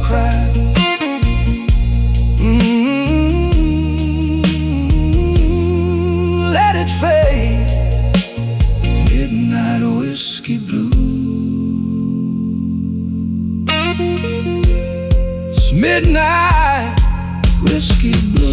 cry. Let it fade. Midnight whiskey blues. It's midnight whiskey blues.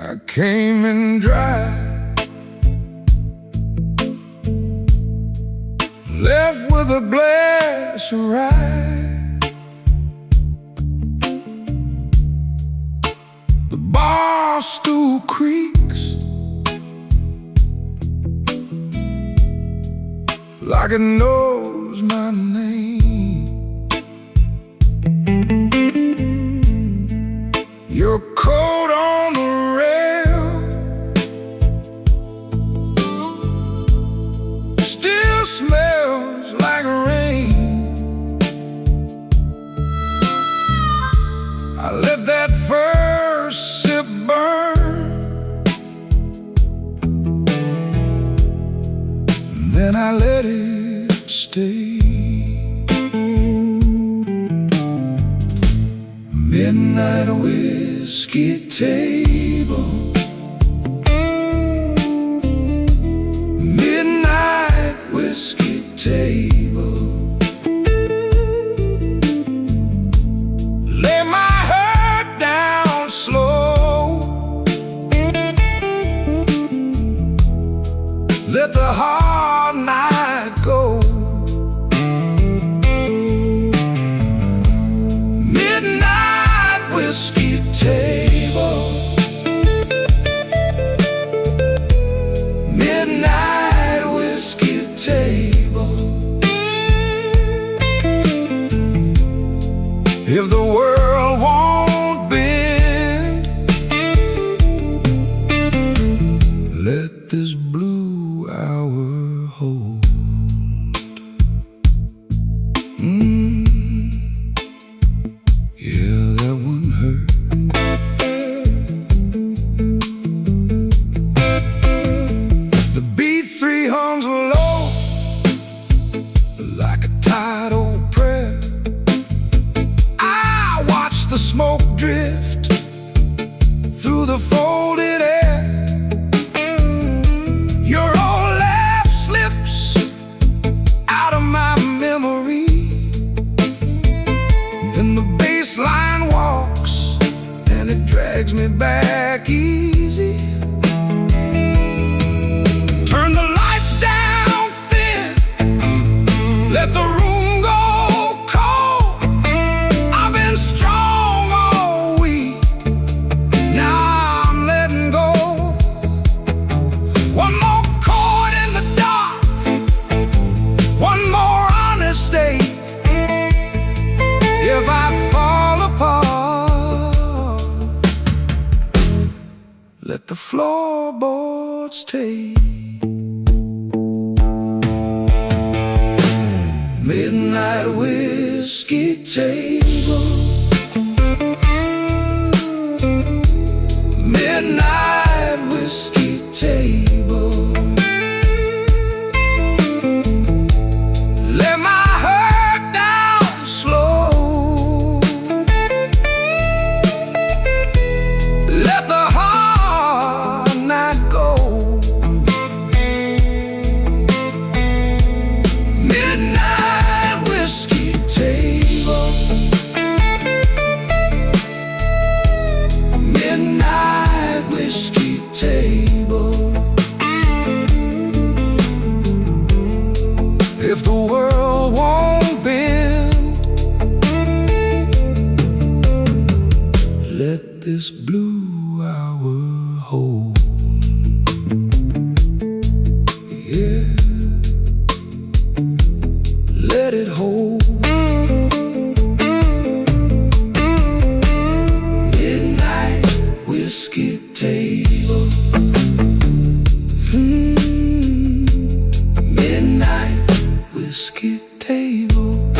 I came in dry, left with a glass of rye. The bar stool creaks like it knows my name. Your coat on the rail still smells like rain. I let that first sip burn, then I let it stay. Midnight whiskey table, midnight whiskey table. Lay my head down slow, let the hard night go. Midnight whiskey table, midnight whiskey table. If the world won't bend, let this blue hour hold. Yeah, that one hurt. The B3 hums low like a tired old prayer. I watch the smoke drift through the folded air. Your old laugh slips out of my memory. Then the bass line walks and it drags me back easy. Turn the lights down thin, let the room go cold. I've been strong all week, now I'm letting go. One more chord in the dark, one more honest ache. If I fall apart, let the floorboards take. Midnight whiskey table, midnight whiskey table. Let my head down slow, let the hard night go. blue I will hold. Yeah, let it hold. Midnight whiskey table. Midnight whiskey table.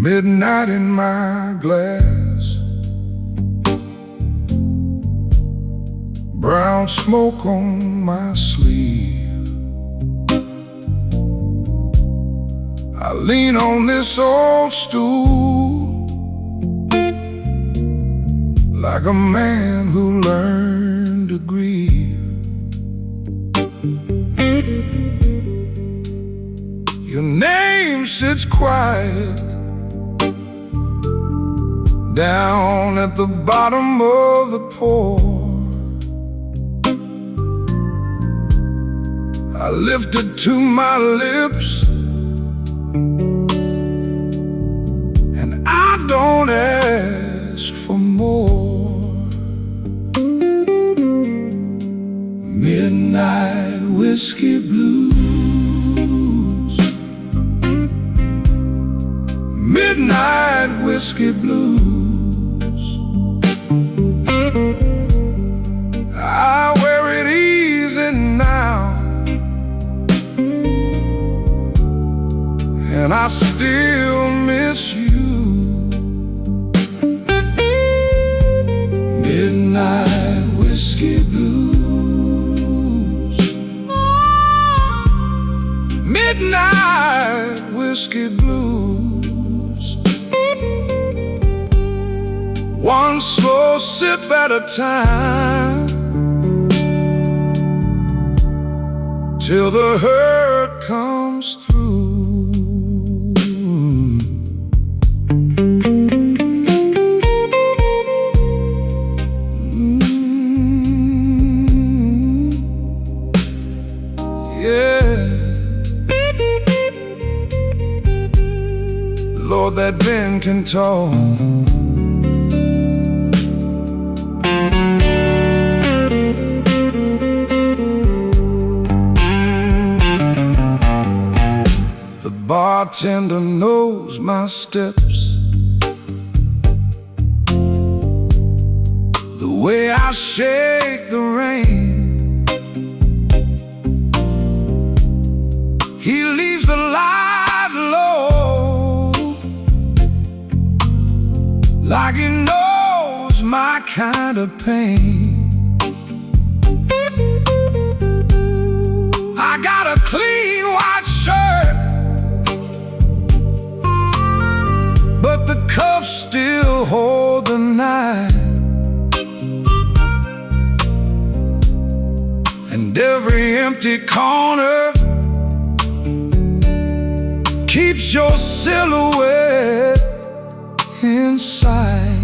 Midnight in my glass, brown smoke on my sleeve. I lean on this old stool like a man who learned to grieve. Your name sits quiet down at the bottom of the pour. I lift it to my lips, and I don't ask for more. Midnight whiskey blues. Midnight whiskey blues. I wear it easy now, and I still miss you. Midnight whiskey blues. Midnight whiskey blues. One slow sip at a time, till the hurt comes through. Yeah, Lord, that Ben can talk. Bartender knows my steps, the way I shake the rain. He leaves the light low, like he knows my kind of pain. I got a clean white shirt, but the cuffs still hold the knife. And every empty corner keeps your silhouette inside.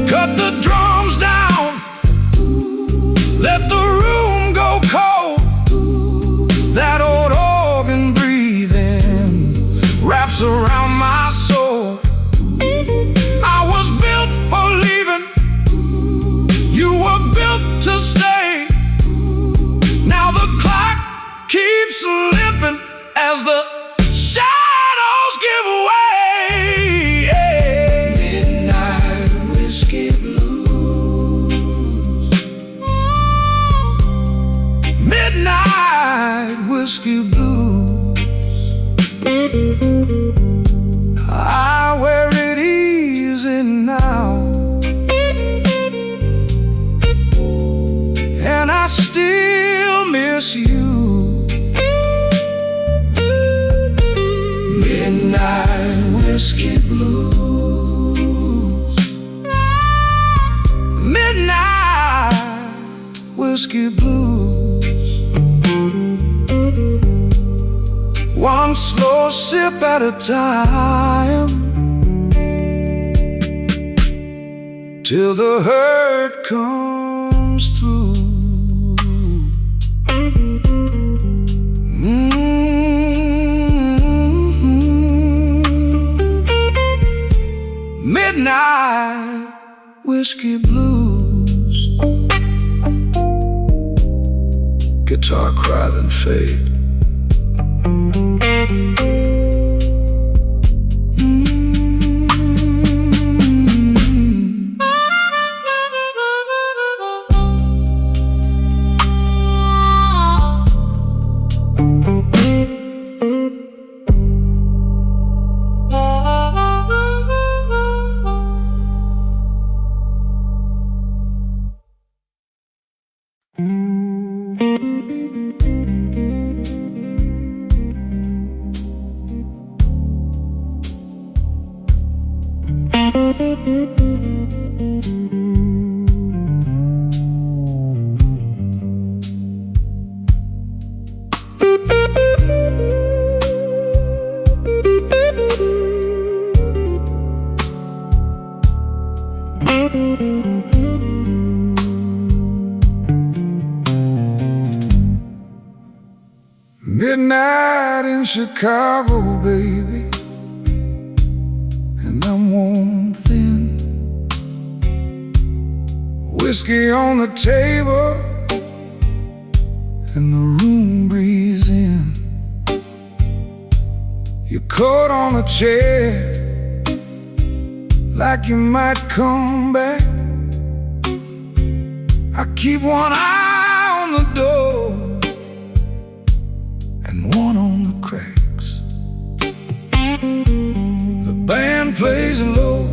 Cut the drums down, let the room go cold. That old organ breathing wraps around my soul. I was built for leaving, you were built to stay. Now the clock keeps as the shadows give way. Midnight whiskey blues. Midnight whiskey blues. I wear it easy now, and I still miss you. Midnight whiskey blues. Midnight whiskey blues. One slow sip at a time, till the hurt comes through. Midnight whiskey blues. Guitar cry then fade. Midnight in Chicago, baby, and I'm worn thin. Whiskey on the table, and the room breathes in. Your coat on a chair, like you might come back. I keep one eye on the door and one on the cracks. The band plays low,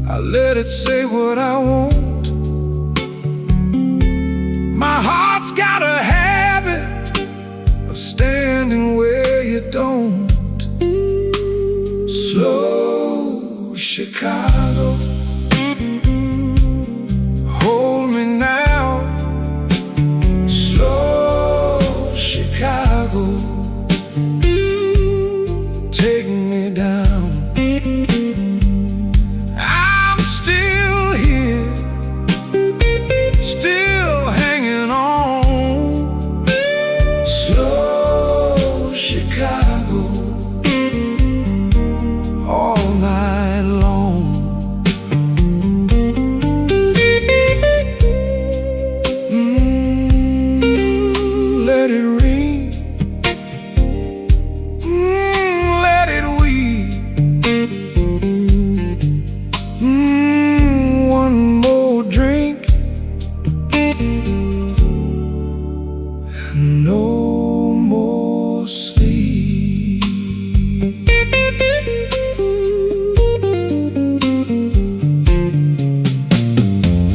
I let it say what I want. My heart's got a habit of standing where you don't. Slow Chicago, hold me now. Slow Chicago, take me down. I'm still here, still hanging on. Slow Chicago, all night long. Let it ring, let it weep. One more drink and no more sleep.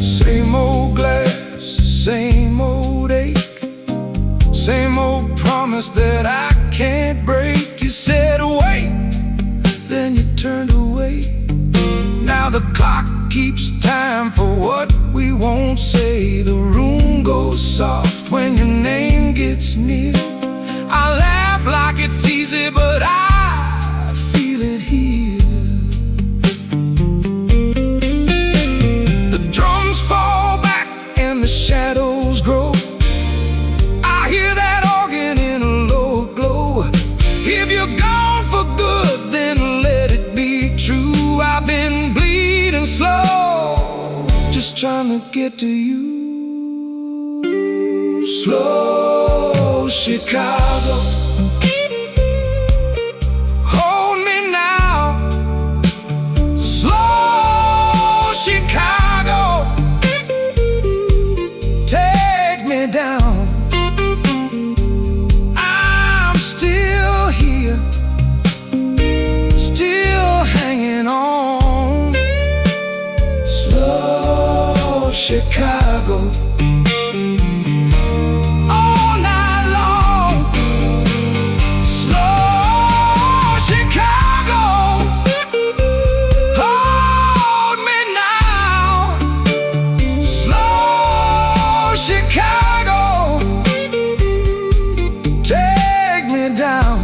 Same old glass, same old ache, same old promise that I can't break. You said wait, then you turned away. Now the clock keeps time for what we won't say. The room goes soft when your name gets near. I laugh like it's easy, but I feel it here. The drums fall back and the shadows grow. I hear that organ in a low glow. If you're gone for good, then let it be true. I've been bleeding slow, just trying to get to you. Slow Chicago, Hold me now, slow Chicago, take me down. I'm still here, still hanging on. Slow Chicago, all night long. Slow Chicago, hold me now. Slow Chicago, take me down.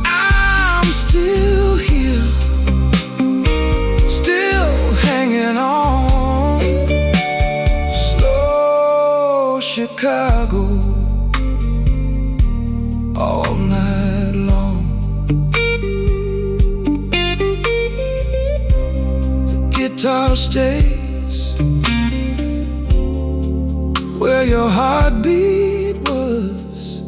I'm still here, still hanging on. Slow Chicago, all night long. The guitar stays where your heartbeat was.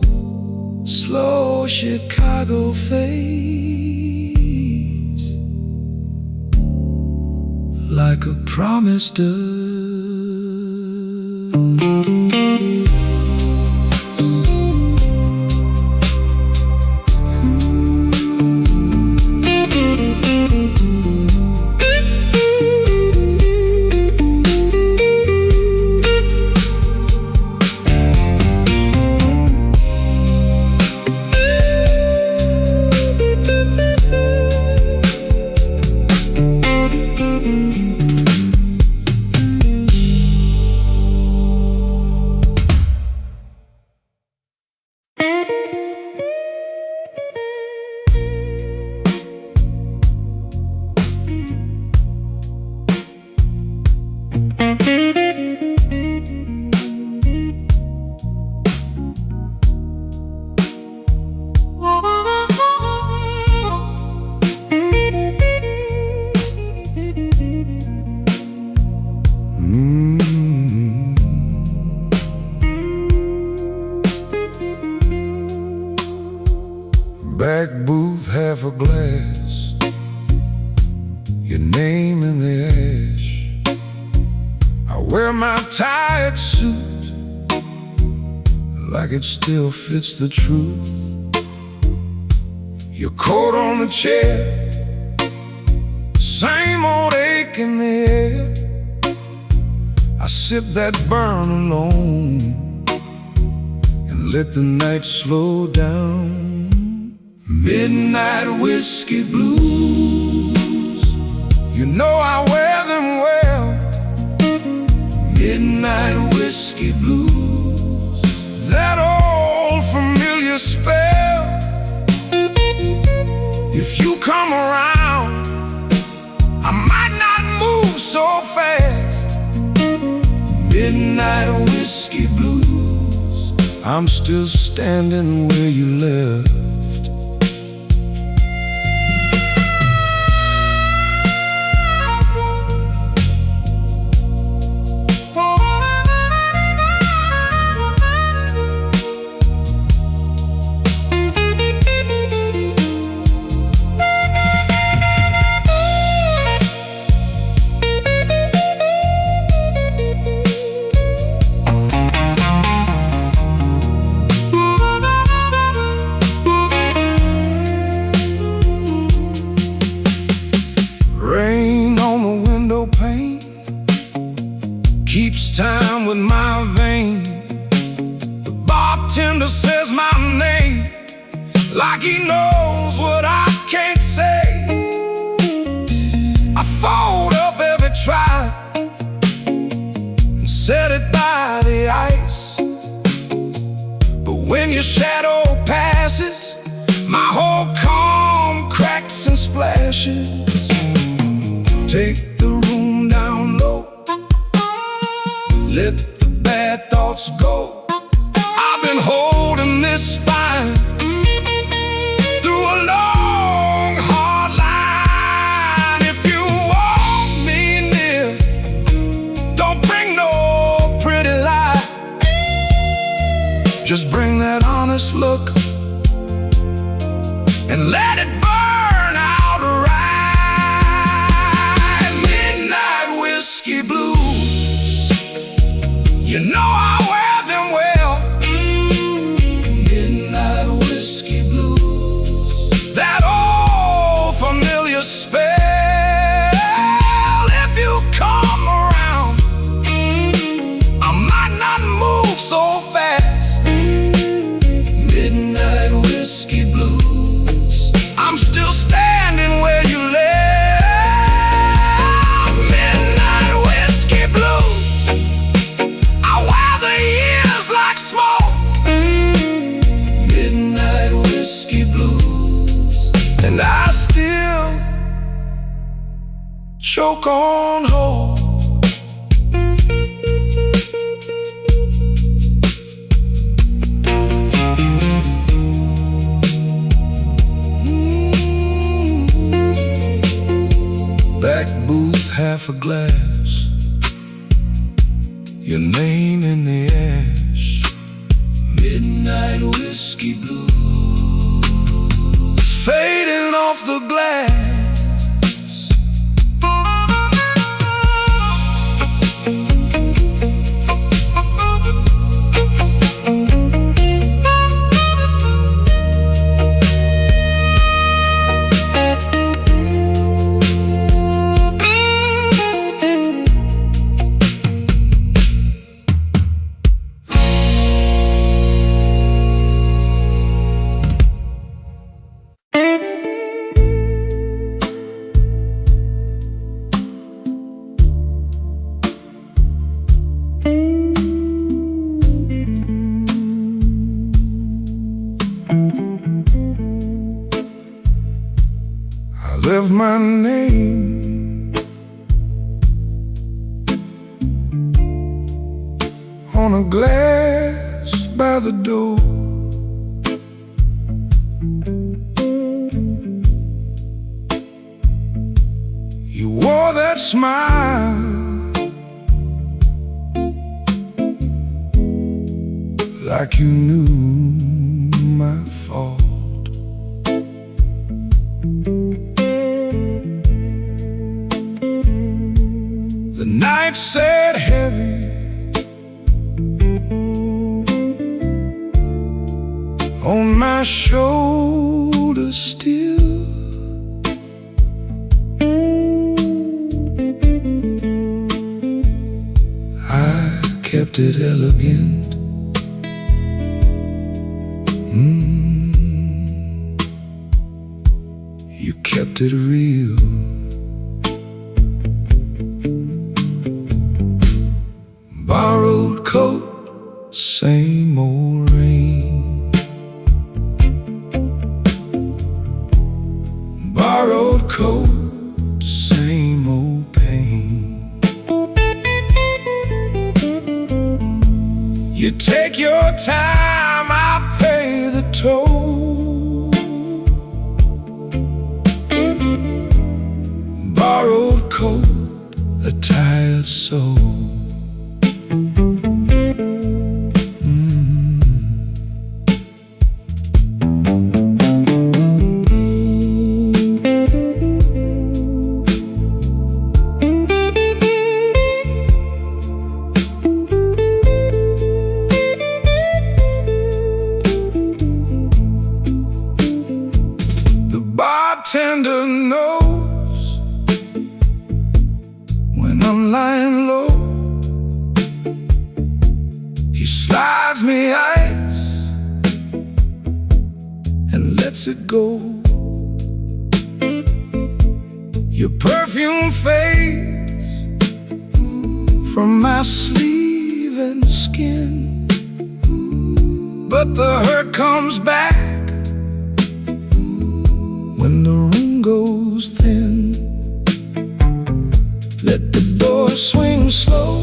Slow Chicago fades like a promise does. Back booth, half a glass, your name in the ash. I wear my tired suit like it still fits the truth. Your coat on the chair, same old ache in the air. I sip that burn alone and let the night slow down. Midnight whiskey blues, you know I wear them well. Midnight whiskey blues, that old familiar spell. If you come around, I might not move so fast. Midnight whiskey blues, I'm still standing where you left. Keeps time with my vein. The bartender says my name like he knows what I can't say. I fold up every try and set it by the ice. But when your shadow passes, my whole calm cracks and splashes. Take the room down low, let the bad thoughts go. I've been holding this spine through a long, hard line. If you want me near, don't bring no pretty lie. Just bring that honest look and let it burn out right. Midnight whiskey blues, you know I wear them well. Midnight whiskey blues, that old familiar spell. If you come around, I might not move so fast. Midnight whiskey blues, I'm still standing where you left. Midnight whiskey blues, I wear the years like smoke. Midnight whiskey blues, and I still choke on hope. Back booth, half a glass, your name in the ash. Midnight whiskey blues, fading off the glass. I left my name on a glass by the door. You wore that smile like you knew my fault. The night sat heavy on my shoulders still. I kept it elegant. You kept it real. Borrowed coat, same old rain. Borrowed coat, same old pain. You take your time, I pay the toll. Borrowed coat, a tired soul. Bartender knows when I'm lying low. He slides me ice and lets it go. Your perfume fades from my sleeve and skin, but the hurt comes back when the room goes thin. Let the door swing slow,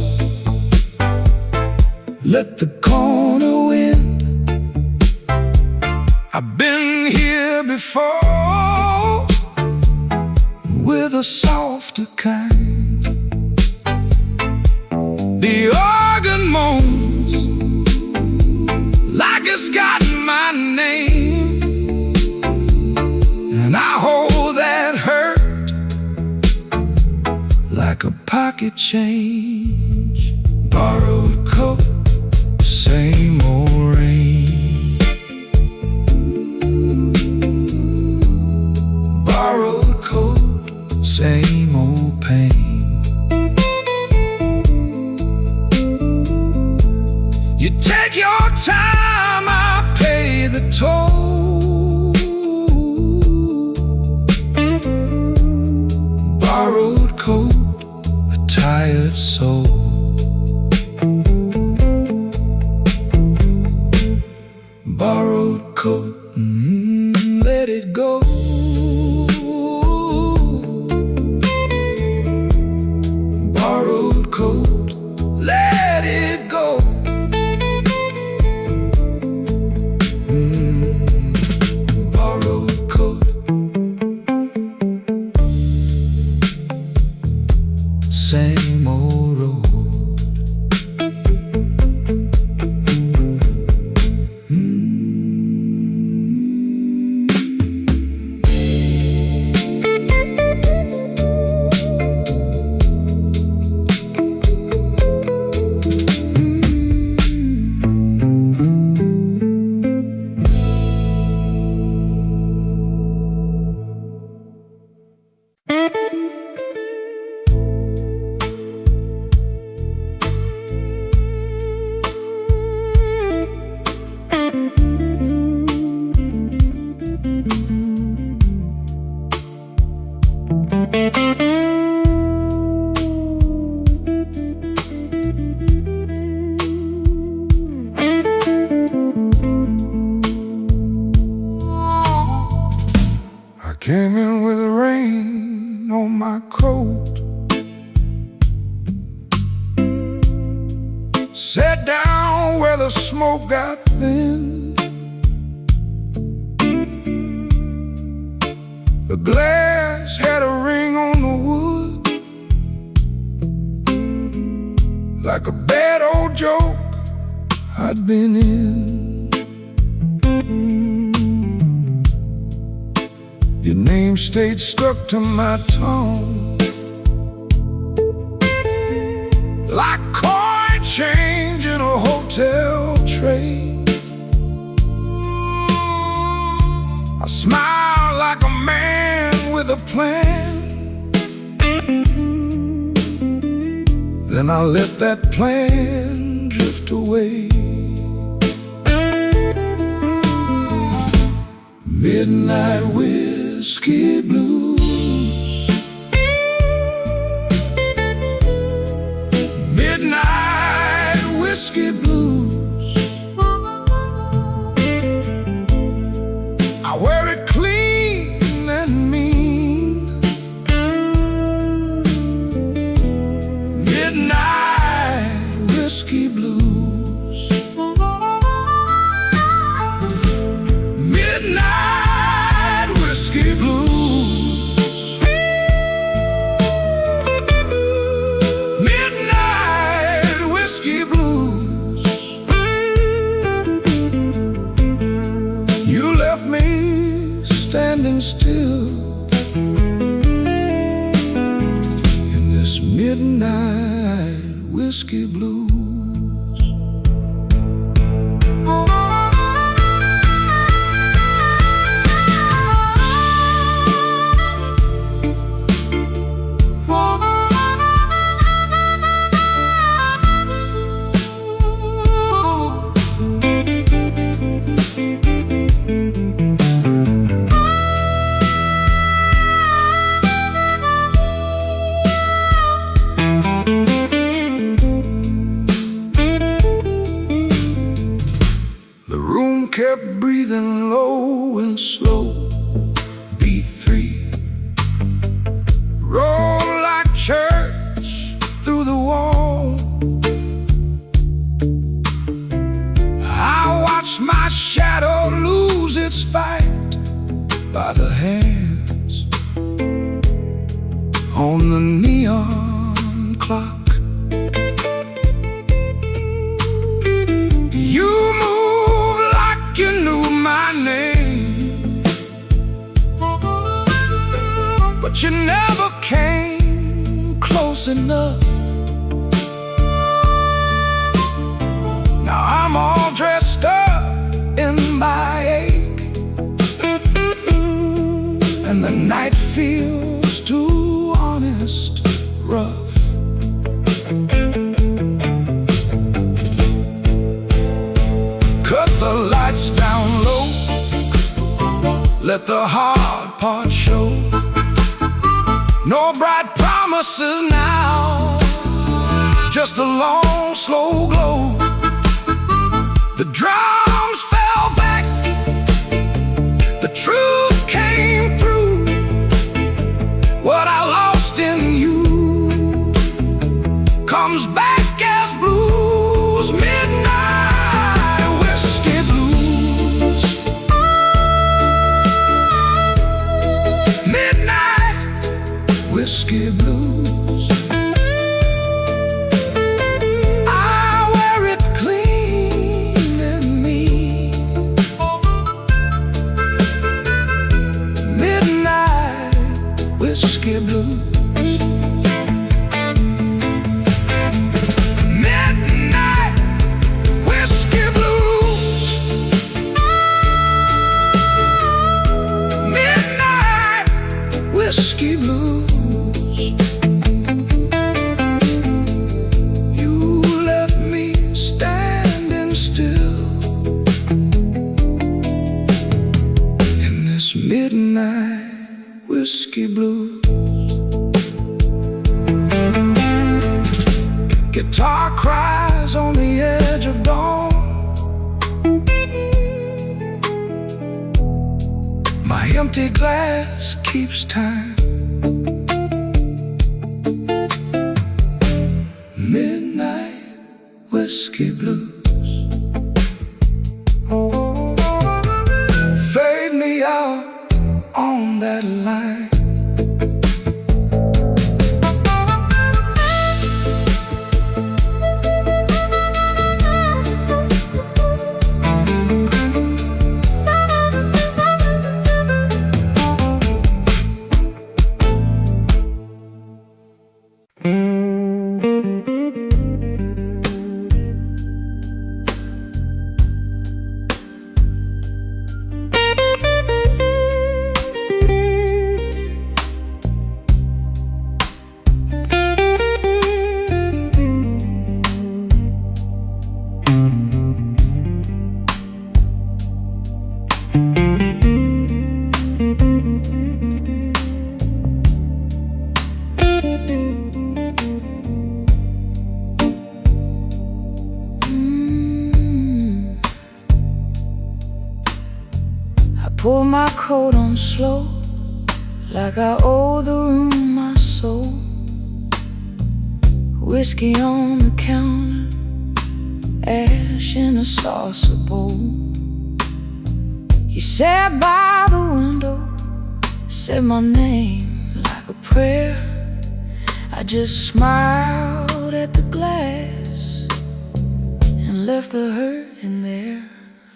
let the corner wind. I've been here before with a softer kind. The organ moans like it's got my name, and I hold that hurt like a pocket change. Borrowed coat, same old rain. Borrowed coat, same old pain. You take your time, I pay the toll. Borrowed coat, a tired soul. Borrowed coat, let it go. Borrowed coat, let it go. Borrowed coat, same old road. I came in with rain on my coat, sat down where the smoke got thin. The glass had a ring on the wood, like a bad old joke I'd been in. Your name stayed stuck to my tongue, like coin change in a hotel tray. I smiled like a man with a plan, then I let that plan drift away. Midnight whiskey blues, midnight whiskey blues. I wear it clean and mean. Midnight whiskey blues, midnight whiskey blues, midnight whiskey blues. You left me standing still in this midnight whiskey blues. Kept breathing low and slow. B3 roll like church through the wall. I watch my shadow lose its fight by the hands on the neon clock. You move like but you never came close enough. Now I'm all dressed up in my ache, and the night feels too honest, rough. Cut the lights down low, let the hard part show. No bright promises now, just a long, slow glow. The drums fell back, the truth came through. What I lost in you comes back as blues. Midnight whiskey blues. Midnight whiskey blues. I wear it clean in me. Midnight whiskey blues. Midnight whiskey blues. Midnight whiskey blues. You left me standing still in this midnight whiskey blues. Guitar cries on the edge of dawn. My empty glass keeps time. Midnight whiskey blues. Fade me out on that line. Pull my coat on slow, like I owe the room my soul. Whiskey on the counter, ash in a saucer bowl. You sat by the window, said my name like a prayer. I just smiled at the glass and left the hurt in there.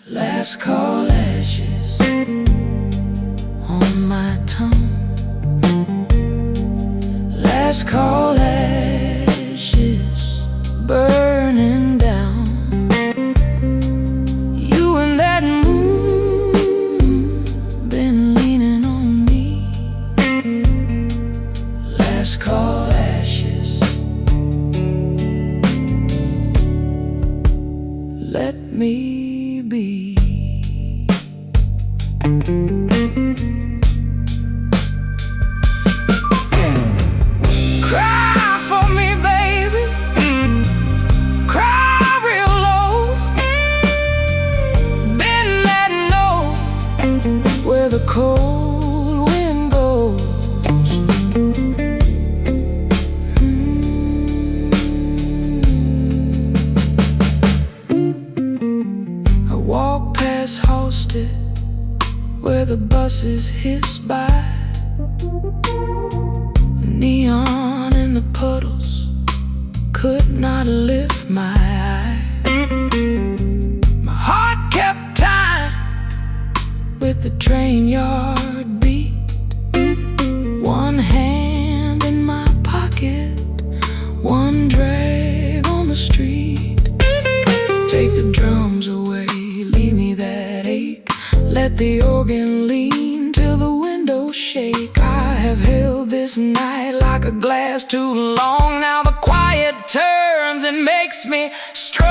Last call ashes on my tongue. Last call ashes burning down. You and that moon been leaning on me. Last call ashes. Let me be. Cry for me, baby. Cry real low. Bend that note where the cold wind goes. I walk past Halsted where the buses hiss by. Neon in the puddles could not lift my eye. My heart kept time with the train yard beat. One hand Let the organ lean till the windows shake. I have held this night like a glass too long. Now the quiet turns and makes me strong.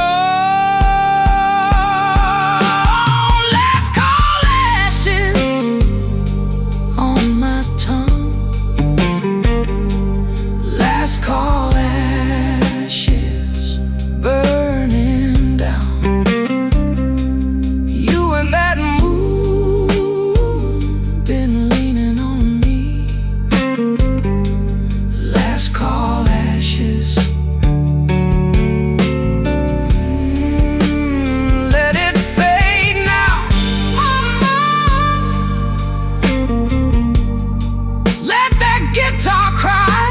Last call ashes on my tongue. Last call ashes burning down. You and that moon been leaning on me. Last call ashes. Let it fade now. Let that guitar cry.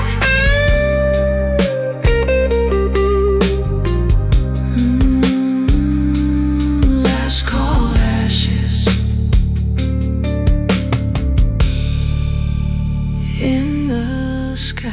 Last call ashes in the sky.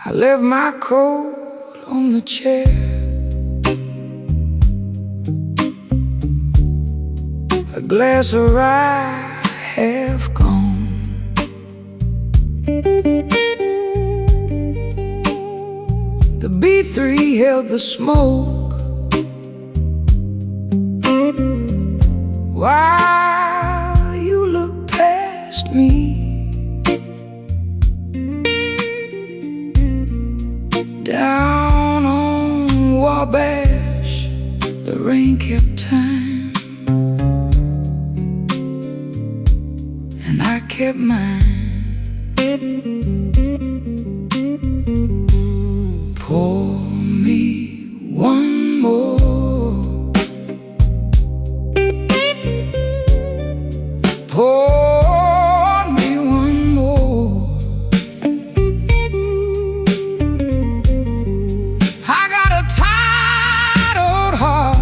I left my coat on the chair. A glass of rye half gone. The B3 held the smoke while you looked past me. Down on Wabash, the rain kept time, and I kept mine. Pour me one more. Pour me one more. I got a tired old heart,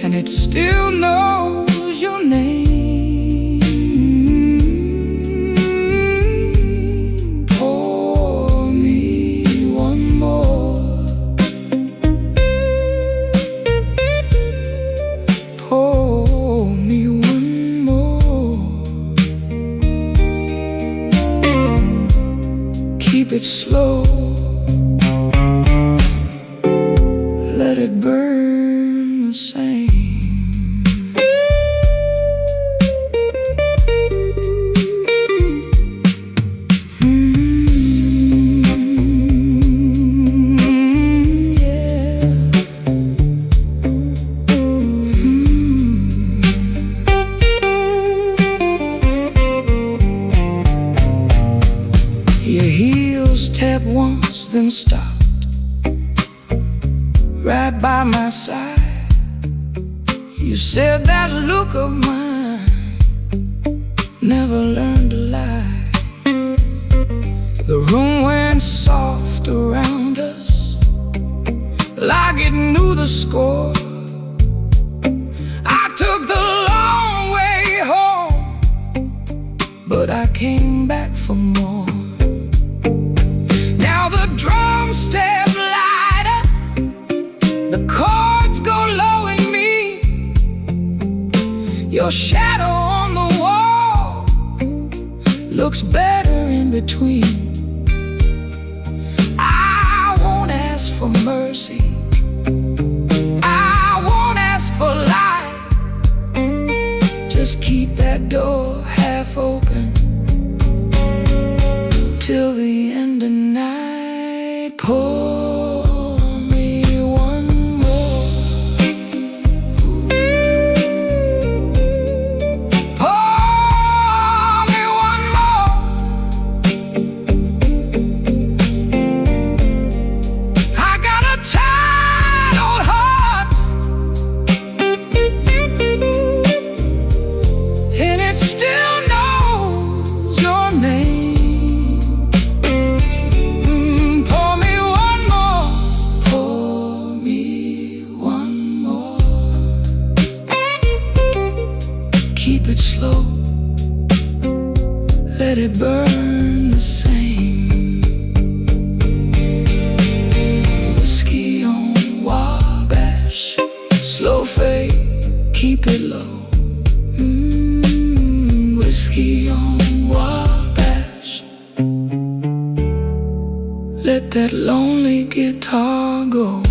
and it still knows your name. Pour me one more. Pour me one more. Keep it slow. Let it burn the same. Yeah. Your heels tapped once, then stopped right by my side. You said that look of mine never learned to lie. The room went soft around us, like it knew the score. I took the long way home, but I came back for more. Now the drums step lighter, the chords go low in me. Your shadow on the looks better in between. I won't ask for mercy, I won't ask for life. Just keep that door half open till the end of night. Pour me one more. Pour me one more. I got a tired old heart, and it still knows your name. Pour me one more. Pour me one more. Keep it slow, let it burn the same. Whiskey on Wabash, slow fade, keep it low. Whiskey on Wabash, let that lonely guitar go.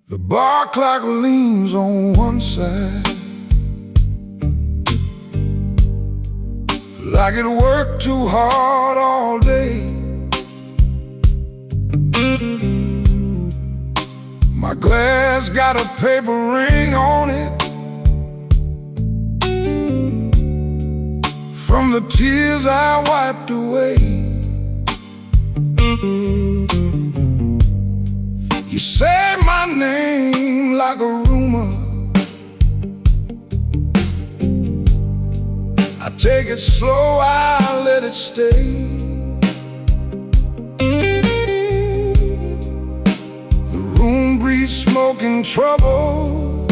The bar clock leans on one side, like it worked too hard all day. My glass got a paper ring on it from the tears I wiped away. You say my name like a rumor, I take it slow, I let it stay. The room breathes smoke and trouble,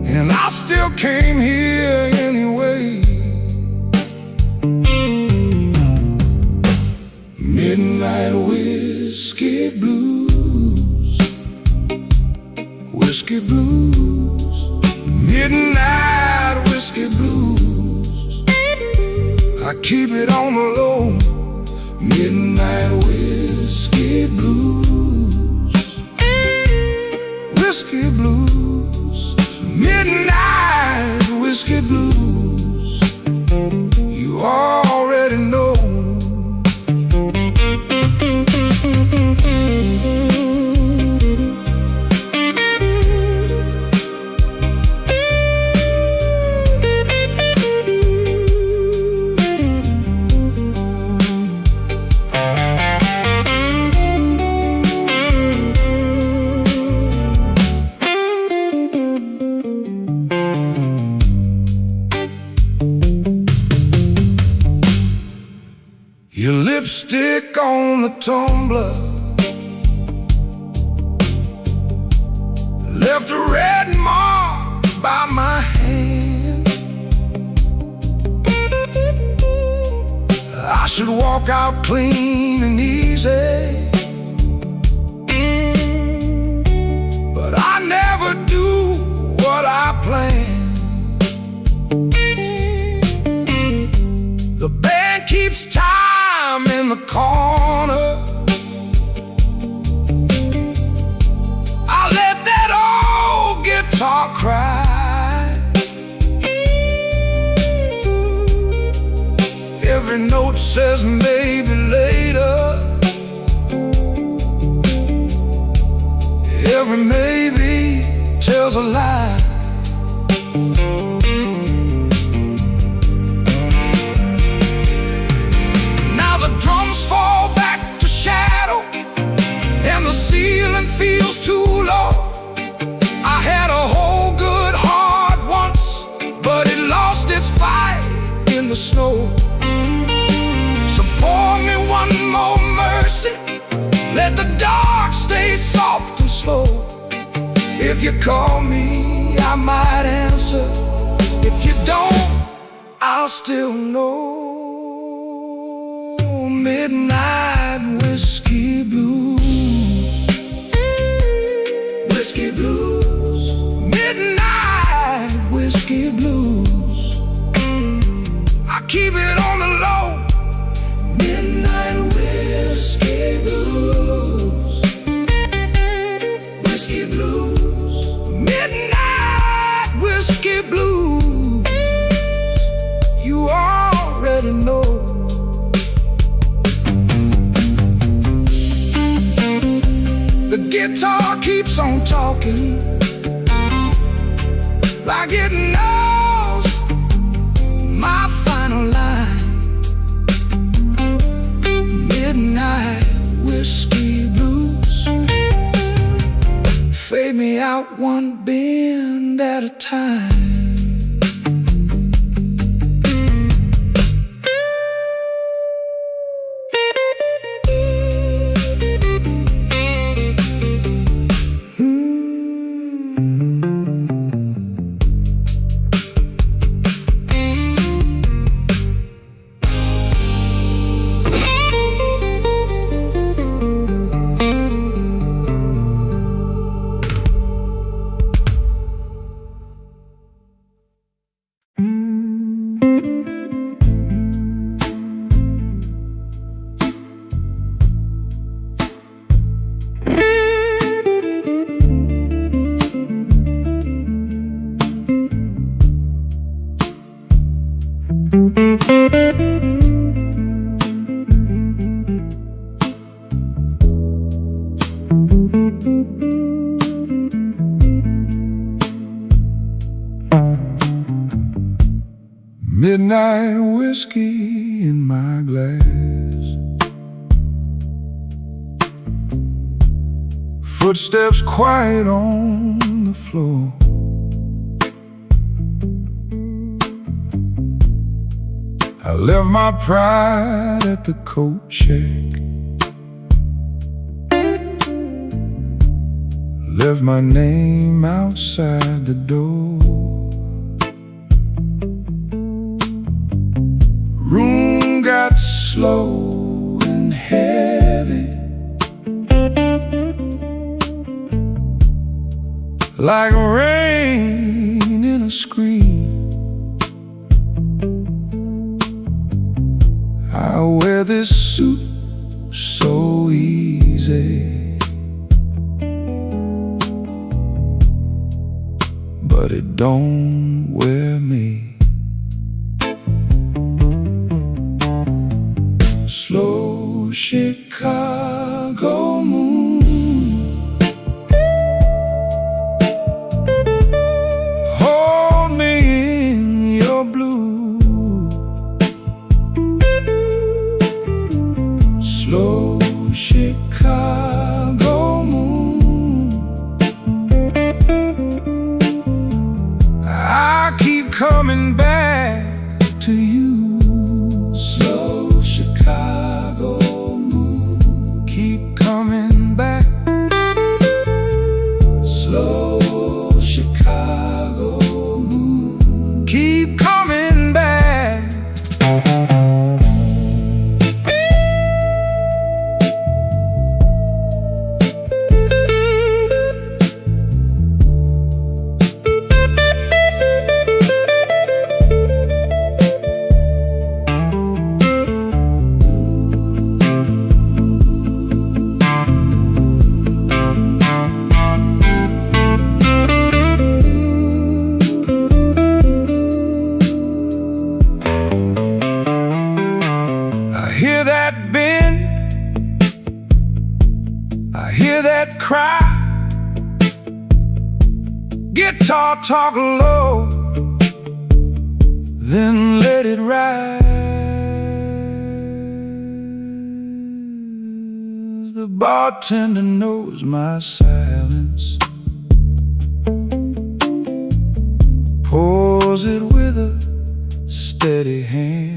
and I still came here anyway. Midnight whiskey blues, whiskey blues, midnight whiskey blues. I keep it on the low. Midnight whiskey blues, whiskey blues, midnight whiskey blues. You already know. Your lipstick on the tumbler left a red mark by my hand. I should walk out clean and easy, but I never do what I plan. The band keeps time in the corner. I let that old guitar cry. Every note says maybe later, every maybe tells a lie. the snow. So pour me one more mercy, let the dark stay soft and slow. If you call me, I might answer. If you don't, I'll still know. Midnight whiskey blues, whiskey blues, midnight whiskey blues. I keep it on the low. Midnight whiskey blues, whiskey blues, midnight whiskey blues. You already know. The guitar keeps on talking like it knows my final line. Midnight whiskey blues, fade me out one bend at a time. Midnight whiskey in my glass, footsteps quiet on the floor. I left my pride at the coat check, left my name outside the door. Room got slow and heavy, like rain in a screen. I wear this suit so easy, but it don't wear me. Slow Chicago moon, hold me in your blue. Slow Chicago moon, I keep coming back to you. Slow Chicago moon, keep coming back. Slow Chicago moon, keep coming back. I hear that bend, I hear that cry. Guitar talk low, then let it rise. The bartender knows my silence, pours it with a steady hand.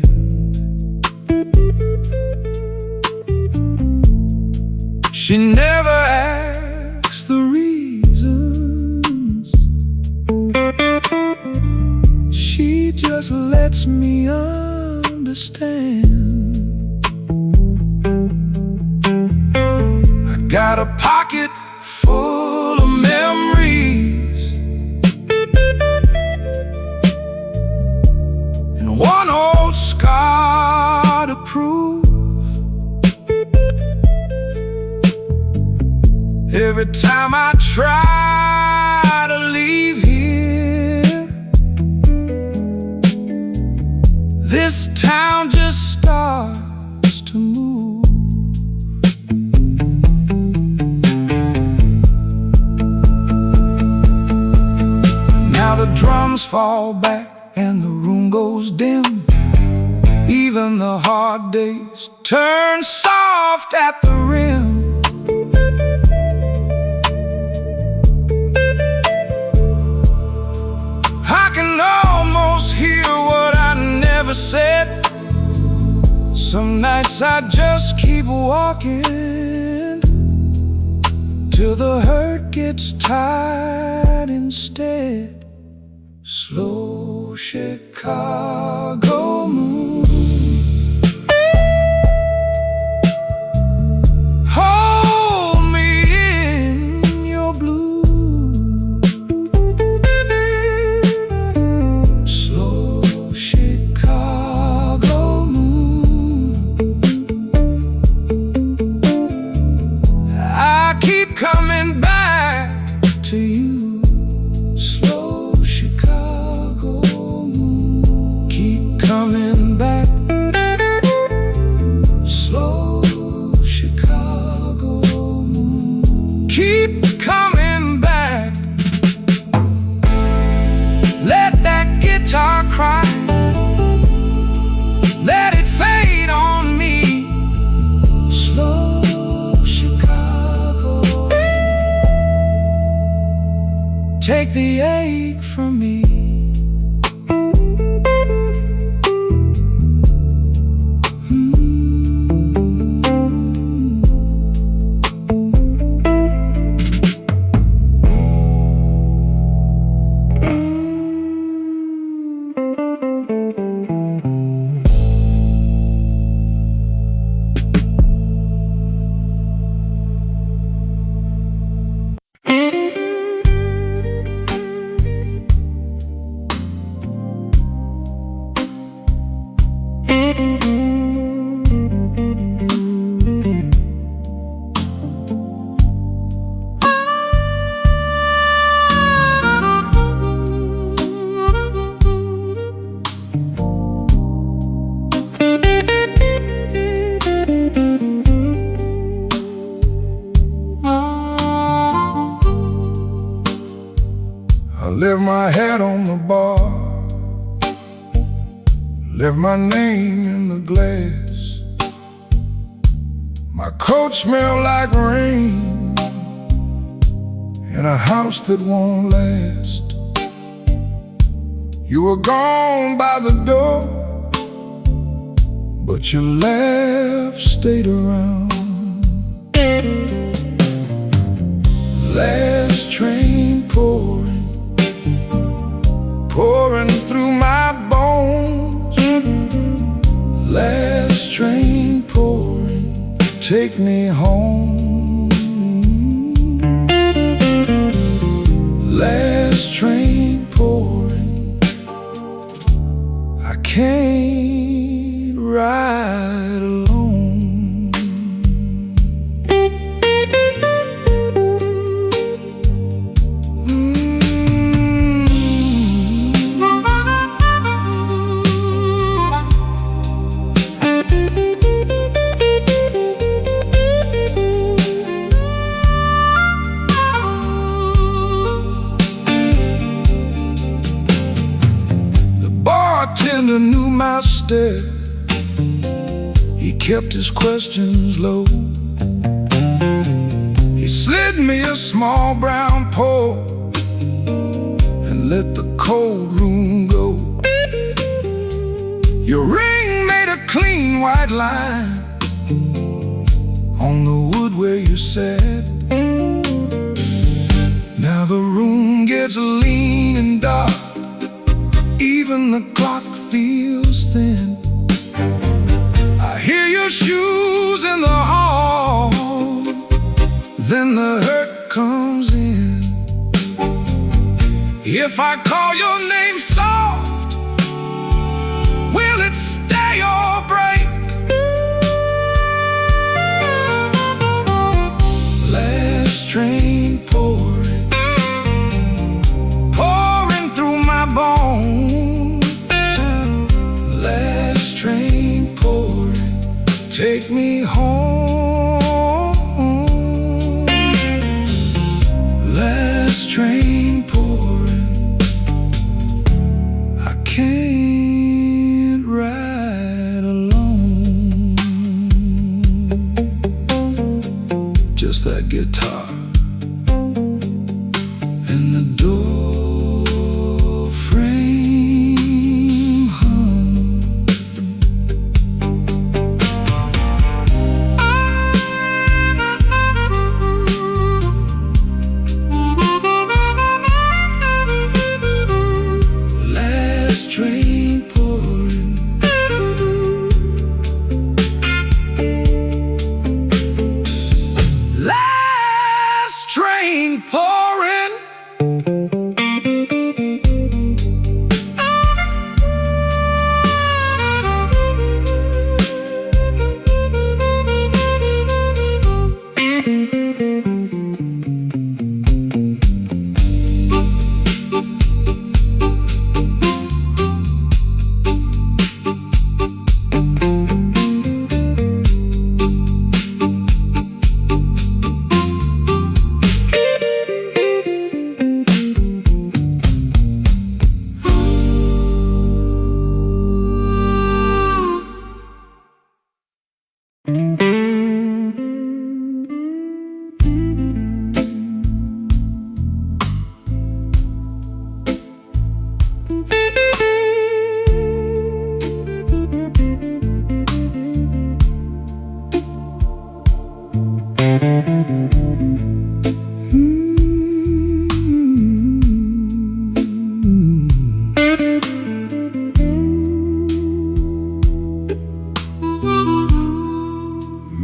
lets me understand. I got a pocket full of memories and one old scar to prove. Every time I try to leave here, this town just starts to move. Now the drums fall back and the room goes dim. Even the hard days turn soft at the rim. I can almost hear what I never said. Some nights I just keep walking till the hurt gets tired instead. Slow Chicago moon, hold me in your blue. Slow Chicago moon, I keep coming back to you. Slow Chicago moon, keep coming back. Slow Chicago moon, keep coming back. Let that guitar cry, let it fade on me. Slow Chicago, take the ache from me. I left my hat on the bar, left my name in the glass. My coat smelled like rain in a house that won't last. You were gone by the door, but your laugh stayed around. Last train pouring through my bones. Last train pouring, take me home. Last train pouring, I can't ride alone. Bartender knew my stare. He kept his questions low. He slid me a small brown pour and let the cold room go. Your ring made a clean white line on the wood where you sat. Now the room gets lean and dark, even the clock feels thin. I hear your shoes in the hall, then the hurt comes in. If I call your name soft, will it stay or break? Last train pouring through my bones. Last train pouring, take me home. Last train pouring, I can't ride alone. Just that guitar and the door frame hum. Last train pouring, last train pouring.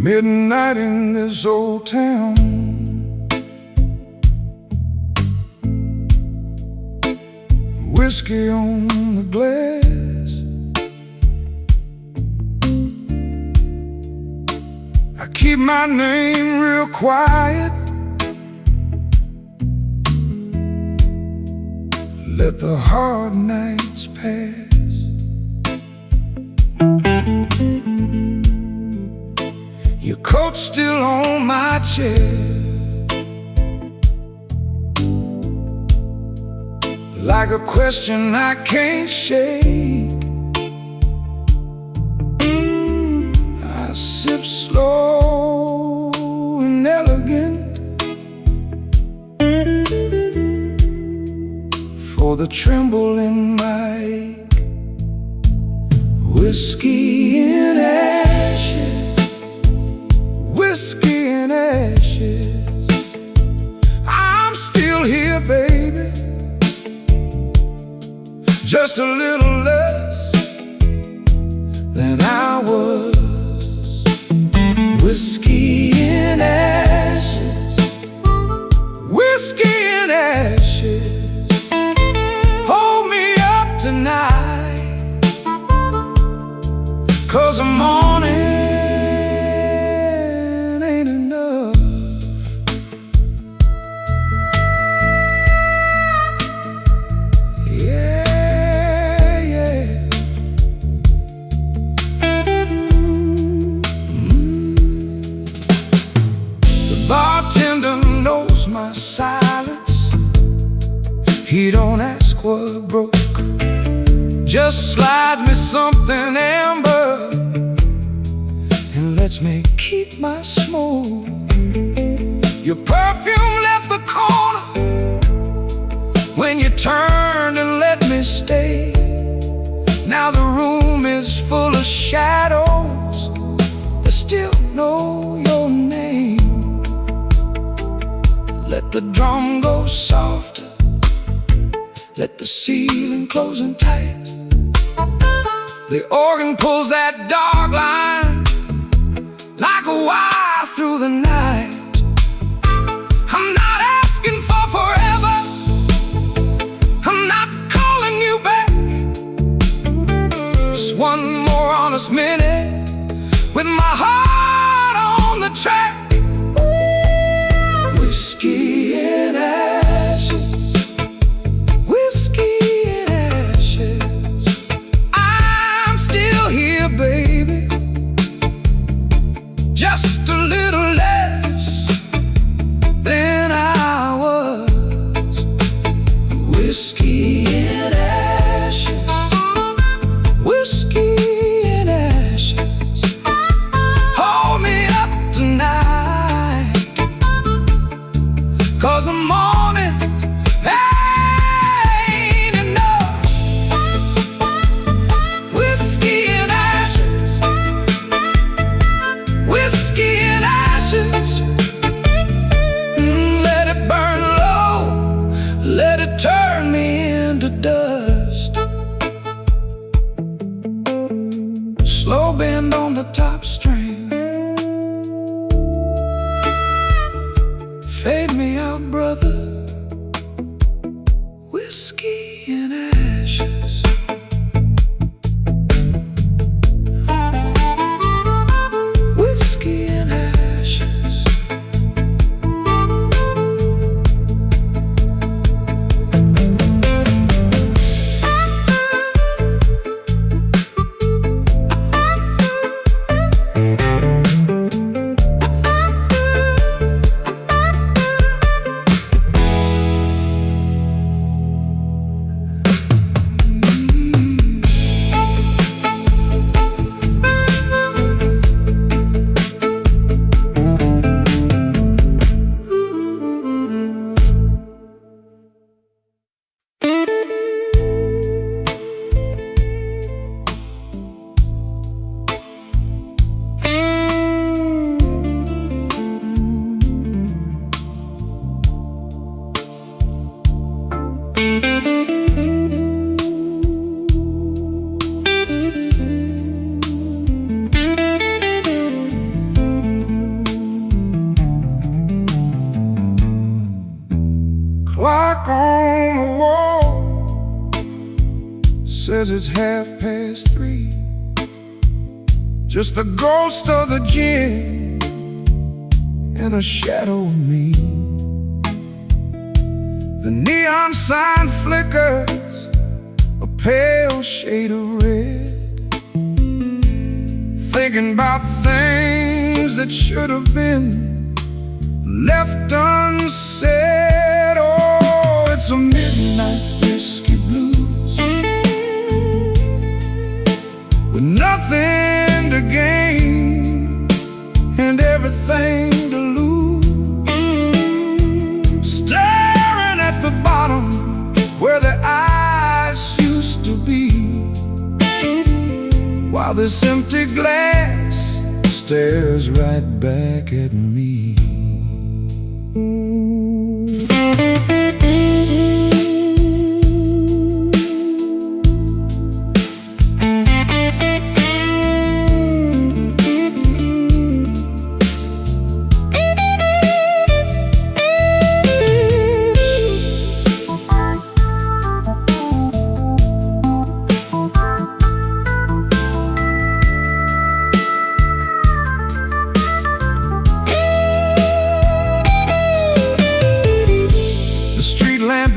Midnight in this old town, whiskey on the glass. I keep my name real quiet, let the hard nights pass. Your coat's still on my chair, like a question I can't shake. I sip slow and elegant for the tremble in my ache. Whiskey in ashes, whiskey in ashes. I'm still here, baby, just a little less than I was. Whiskey in ashes, whiskey in ashes. Hold me up tonight, 'cause the morning ain't enough. Bartender knows my silence. He don't ask what broke, just slides me something amber and lets me keep my smoke. Your perfume left the corner when you turned and let me stay. Now the room is full of shadows that still know your name. Let the drum go softer, let the ceiling close in tight. The organ pulls that dark line like a wire through the night. I'm not asking for forever, I'm not calling you back. Just one more honest minute with my heart on the track. Whiskey and ashes, whiskey and ashes. I'm still here, baby, just a little less than I was. Whiskey and ashes, whiskey and ashes. Hold me up tonight, 'cause the morning ain't enough. Whiskey and ashes, whiskey and ashes. Let it burn low, let it turn me into dust. Slow bend on the top string, fade me out, brother. Whiskey and ashes. Whiskey and ashes. Clock on the wall says it's 3:30. Just the ghost of the gin and a shadow of me. The neon sign flickers a pale shade of red, thinking about things that should have been left unsaid. Oh, it's a midnight whiskey blues with nothing to gain and everything to lose. Staring at the bottom where the eyes used to be, while this empty glass stares right back at me.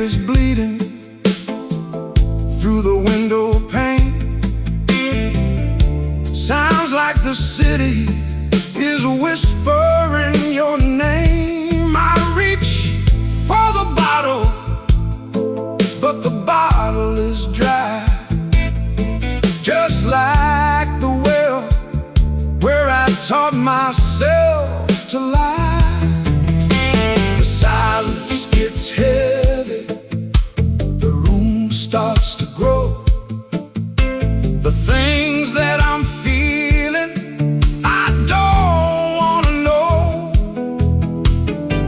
Is bleeding through the window pane. Sounds like the city is whispering your name. I reach for the bottle, but the bottle is dry, just like the well where I taught myself to lie. The silence gets heavy, starts to grow. The things that I'm feeling, I don't want to know.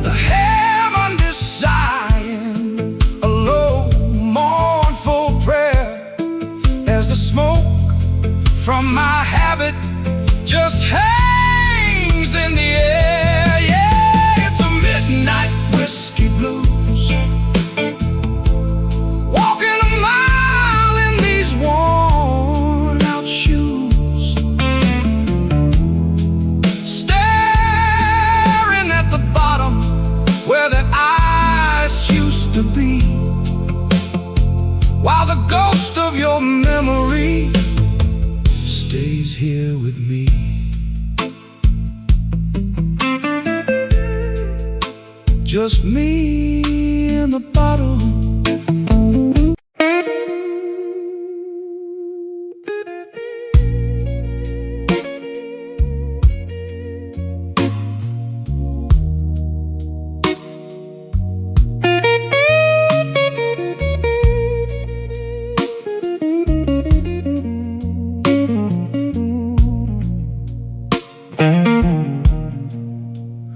The heaven is sighing a low, mournful prayer as the smoke here with me. Just me and the bottle.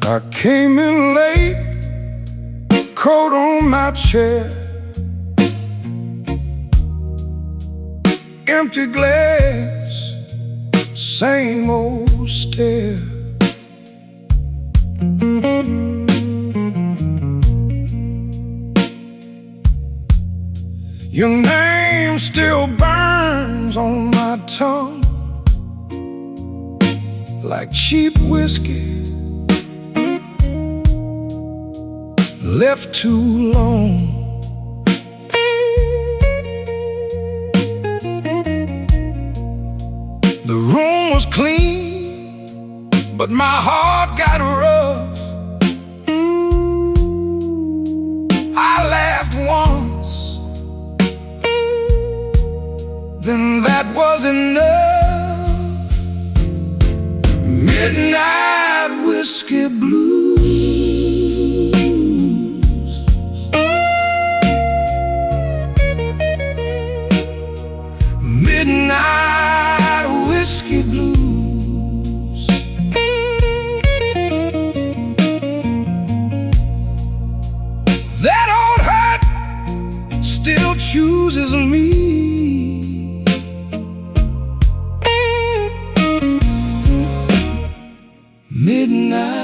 I came in late, coat on my chair, empty glass, same old stare. Your name still burns on my tongue like cheap whiskey left too long. The room was clean, but my heart got rough. I laughed once, then that was enough. Midnight whiskey blues. Midnight whiskey blues. That old hurt still chooses me. Midnight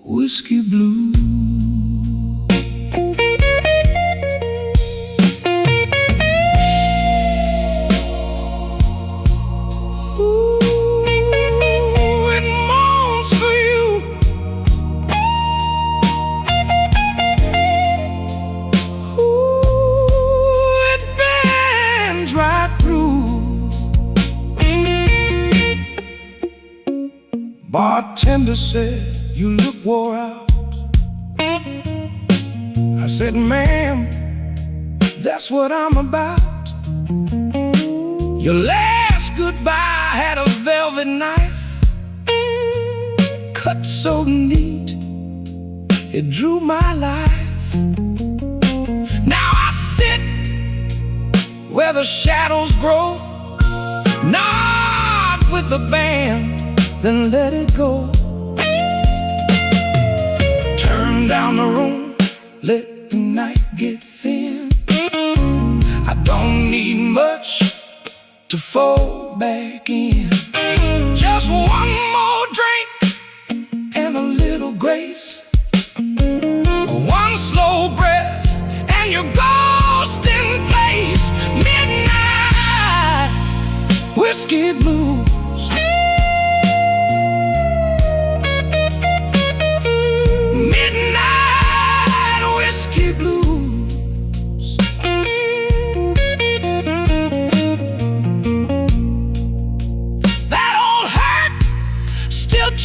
whiskey blues. Bartender said, "You look wore out." I said, "Ma'am, that's what I'm about." Your last goodbye had a velvet knife, cut so neat, it drew my life. Now I sit where the shadows grow, nod with the band, then let it go. Turn down the room, let the night get thin. I don't need much to fold back in. Just one more drink and a little grace, one slow breath and you're ghost in place. Midnight whiskey blues.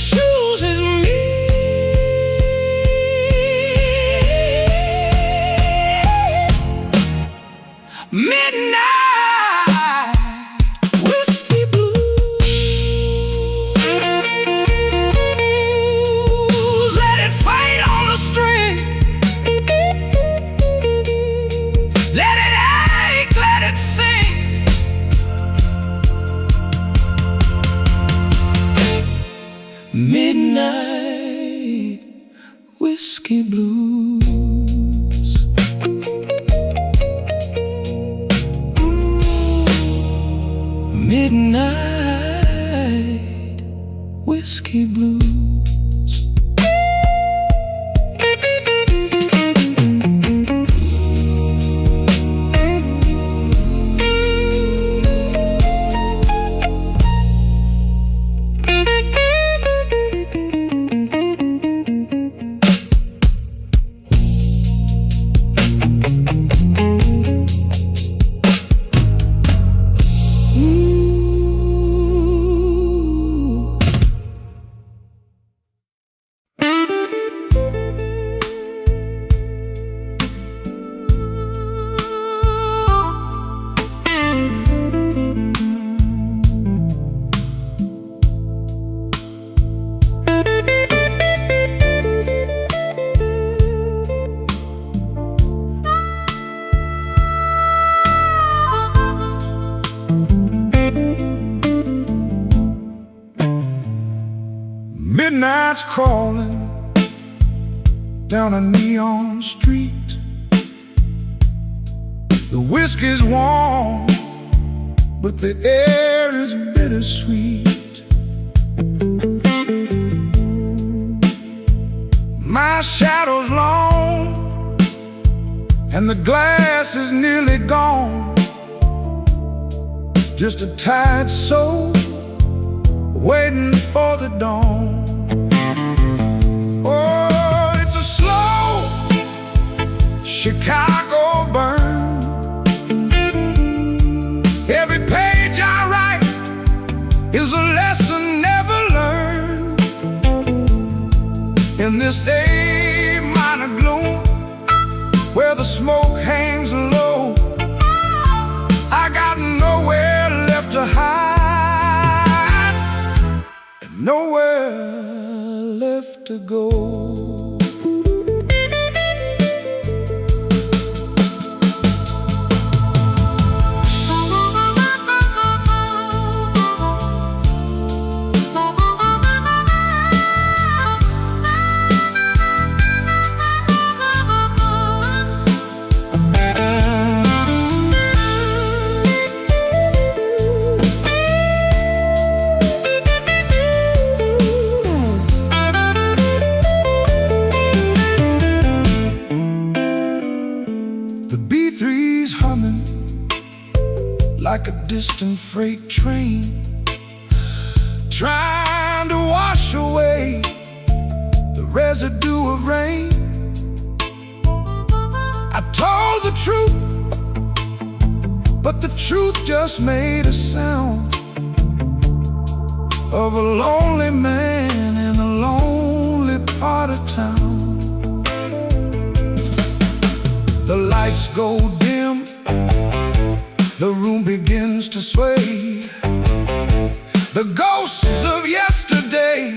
Chooses me. Midnight whiskey blues. Let it fight on the string. Let it ache, let it sing. Midnight whiskey blues. Midnight whiskey blues. midnight's crawling down a neon street. The whiskey's warm, but the air is bittersweet. My shadow's long, and the glass is nearly gone. Just a tired soul waiting for the dawn. Oh, it's a slow Chicago burn. Every page I write is a lesson never learned. In this A minor gloom, where the smoke hangs low, I got nowhere left to hide, and nowhere left to go. Like a distant freight train, trying to wash away the residue of rain. I told the truth, but the truth just made a sound of a lonely man in a lonely part of town. The lights go dim, the room begins to sway. The ghosts of yesterday,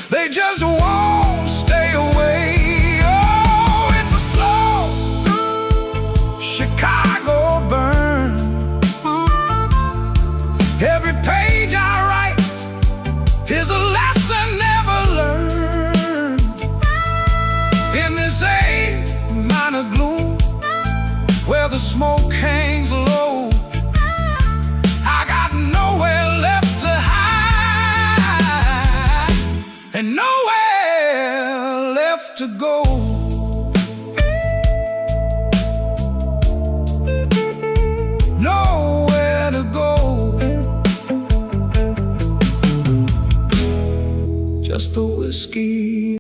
they just won't stay away. Oh, it's a slow Chicago burn. Every page I write is a lesson never learned. In this A minor gloom, where the smoke hangs low, I got nowhere left to hide, and nowhere left to go. Nowhere to go. Just the whiskey.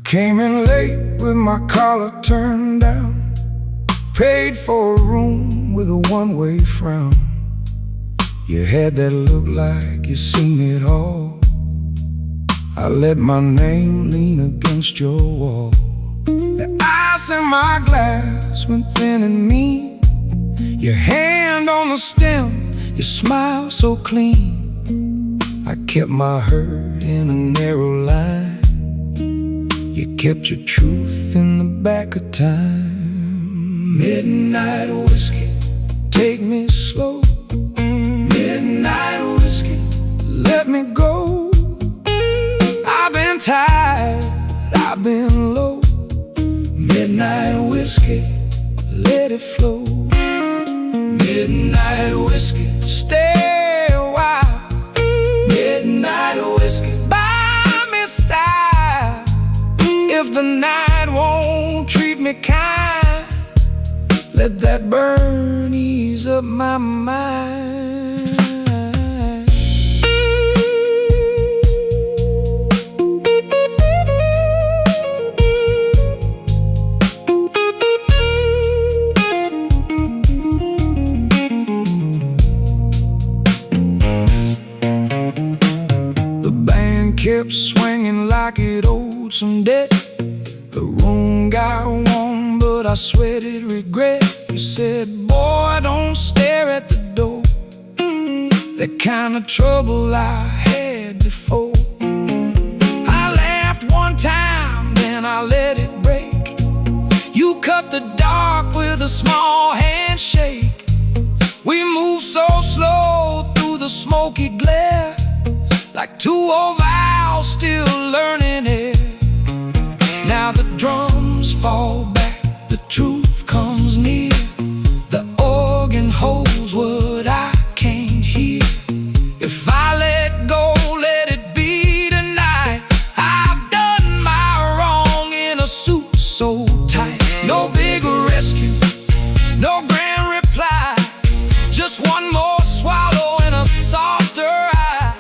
Came in late with my collar turned down, paid for a room with a one-way frown. You had that look like you seen it all. I let my name lean against your wall. The ice in my glass went thin and mean. Your hand on the stem, your smile so clean. I kept my hurt in a narrow line. You kept your truth in the back of time. Midnight whiskey, take me slow. Midnight whiskey, let me go. I've been tired, I've been low. Midnight whiskey, let it flow. Midnight whiskey, stay a while. Midnight whiskey, buy me style. If the night won't treat me kind, let that burn ease up my mind. kept swinging like it owed some debt. The room got warm, but I sweated regret. You said, boy, don't stare at the door. That kind of trouble I had before. I laughed one time, then I let it break. You cut the dark with a small handshake. We moved so slow through the smoky glare, like two old owls still learning it. Now the drums fall back, the truth comes near. The organ holds what I can't hear. If I let go, let it be tonight. I've done my wrong in a suit so tight. No big rescue, no grand reply, just one more swallow and a softer eye.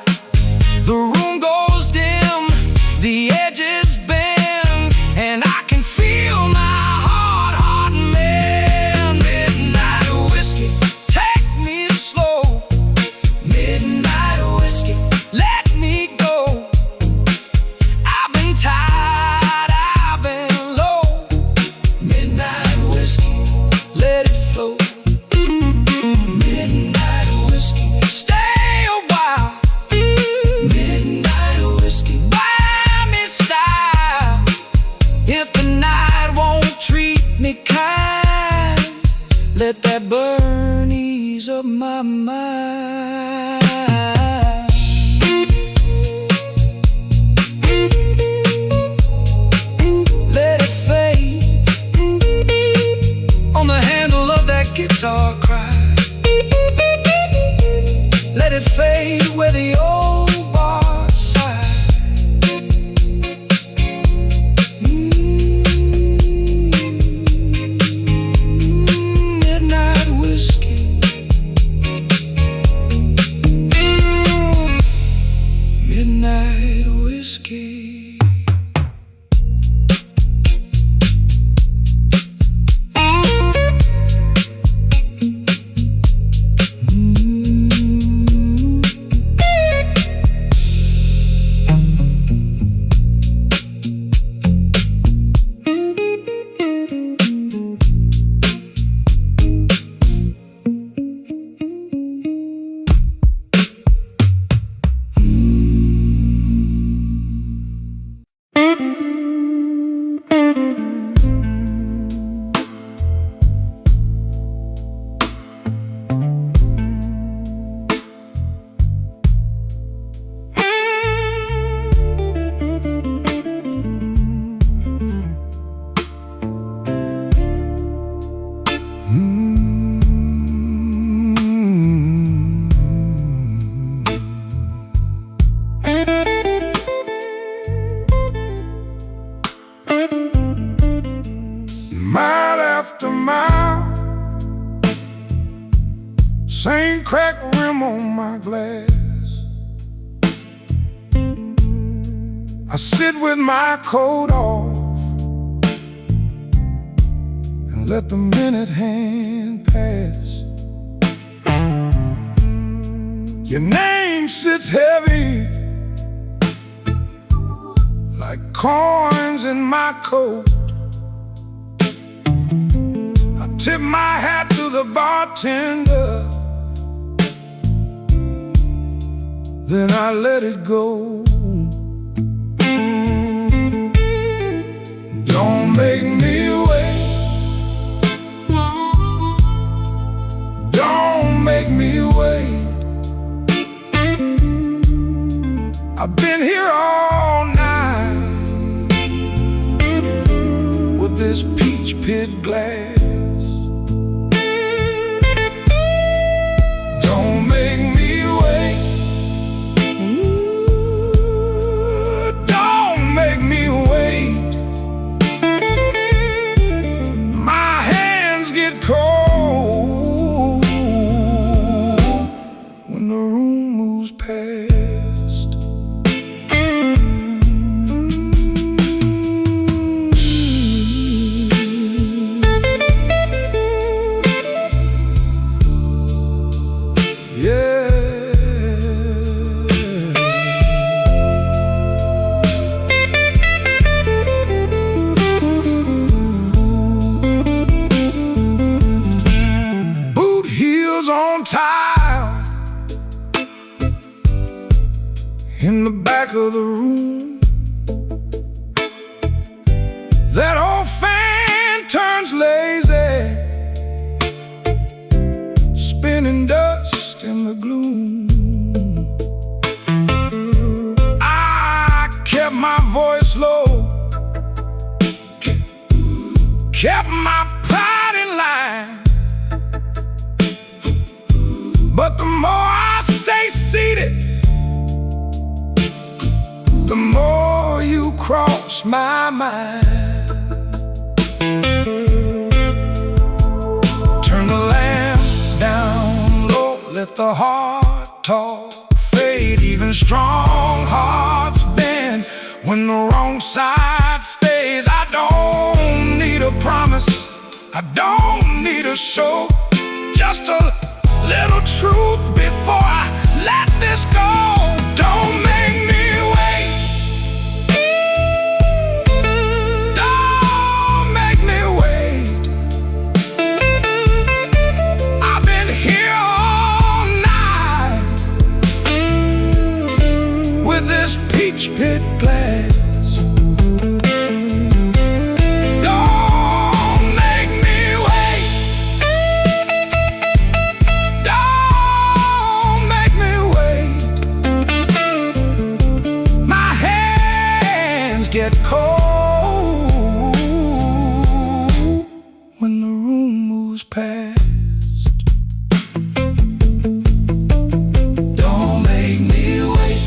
The room goes dim, the edges bend, and I can feel my heart mend. Midnight whiskey, take me slow. Midnight whiskey, let me go. I've been tired, I've been low. Midnight whiskey, let it flow. Midnight whiskey, stay a while. Midnight whiskey, buy me style. If the night won't treat me kind, let that burn ease up my mind. Let it fade on the handle of that guitar cry. Let it fade where the old bars sigh. Midnight whiskey. Midnight whiskey. Mile after mile, same cracked rim on my glass. I sit with my coat off and let the minute hand pass. Your name sits heavy like coins in my coat. I tip my hat to the bartender, then I let it go. Don't make me wait. Don't make me wait. I've been here all night with this peach pit glass. Don't make me wait. Don't make me wait. My hands get cold when the room moves past. in the back of the room. That old fan turns lazy, spinning dust in the gloom. I kept my voice low, kept my pride in line, but the more I stay seated, the more you cross my mind. Turn the lamp down low, let the heart talk fade. Even strong hearts bend when the wrong side stays. I don't need a promise, I don't need a show, just a little truth before I let this go. Don't make me wait, don't make me wait. I've been here all night with this peach pit glass. Get cold when the room moves past. Don't make me wait,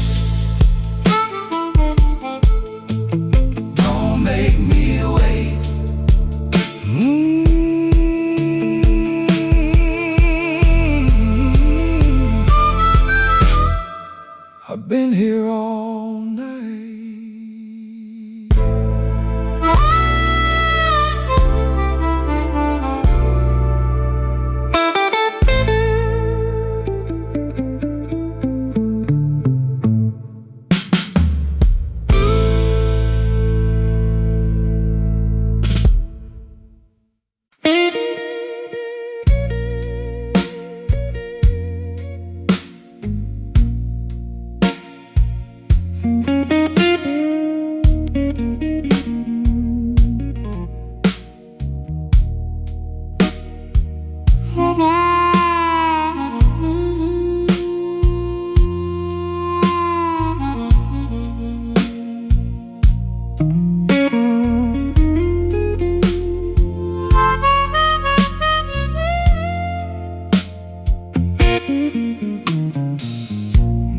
don't make me wait. I've been here all night.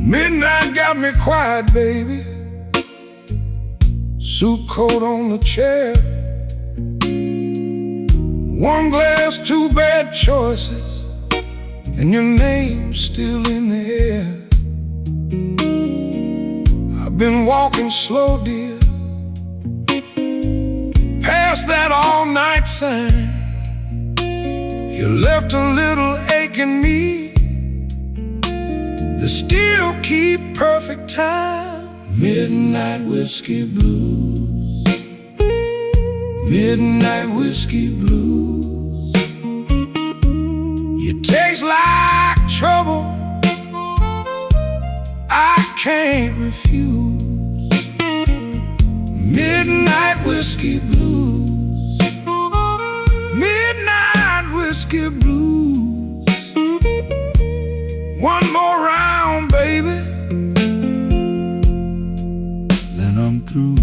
Midnight got me quiet, baby. Suit coat on the chair. One glass, two bad choices, and your name's still in the air. I've been walking slow, dear, past that all-night sign. You left a little ache in me that still keep perfect time. Midnight whiskey blues, midnight whiskey blues. You taste like trouble, I can't refuse. Midnight whiskey blues, midnight whiskey blues. One more round, baby, then I'm through.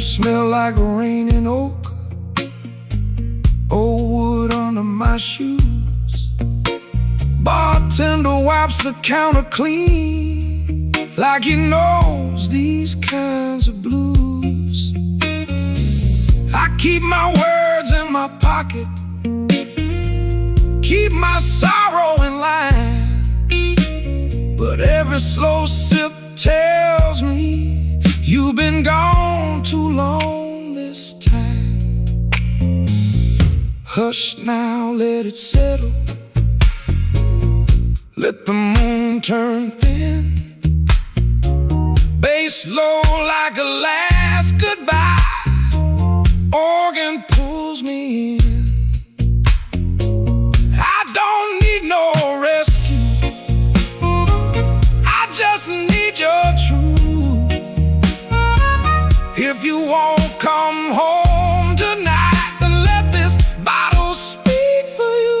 Smell like rain and oak, old wood under my shoes. Bartender wipes the counter clean, like he knows these kinds of blues. I keep my words in my pocket, keep my sorrow in line. But every slow sip tells me you've been gone too long this time. Hush now, let it settle. Let the moon turn thin. Bass low like a last goodbye. Organ pulls me in. I don't need no rescue, I just need your truth. If you won't come home tonight, then let this bottle speak for you.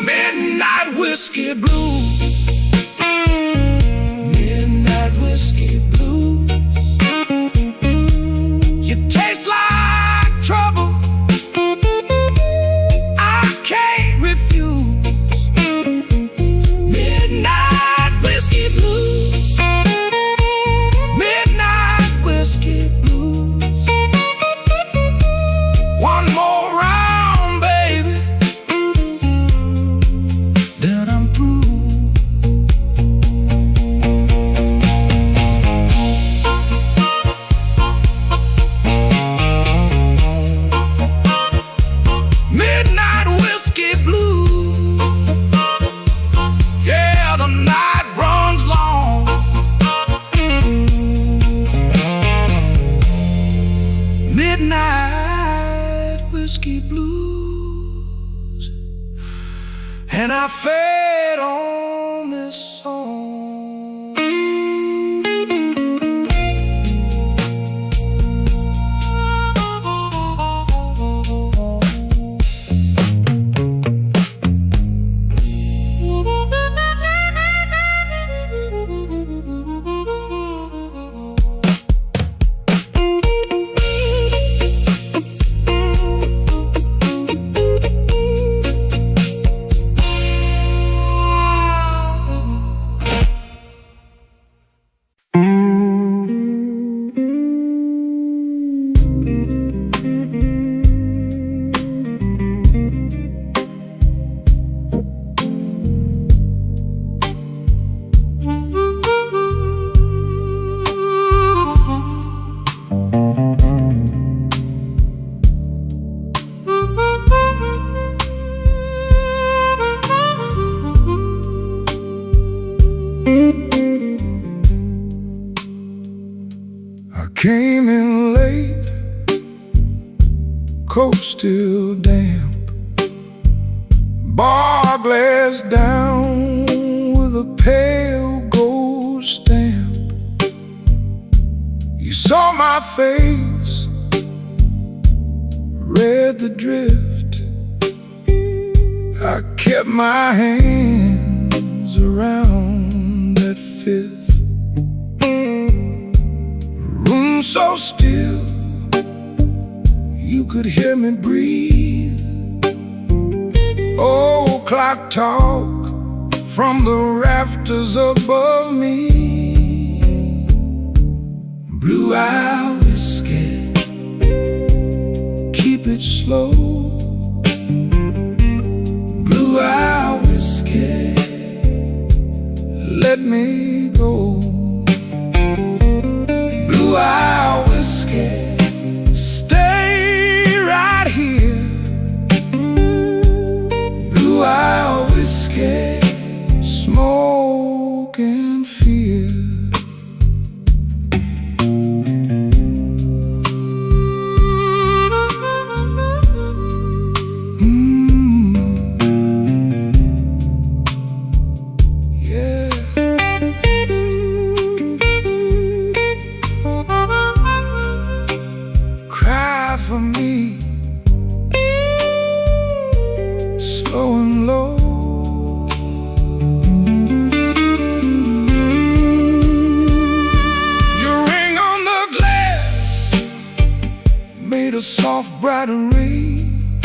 Midnight whiskey blues. Midnight whiskey blues. You taste like trouble, I can't refuse. Midnight whiskey blues. Midnight whiskey blues. One more round, baby, then I'm through. Midnight whiskey blues. Yeah, the night runs long. Midnight whiskey blues. And I fed on this song. I came in late, coat still damp, bar glass down with a pale gold stamp. You saw my face, read the drift. I kept my hands around that fifth. Room so still, you could hear me breathe. Old clock talk from the rafters above me. Blue-eye whiskey, keep it slow. Blue-eye whiskey, let me go. Blue-eye whiskey, stay right here. Blue-eye whiskey, smoke and fear. Yeah. Cry for me, slow and low. Your ring on the glass made a soft bright ring,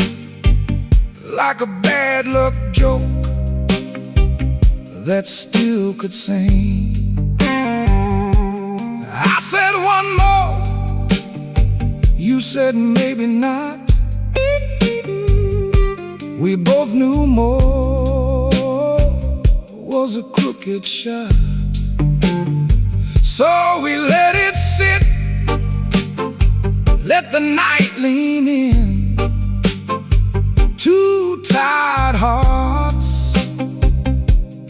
like a bad luck joke that still could sing. I said one more, You said maybe not. We both knew more was a crooked shot. So we let it sit, let the night lean in. Two tired hearts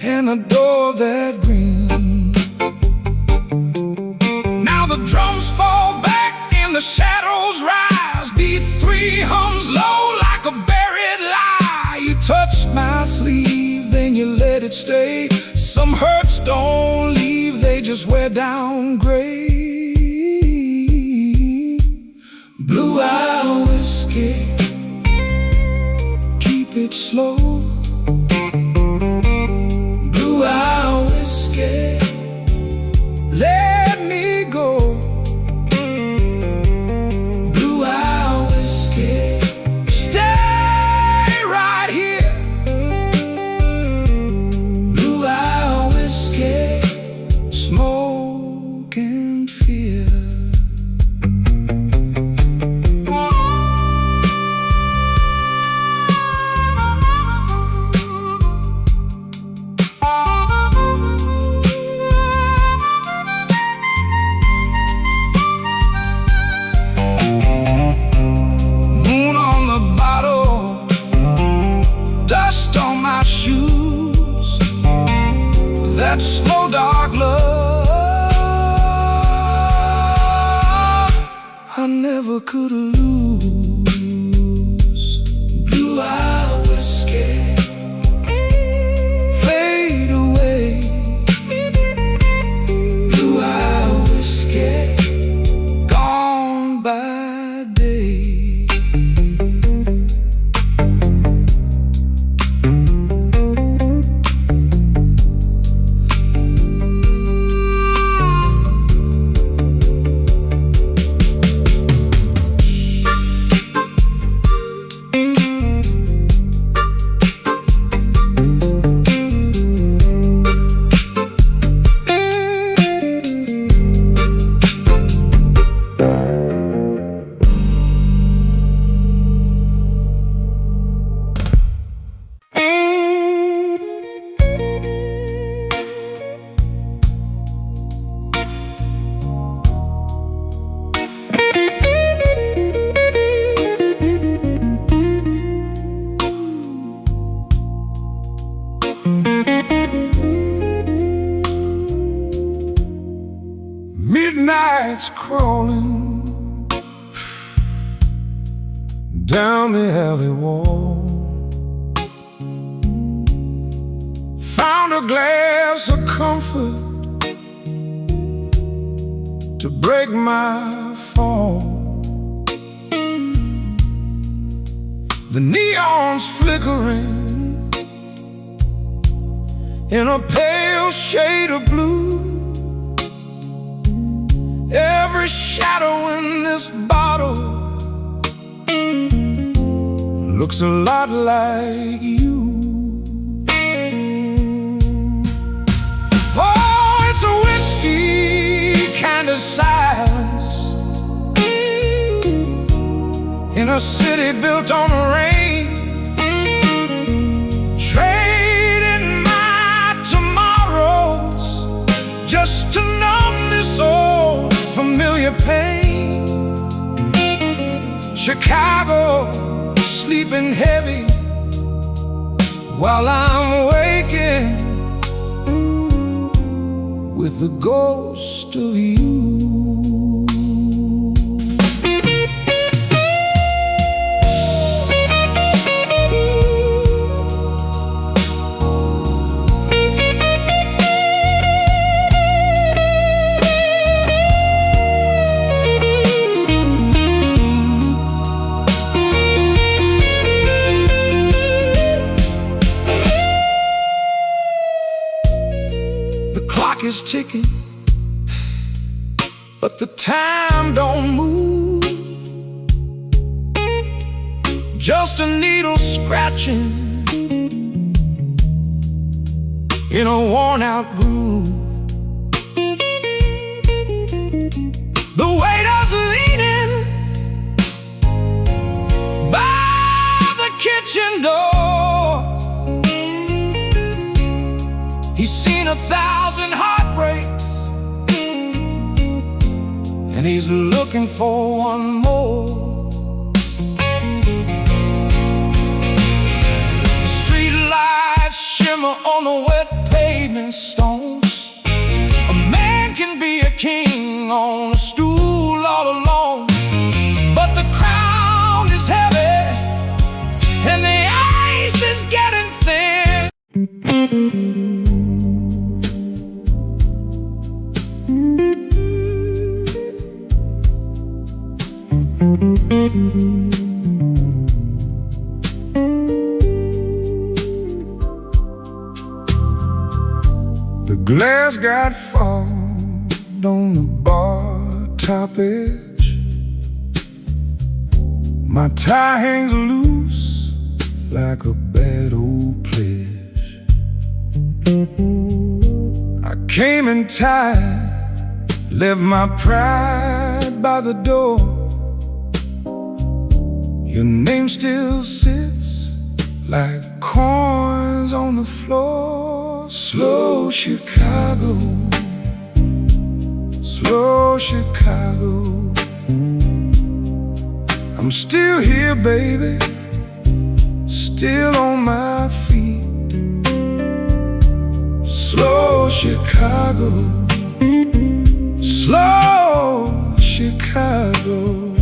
and a door that grinned. Now the drums fall back and the shadows rise. Beat three hums low like a buried lie. You touched my sleeve, then you let it stay. Some hurts don't leave, they just wear down gray. Blue-eye whiskey, keep it slow. Blue-eye whiskey, let me go. Blue-eye whiskey, stay right here. Blue-eye whiskey, smoke and fear. That slow dark love I never could lose. Blue-eye whiskey, fade away. Blue-eye whiskey, gone by day. Midnight's crawling down the alley wall. Found a glass of comfort to break my fall. The neon's flickering in a pale shade of blue. Every shadow in this bottle looks a lot like you. Oh, it's a whiskey kind of silence in a city built on rain. Trading my tomorrows just to numb this old familiar pain. Chicago sleeping heavy while I'm waking with the ghost of you. Is ticking, but the time don't move. Just a needle scratching in a worn-out groove. The waiter's leaning looking for one more. The street lights shimmer on the wet pavement stones. A man can be a king on a stool all alone, but the crown is heavy and the ice is getting thin. The glass got fogged on the bar top edge. My tie hangs loose like a bad old pledge. I came in tired, left my pride by the door. Your name still sits like coins on the floor. Slow Chicago, slow Chicago. I'm still here, baby, still on my feet. Slow Chicago, slow Chicago.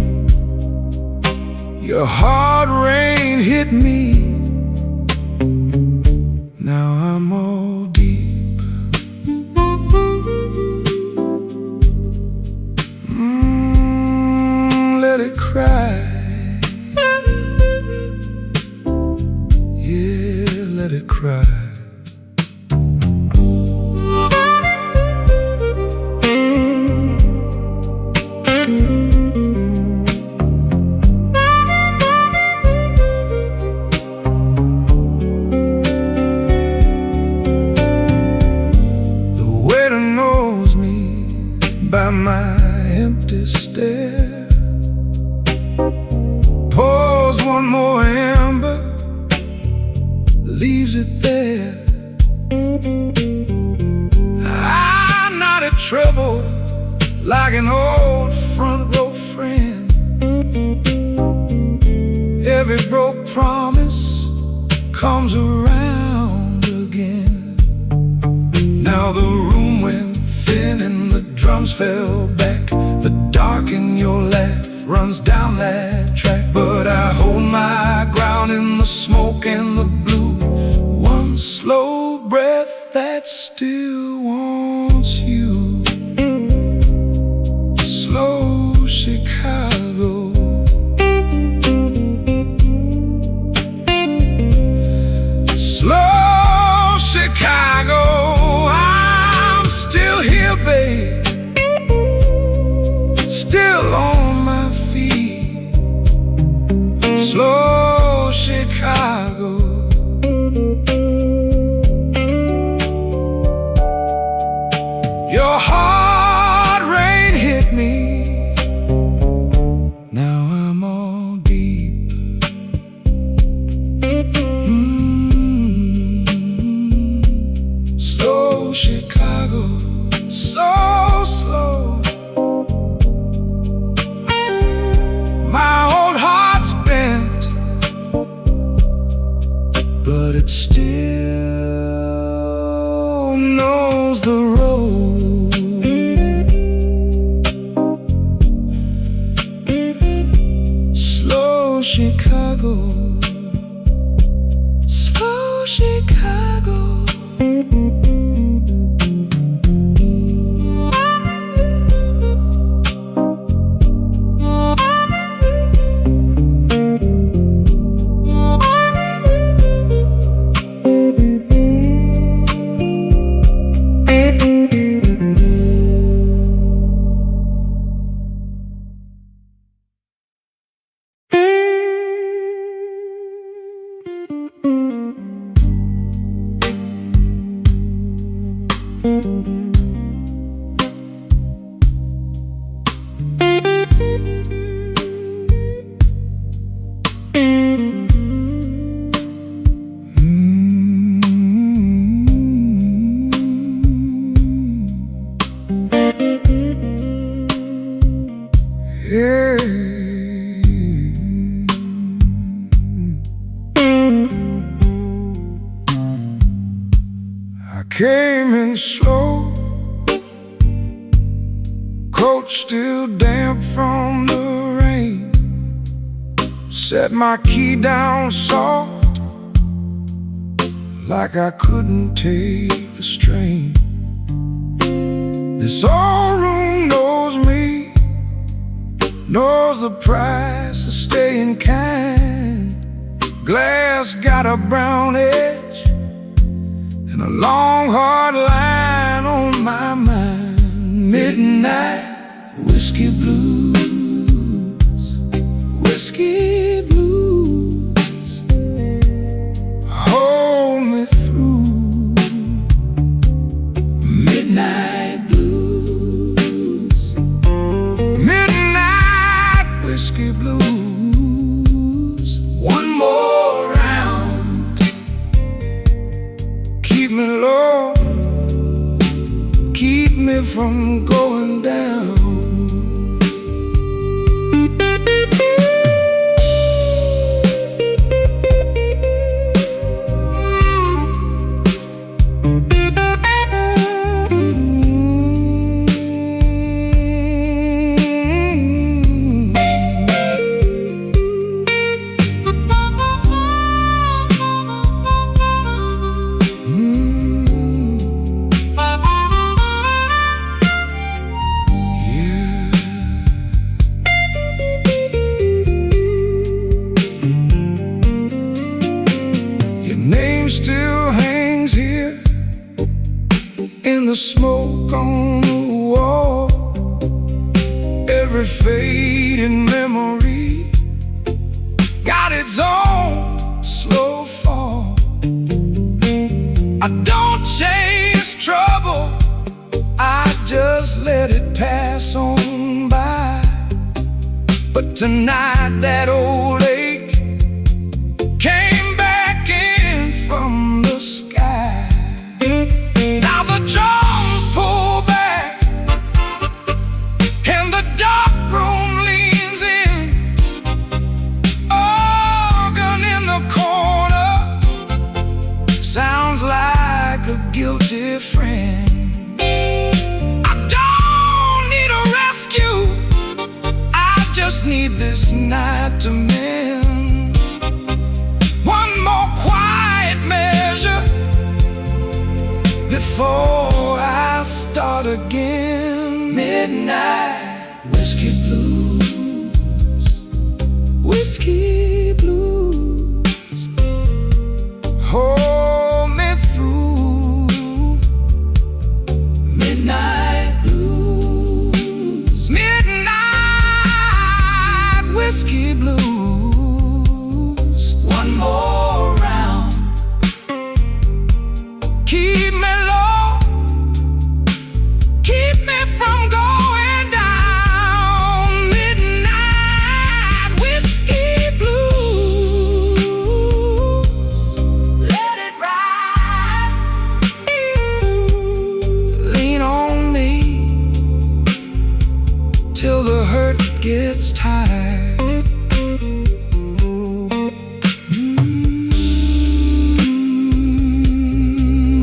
Your hard rain hit me, now I'm all deep. Let it cry. Yeah, let it cry. By my empty stare, pours one more ember, leaves it there. I'm not in trouble like an old front row friend. Every broke promise comes around again. Now the room went thin and the drums fell back. The dark in your laugh runs down that track, but I hold my ground in the smoke and the blue. One slow breath that still wants you. Slow Chicago, slow Chicago. I'm still here, babe, still on my feet. Slow Chicago. Your hard rain hit me, now I'm all deep. Slow Chicago, so slow. My old heart's bent, but it still knows the road. Slow Chicago, slow Chicago. came in slow, coat still damp from the rain. Set my key down soft, like I couldn't take the strain. This old room knows me, knows the price of staying kind. Glass got a brown edge and a long hard line on my mind. Midnight whiskey blues, whiskey blues, hold me through. Midnight blues, midnight whiskey blues. One more round, keep me low, keep me from going down. Still hangs here in the smoke on the wall. Every fading memory got its own slow fall. I don't chase trouble, I just let it pass on by. But tonight that old ache came back in from the sky. Now the drums pull back and the dark room leans in. Organ in the corner sounds like a guilty friend. I don't need a rescue, I just need this night to mend. One more quiet measure before I start again. Midnight whiskey blues, whiskey blues, hold me through. Midnight blues, midnight whiskey blues. One more round, keep me low, keep me from going down. Midnight whiskey blues, let it ride. Lean on me till the hurt gets tired.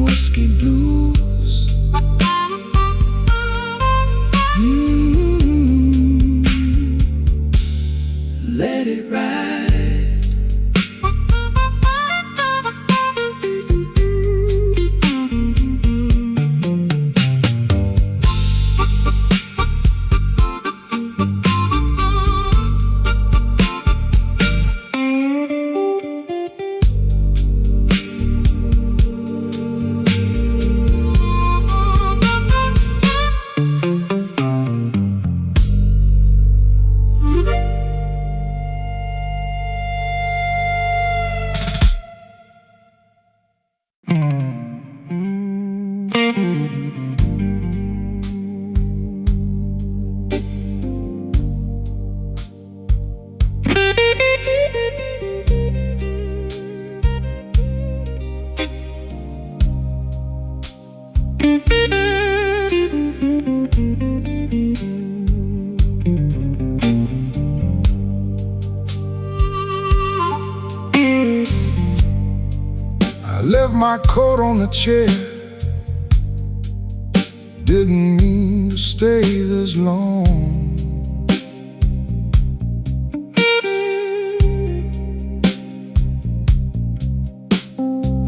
Whiskey blues, let it ride. I left my coat on the chair didn't mean to stay this long.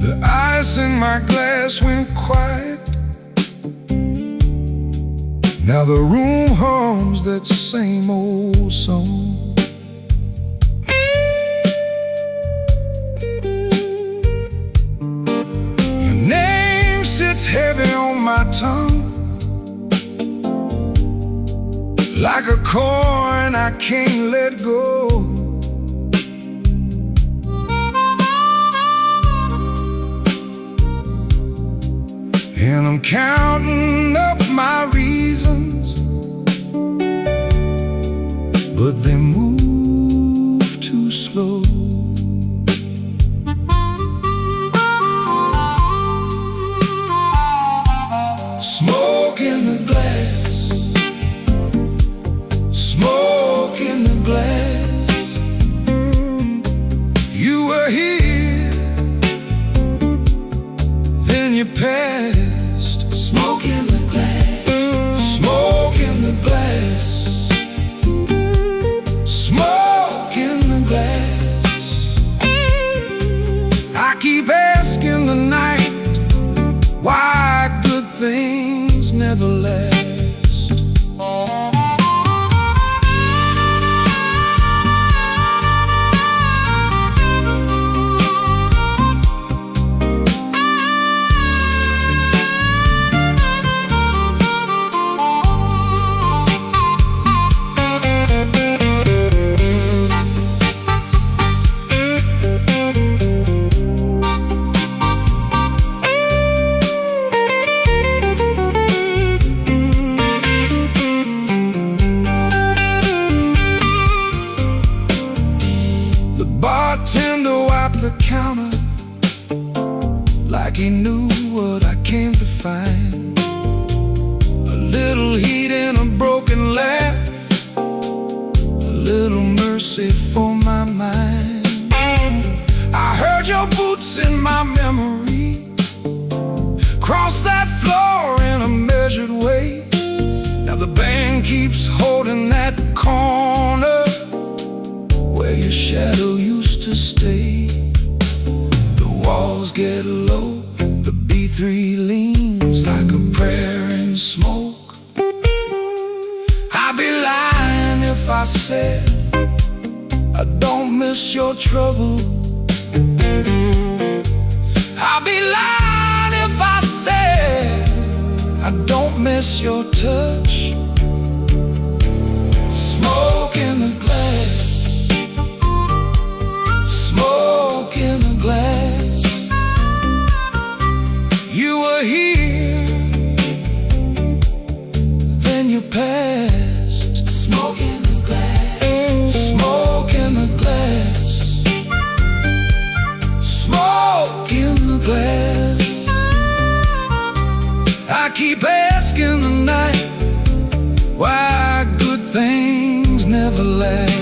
The ice in my glass went quiet. Now the room hums that same old song. Your name sits heavy on my tongue, like a coin I can't let go. And I'm counting up my reasons, but they move too slow. Smoke in the glass, smoke in the glass. You were here, then you passed. Smoke in the glass, smoke in the glass, smoke in the glass. I keep asking the night why good things never last. Bartender wiped the counter like he knew what I came to find. A little heat and a broken laugh, a little mercy for my mind. I heard your boots in my memory cross that floor in a measured way. Now the band keeps holding that corner where your shadow used to stay. The walls get low, the B3 leans like a prayer in smoke. I'd be lying if I said I don't miss your trouble. I'd be lying if I said I don't miss your touch. Smoke in the glass, smoke in the glass. You were here, then you passed. Smoke in the glass, smoke in the glass, smoke in the glass. I keep asking the night why good things never last.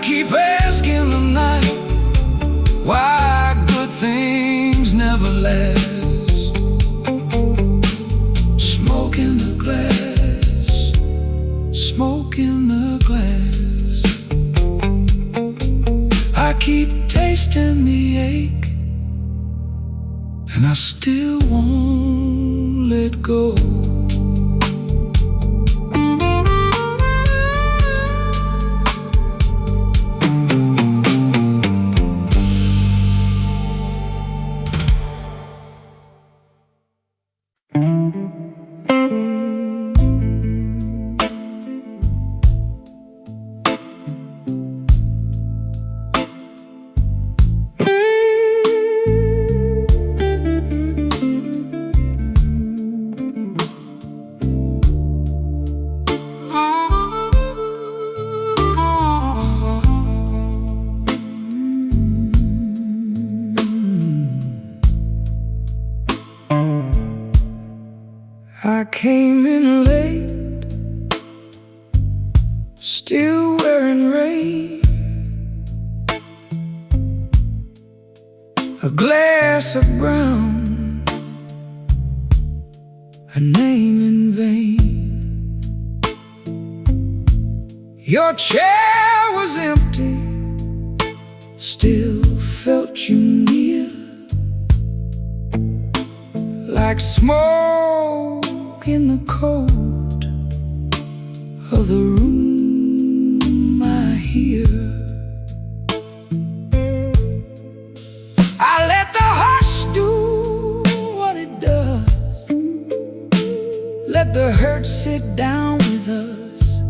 Keep asking the night why good things never last. Smoke in the glass, smoke in the glass. I keep tasting the ache, and I still won't let go. I came in late, still wearing rain, a glass of brown, a name in vain. Your chair was empty, still felt you near, like smoke in the cold of the room I hear. I let the hush do what it does, let the hurt sit down with us.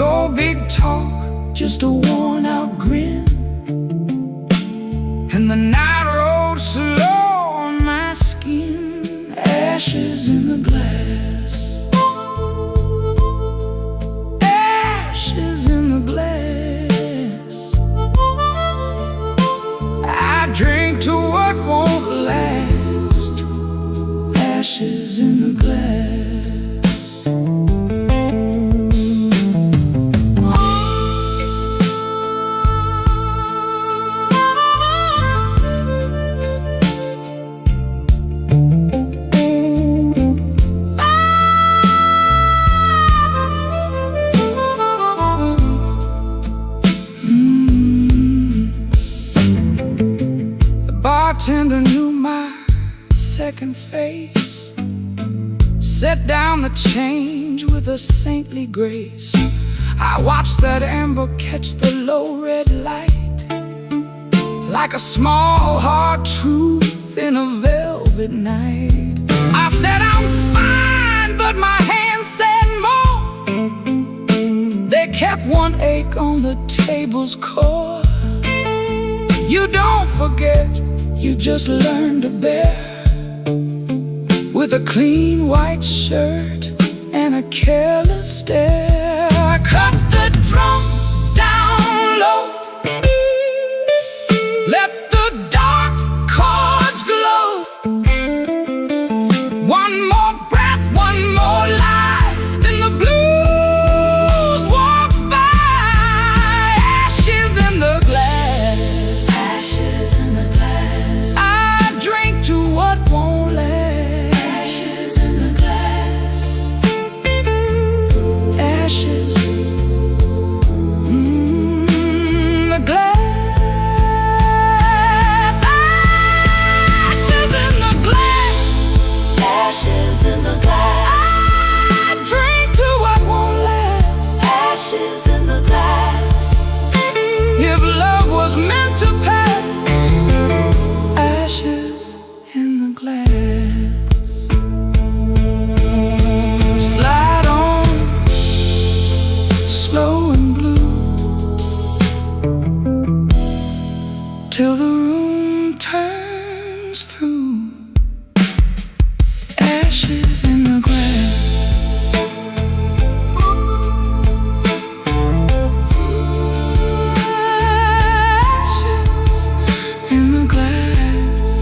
No big talk, just a worn-out grin, and the night rolled slow on my skin. Ashes in the glass, ashes in the glass. I drink to what won't last, ashes in the glass. Bartender knew my second face, set down the change with a saintly grace. I watched that amber catch the low red light, like a small hard truth in a velvet night. I said I'm fine, but my hands said more. They kept one ache on the table's core. You don't forget, you just learn to bear, with a clean white shirt and a careless stare. I cut the drums down low, let the dark chords glow. One more breath, one more life, then the blues walks by. Ashes in the glass, ashes in the glass. I drink to what won't last, ashes in the glass. Ashes, the glass. Ashes in the glass, ashes in the glass. I drink to what won't last, ashes in the glass. If love was meant to pass, ashes in the glass. Slide on, slow and blue, till the room turns through. Ashes in the glass. Ashes in the glass.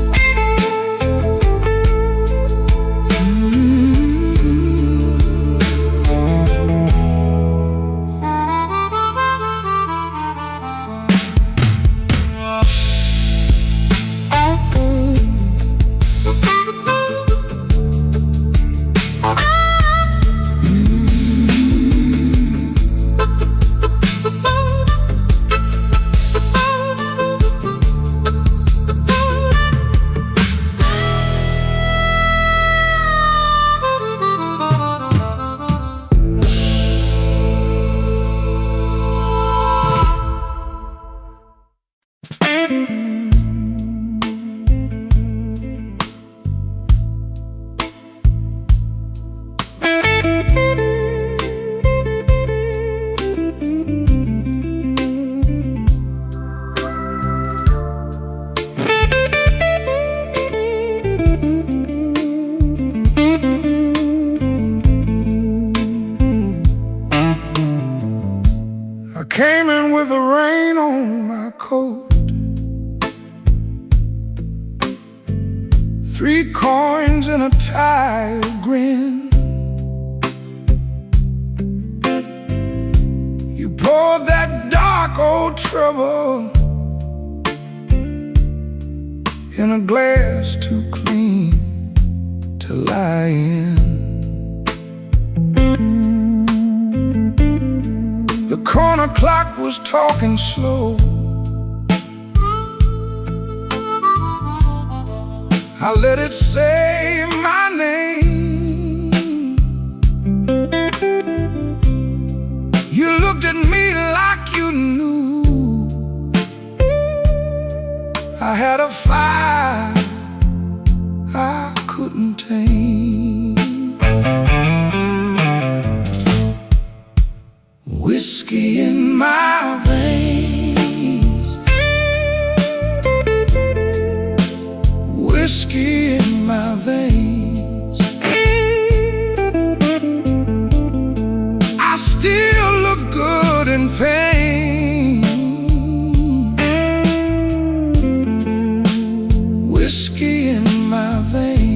I came in with the rain on my coat, 3 coins and a tired grin. You poured that dark old trouble in a glass too clean to lie in. The corner clock was talking slow. I let it say my name. You looked at me like you knew I had a fire I couldn't tame. Whiskey in my veins, whiskey in my veins. I still look good in pain. Whiskey in my veins.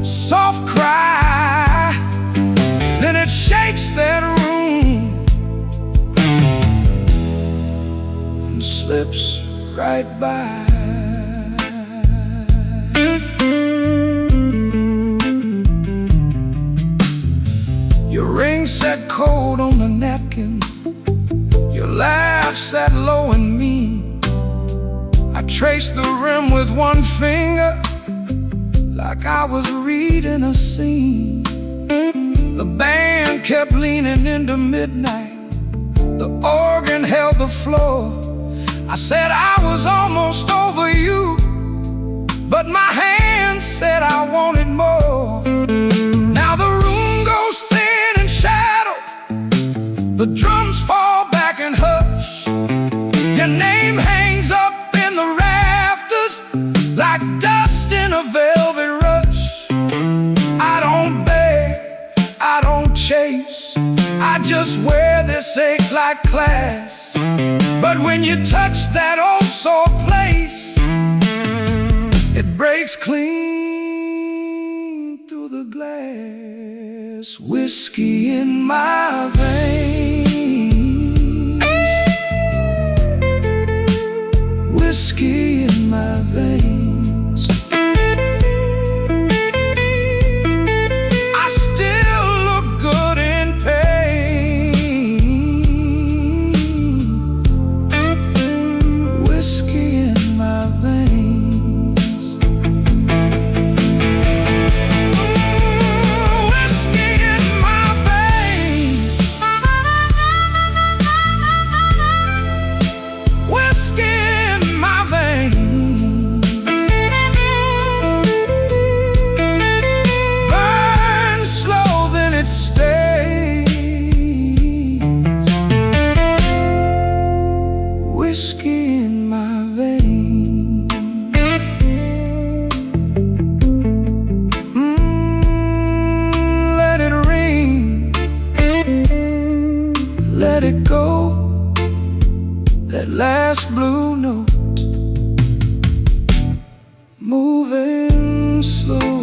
Soft cry, then it shakes that room and slips right by. Your ring sat cold on the napkin, your laugh sat low and mean. I traced the rim with one finger, like I was reading a scene. The band kept leaning into midnight, the organ held the floor. I said I was almost over you, but my hand said I wanted more. Now the room goes thin in shadow, the drums fall back and hush. Your name hangs up in the rafters like dust in a velvet rush. I don't beg, I don't chase, I just wear this ache like class. But when you touch that old sore place, it breaks clean through the glass. Whiskey in my veins, whiskey in my veins. I still look good in pain. Whiskey in my veins. Whiskey in my veins. Whiskey in my veins. Burn slow, then it stays. Whiskey in my veins. Let it ring, let it go, that last blue note, moving slow.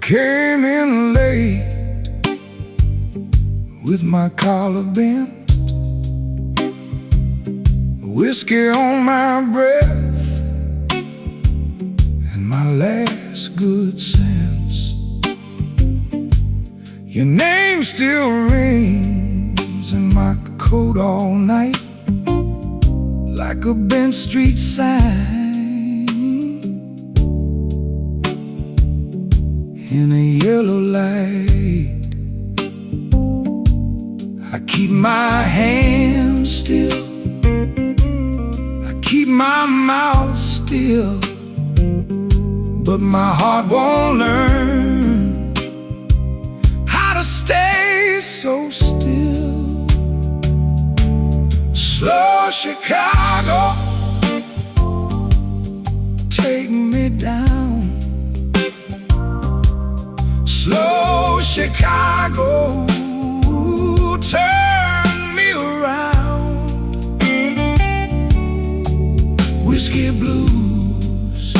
came in late with my collar bent, whiskey on my breath, and my last good sense. Your name still rings in my coat all night, like a Bent Street sign in a yellow light. I keep my hands still, I keep my mouth still, but my heart won't learn how to stay so still. Slow Chicago, take me down. Slow Chicago, turn me around. Whiskey blues,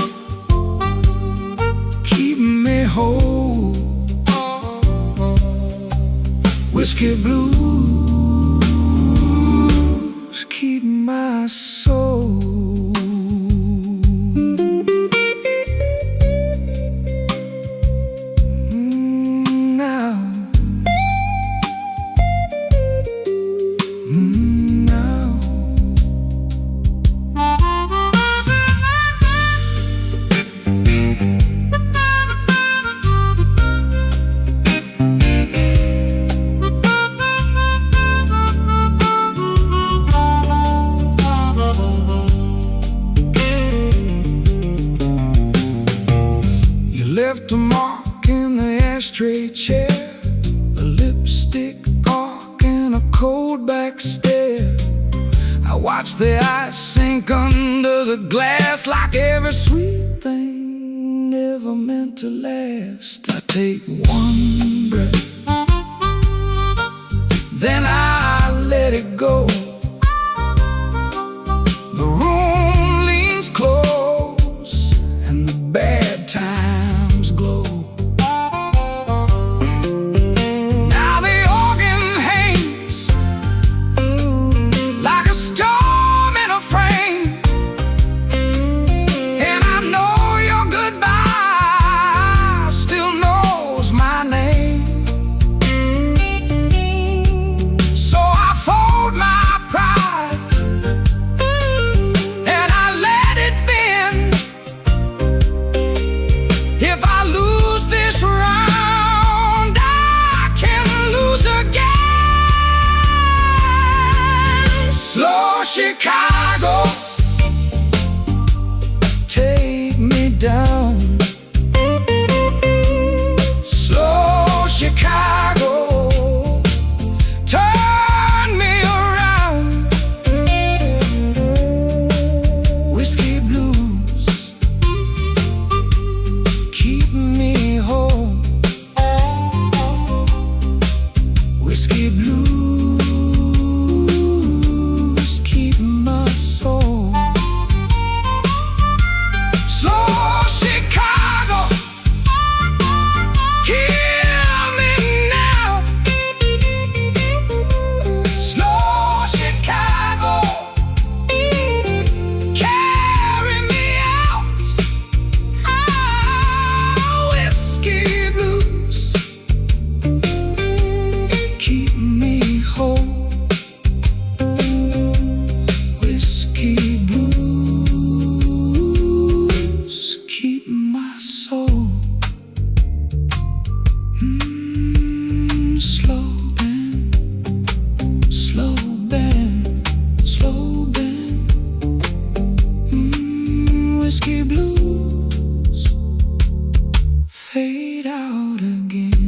keep me whole. Whiskey blues, keep my soul. Left a mark in the ashtray chair, a lipstick mark and a cold back stare. I watch the ice sink under the glass, like every sweet thing never meant to last. I take one breath, then I let it go. The room leans close and the bad times glow. Now the organ hangs like a storm in a frame, and I know your goodbye still knows my name. So I fold my pride and I let it bend. If I lose this round, I can lose again. Slow Chicago, take me down. Slow Chicago, turn me around. Whiskey blues, keep me home. Whiskey blues, keep my soul. Slow Chicago, hear me now. Slow Chicago, carry me out. Whiskey blues, keep me whole. Whiskey blues, keep my soul. Slow bend, slow bend, slow bend. Whiskey blues, fade out again.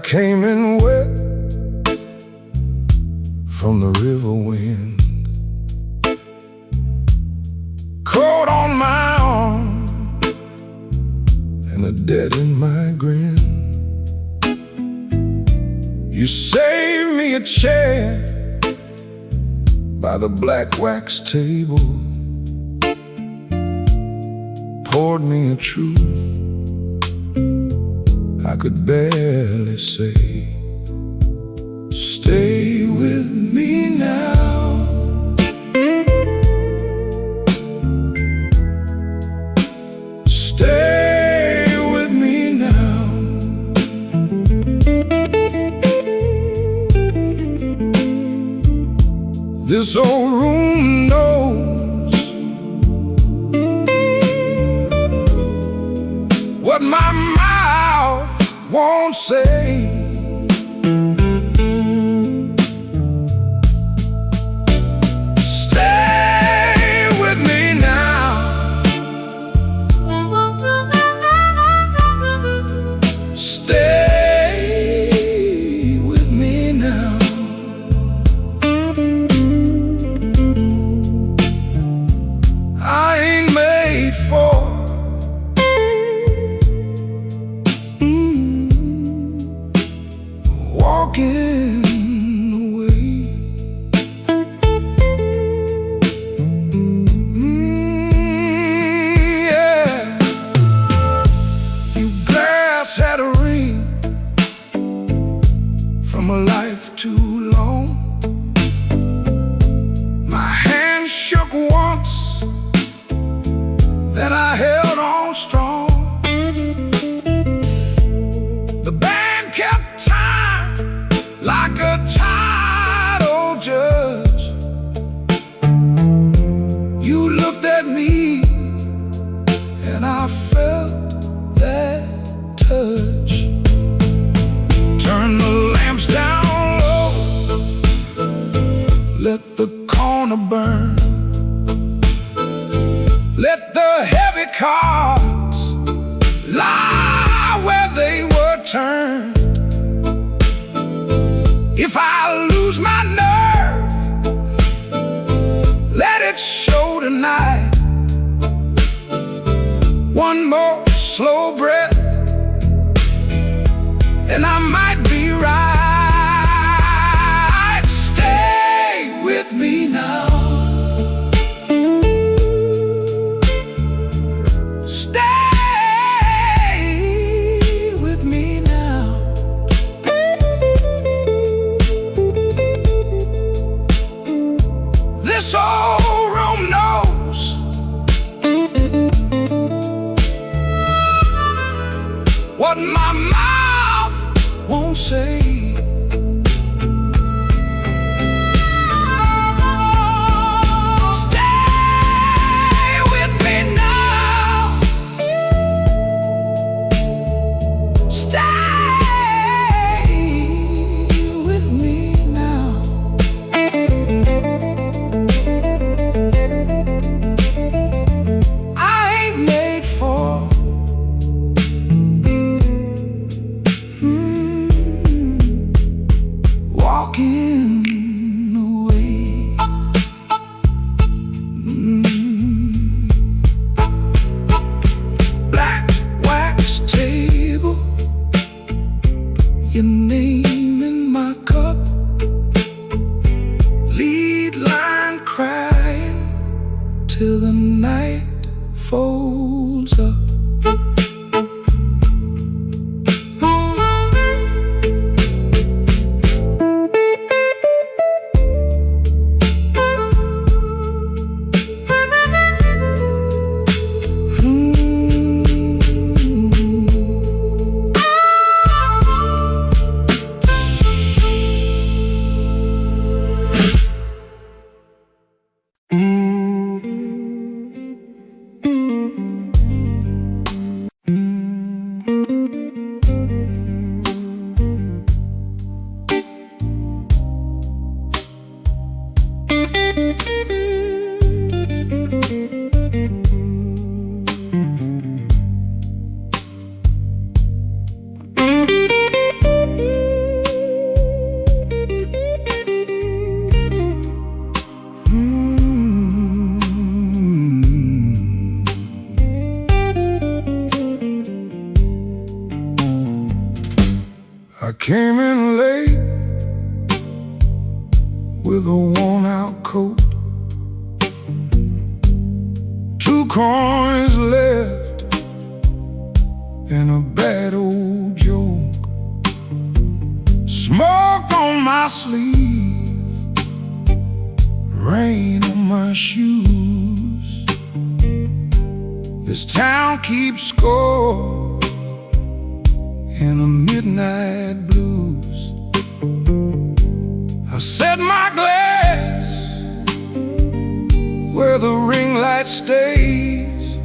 came in wet from the river wind, cold on my arm and a debt in my grin. You saved me a chair by the black wax table, poured me a truth I could barely say. Stay with me now. Stay with me now. This old room knows what my mouth won't say. Stay with me now. Stay with me now. I ain't made for walking away. Yeah. You glass had a ring from a life too long. My hand shook once, then I held on strong. The band kept time like a tired old judge. You looked at me and I felt that touch. Turn the lamps down low, let the corner burn, let the heavy cards lie where they were turned. If I lose my nerve, let it show tonight. One more slow breath and I might be right. Stay with me now. This old room knows what my mouth won't say. Stay with me now. Stay with me now. Walking away. Black wax table, your name in my cup, lead line crying till the night folds up. Came in late with a worn-out coat, 2 coins left and a bad old joke. Smoke on my sleeve, rain on my shoes. This town keeps score in a midnight blues. I set my glass where the ring light stays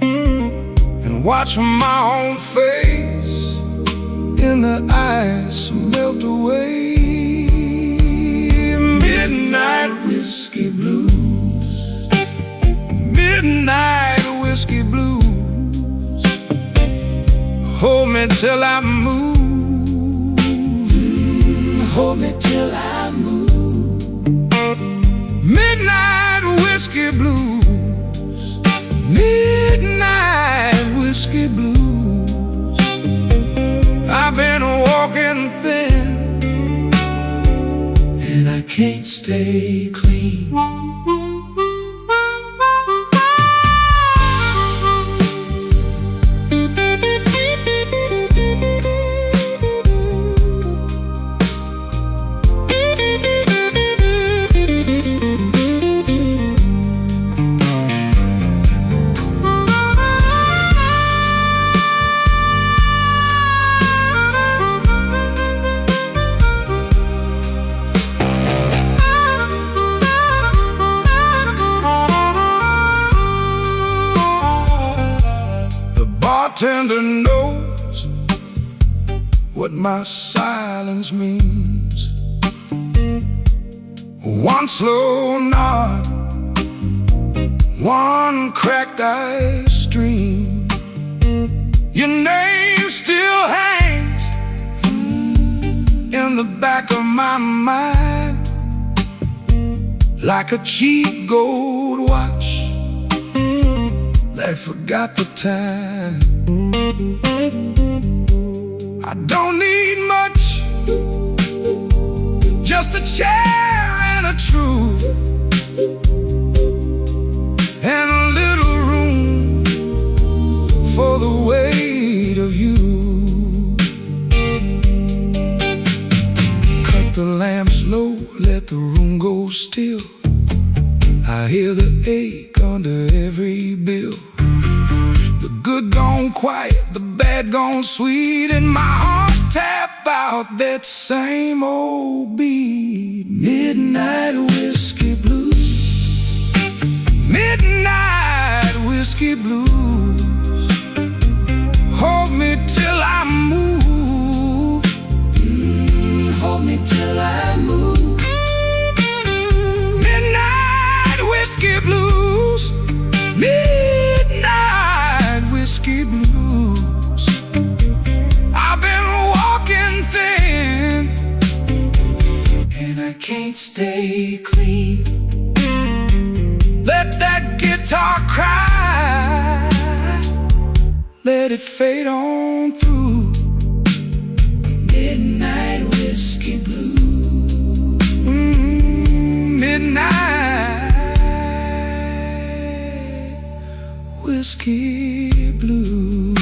and watch my own face in the ice melt away. Midnight whiskey blues, midnight whiskey blues. Hold me till I move, hold me till I move. Midnight whiskey blues, midnight whiskey blues. I've been walking thin and I can't stay clean. Bartender knows what my silence means. One slow nod, one cracked ice stream. Your name still hangs in the back of my mind like a cheap gold watch that forgot the time. I don't need much, just a chair and a truth, and a little room for the weight of you. Cut the lamps low, let the room go still. I hear the ache under every bill. The good gone quiet, the bad gone sweet, and my heart tap out that same old beat. Midnight whiskey blues, midnight whiskey blues. Hold me till I move, hold me till I move. Midnight whiskey blues, midnight whiskey blues. I've been walking thin and I can't stay clean. Let that guitar cry, let it fade on through. Midnight whiskey blues, midnight whiskey blues.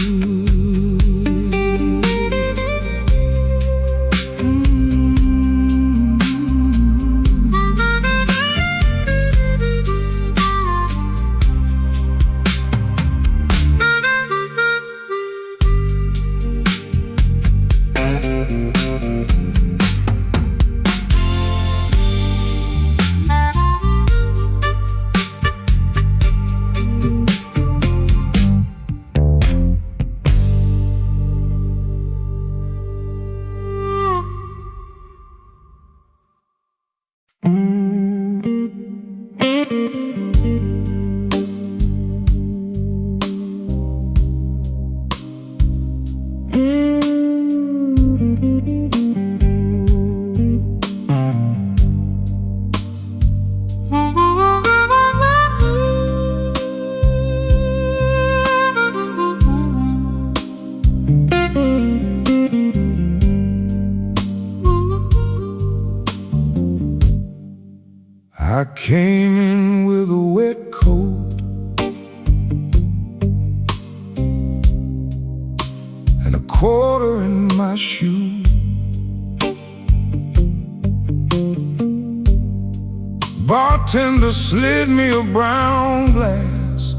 bartender slid me a brown glass,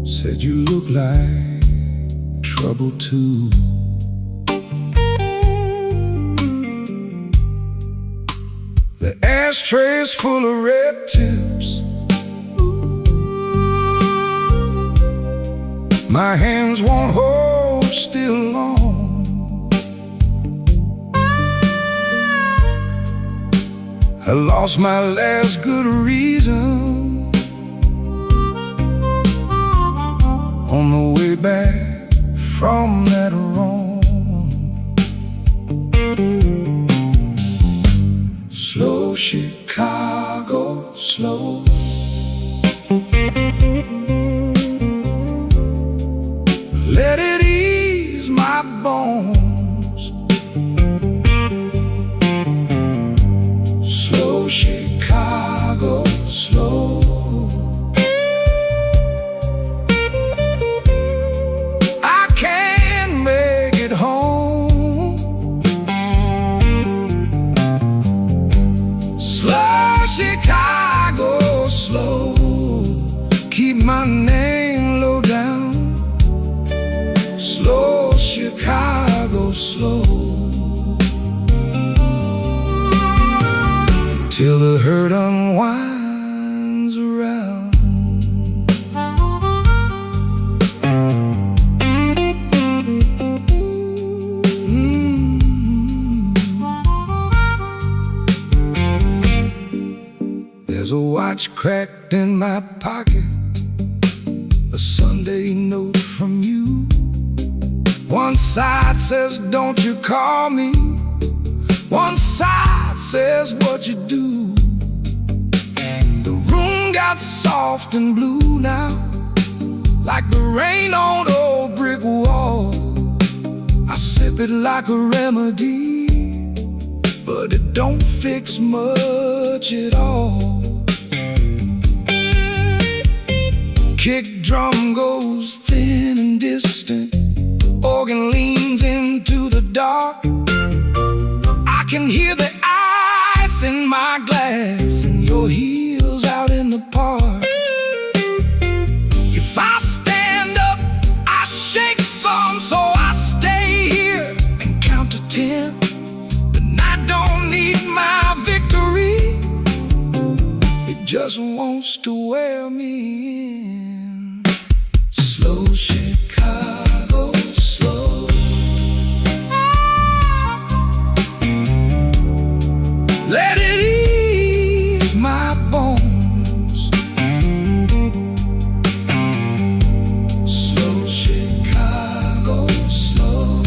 said you look like trouble too. The ashtray's full of red tips, my hands won't hold still long. I lost my last good reason on the way back from that wrong. Slow Chicago, slow. Let it ease my bones. Slow Chicago, slow. I can't make it home. Slow Chicago, slow. Keep my name low down. Slow Chicago, slow. Till the hurt unwinds around. There's a watch cracked in my pocket, a Sunday note from you. One side says, don't you call me. One side says, what you do. The room got soft and blue now, like the rain on the old brick wall. I sip it like a remedy, but it don't fix much at all. Kick drum goes thin and distant, organ leans into the dark. I can hear the ice in my glass and your heels out in the park. If I stand up, I shake some, so I stay here and count to 10. But I don't need my victory, it just wants to wear me in. Slow Chicago, slow. Let it ease my bones. Slow Chicago, slow.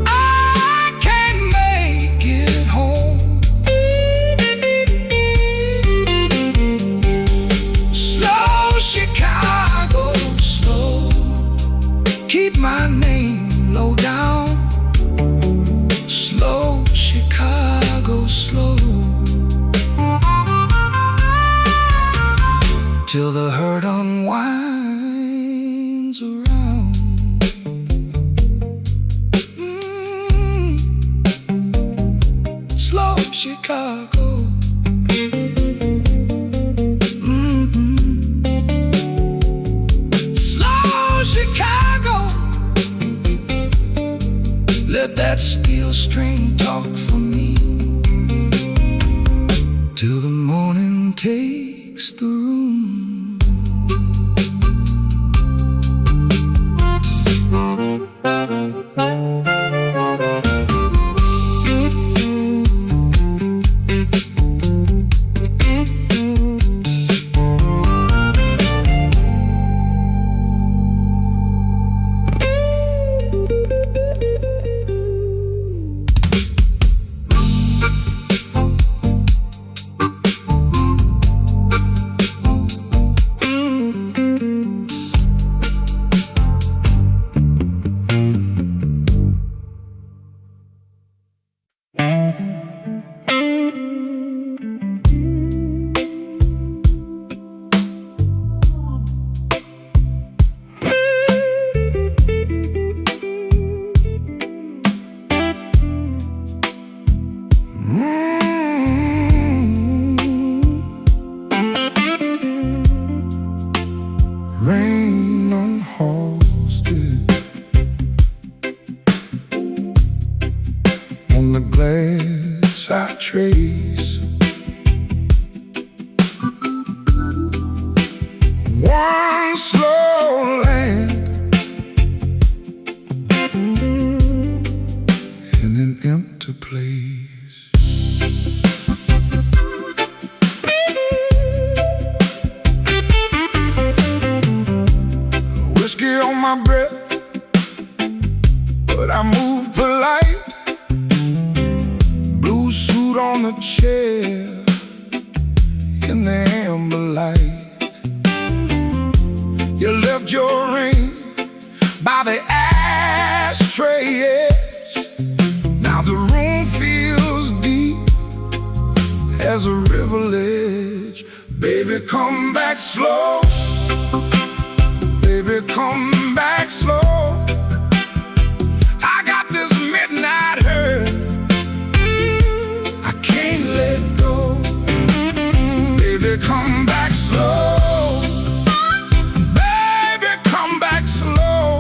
I can't make it home. Slow Chicago, slow. Keep my name low down. Slow Chicago, slow. Till the hurt unwinds around. Slow Chicago. Slow Chicago. Let that steel string talk for me, till the morning takes the room. in the glass I trace. One slow land in an empty place. Whiskey on my breath, but I move polite. Blue suit on the chair in the amber light. You left your ring by the ashtray edge. Now the room feels deep as a river ledge. Baby, come back slow. Baby, come back slow. I got this midnight hurt, I can't let go. Baby, come back slow. Baby, come back slow.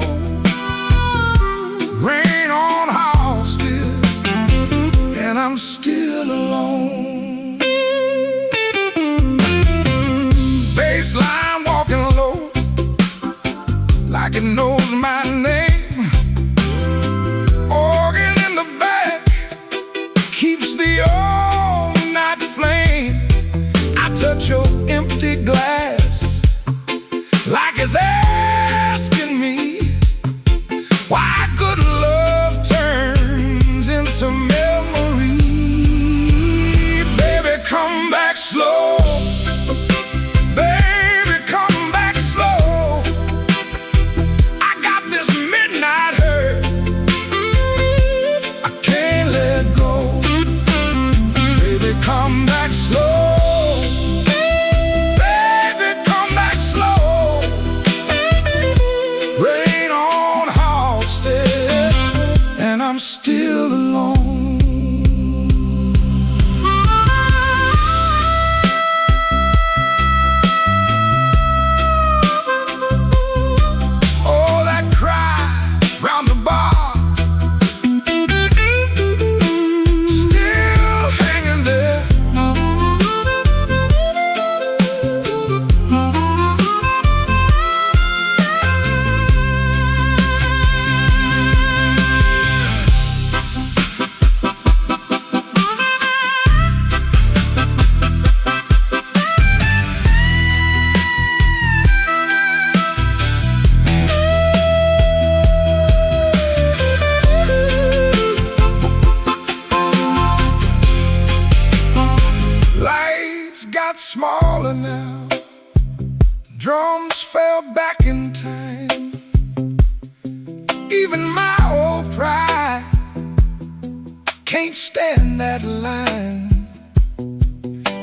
Rain on house still, and I'm still alone. Baseline walking low, like it knows my name. Organ in the back keeps the all-night flame. I touch your empty glass like it's asking me why good love turns into memory. Baby, come back slow. Baby, come back slow. I got this midnight hurt, I can't let go. Baby, come back slow. Baby, come back slow. Rain on Halsted, and I'm still alone. Oh, that cry round the bar, still hanging there. Lights got smaller now, drums fell back in time. Even my old pride can't stand that line.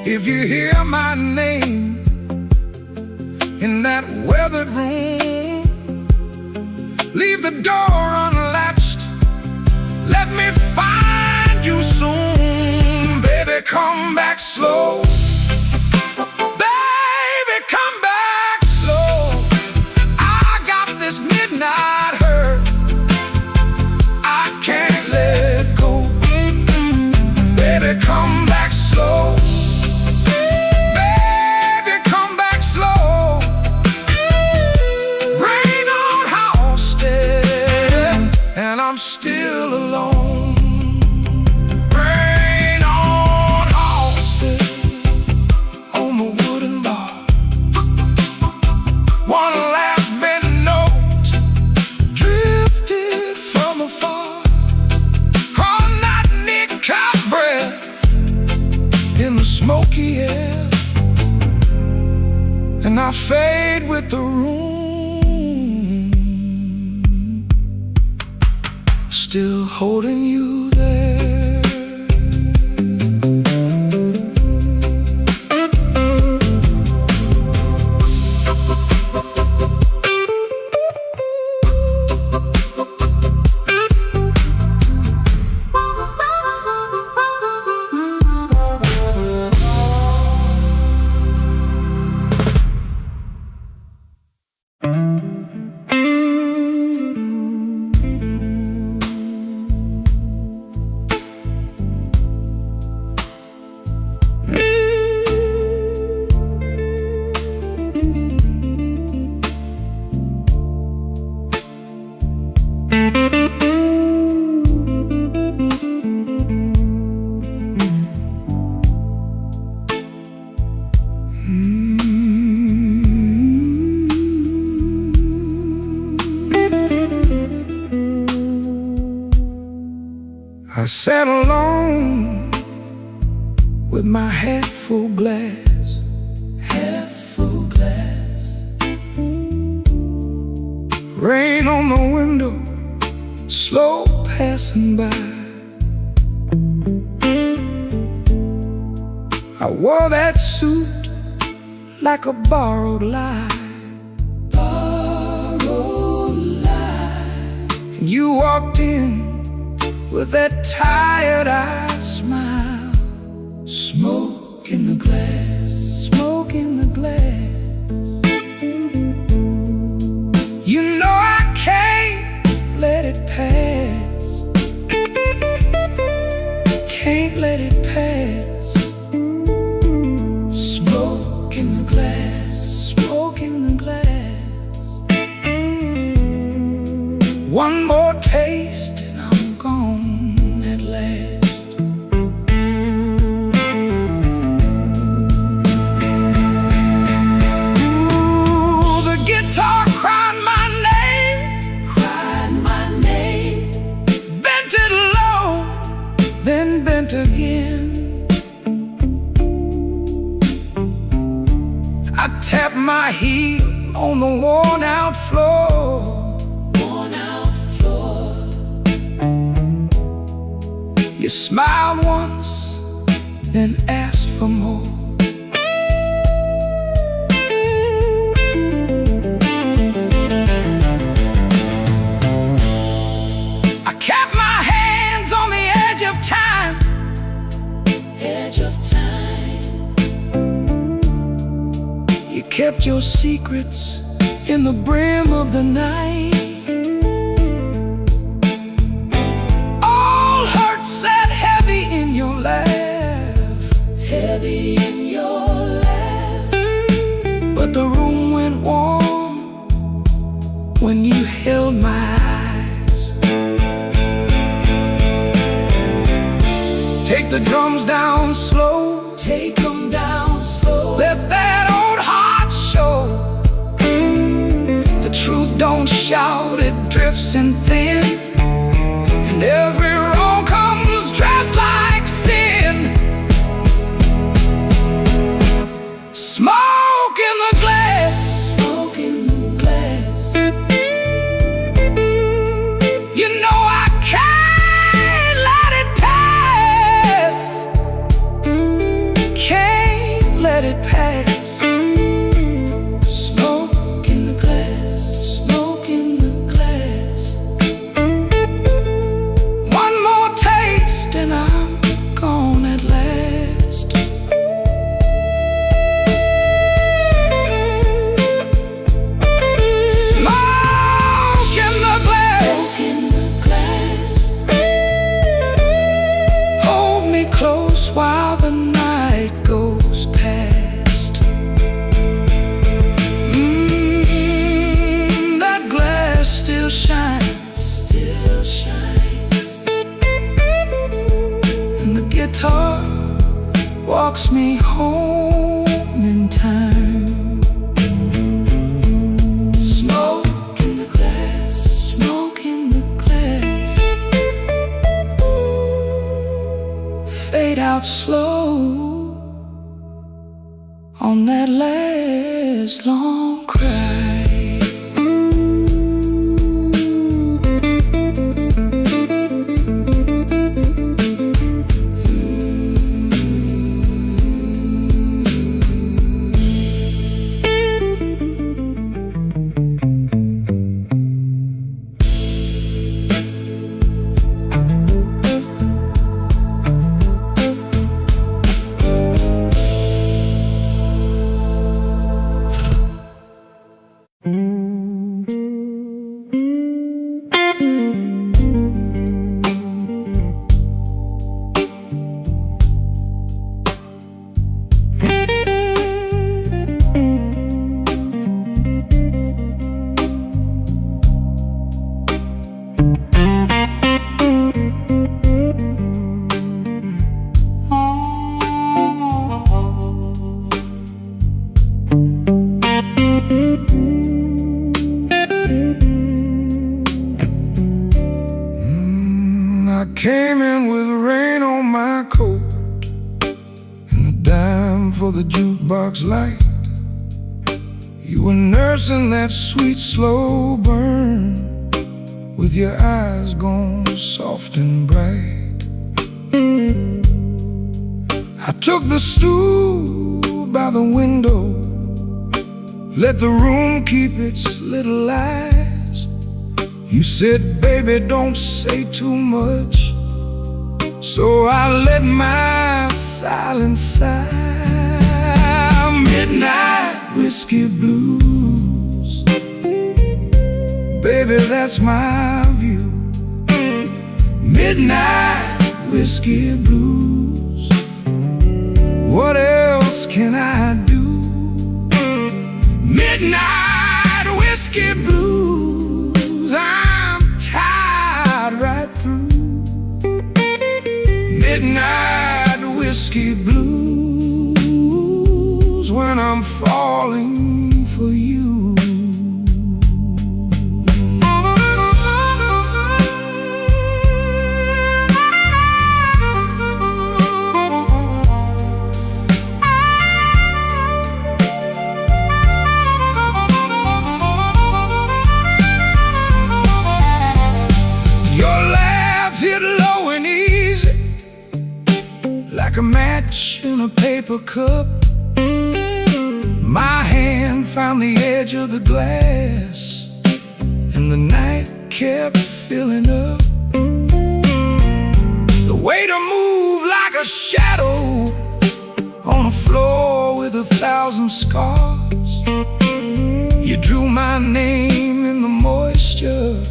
If you hear my name in that weathered room, leave the door unlatched, let me find you soon. Baby, come back slow. Baby, come back slow. I got this midnight hurt, I can't let go. Baby, come back slow. Baby, come back slow. Rain on Halsted, and I'm still alone. Rain on Halsted, on the wooden bar. One last bent note drifted from afar. All night nick our breath in the smoky air, and I fade with the room, still holding you there. sat alone with my head full glass, rain on the window, slow passing by. I wore that suit like a borrowed lie, and you walked in with that tired-eyed smile. Smoke in the glass, smoke in the glass. You know I can't let it pass, can't let it pass. Smoke in the glass, smoke in the glass. One more taste and I'm gone at last. Ooh, the guitar cried my name, bent it low, then bent again. I tapped my heel on the worn-out floor. You smiled once, then asked for more. I kept my hands on the edge of time, You kept your secrets in the brim of the night. All hurt sat heavy in your laugh, but the room went warm when you held my eyes. Take the drums down slow, Take 'em down slow. let that old heart show. The truth don't shout, it drifts in thin, and every wrong comes dressed like sin. Smoke in the glass, Smoke in the glass. you know I can't let it pass, can't let it pass. Smoke in the glass. Smoke in the glass. One more taste and I'm gone at last. Smoke in the glass, In the glass. hold me close while the night goes past. That glass still shines, and the guitar walks me home in time. Smoke in the glass. Smoke in the glass, fade out slow on that last long cry. for the jukebox light. You were nursing that sweet slow burn, with your eyes gone soft and bright. I took the stool by the window, let the room keep its little lies. You said, baby, don't say too much, so I let my silence sigh. Midnight whiskey blues, baby, that's my view. Midnight whiskey blues, what else can I do? Midnight whiskey blues, I'm tired right through. Midnight whiskey blues, when I'm falling for you. Like a match in a paper cup, my hand found the edge of the glass, and the night kept filling up. The way to move like a shadow on a floor with 1,000 scars. You drew my name in the moisture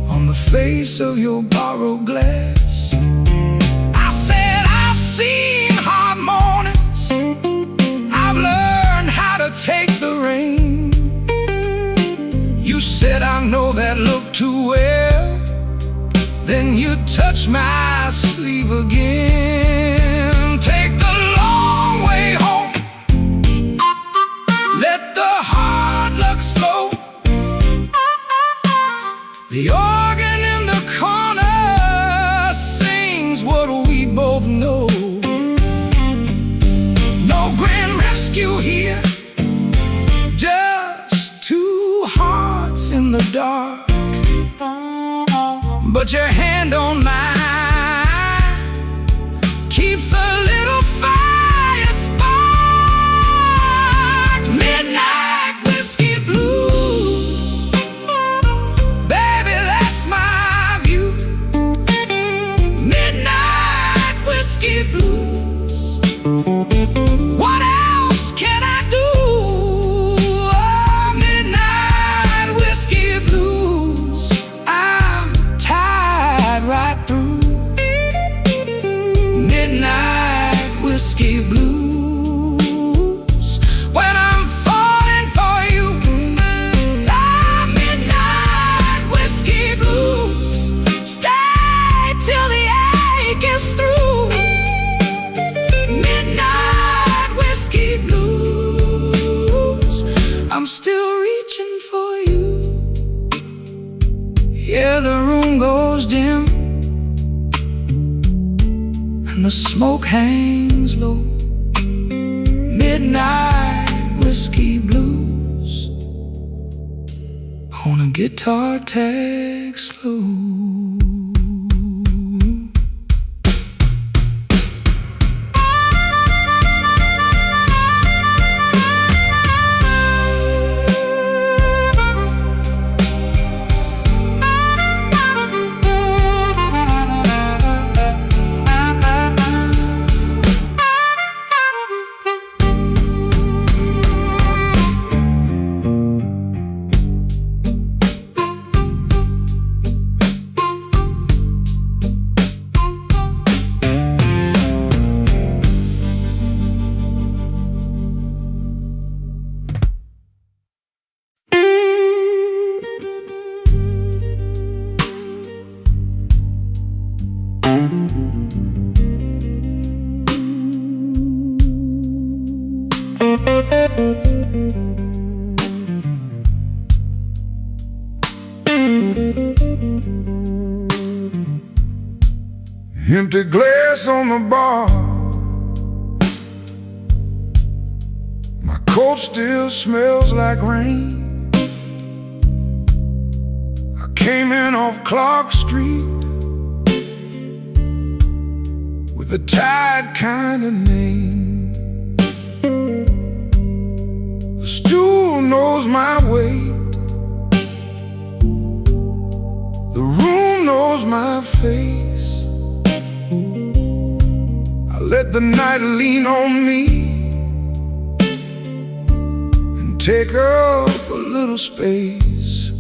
on the face of your borrowed glass. Seen hard mornings, I've learned how to take the rain. You said, I know that look too well. Then you touched my sleeve again. Take the long way home, let the hard luck slow. The organ in the corner sings what we both know. You here, just two hearts in the dark, but your hand on mine keeps a little fire spark. Midnight whiskey blues, baby, that's my view. Midnight whiskey blues, what else can I do? Oh, midnight whiskey blues, I'm tired right through. Midnight whiskey blues, when I'm falling for you. Ah, midnight whiskey blues, stay till the ache is through. Midnight whiskey blues, I'm still reaching for you. Yeah, the room goes dim and the smoke hangs low. Midnight whiskey blues on a guitar tag slow. Empty glass on the bar, My coat still smells like rain. I came in off Clark Street with a tired kind of name. The stool knows my weight, the room knows my face. I let the night lean on me and take up a little space.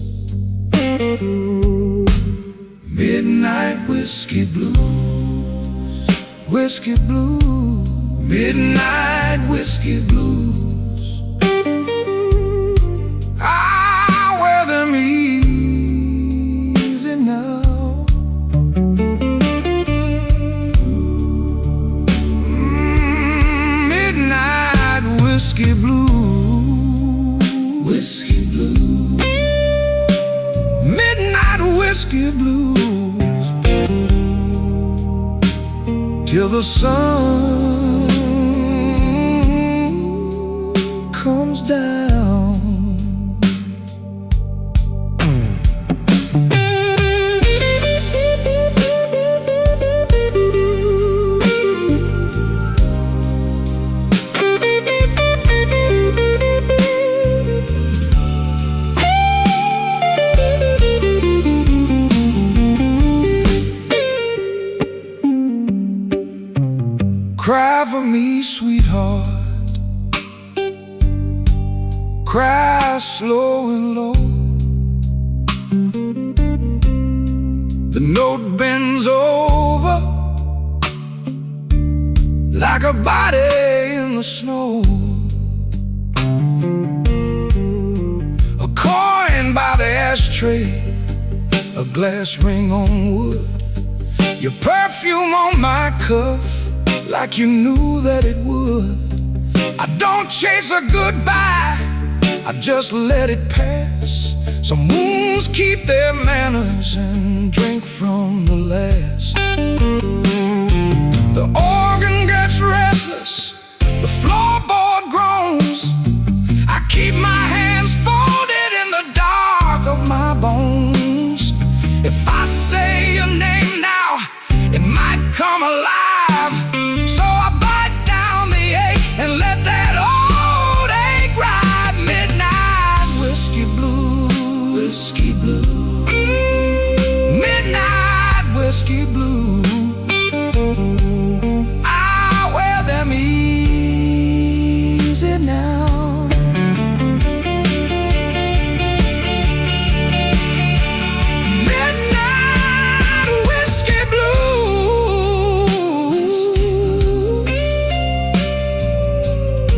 Midnight whiskey blues, whiskey blues, midnight whiskey blues. I wear them easy now. Midnight whiskey blues, whiskey blues, midnight whiskey blues, till the sun comes down. Cry for me, sweetheart, cry slow and low. The note bends over like a body in the snow. A coin by the ashtray, a glass ring on wood, your perfume on my cuff, like you knew that it would. I don't chase a goodbye, I just let it pass. Some wounds keep their manners and drink from the last. The organ gets restless, the floorboard groans. I keep my hands folded in the dark of my bones. If I say your name now, it might come alive. So I bite down the ache and let that old ache ride. Midnight whiskey blues, whiskey blues, midnight whiskey blues. I wear them easy now. Midnight whiskey blues,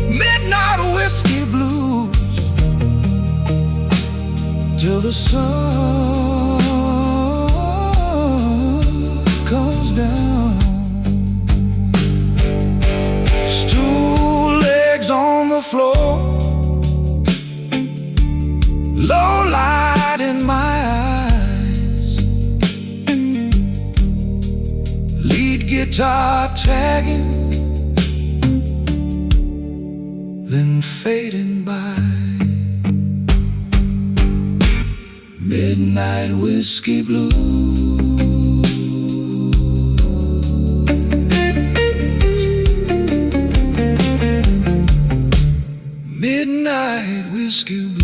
midnight whiskey blues, till the sun comes down. Stool legs on the floor, low light in my eyes, lead guitar tagging, then fading by. Midnight whiskey blues, midnight whiskey blues.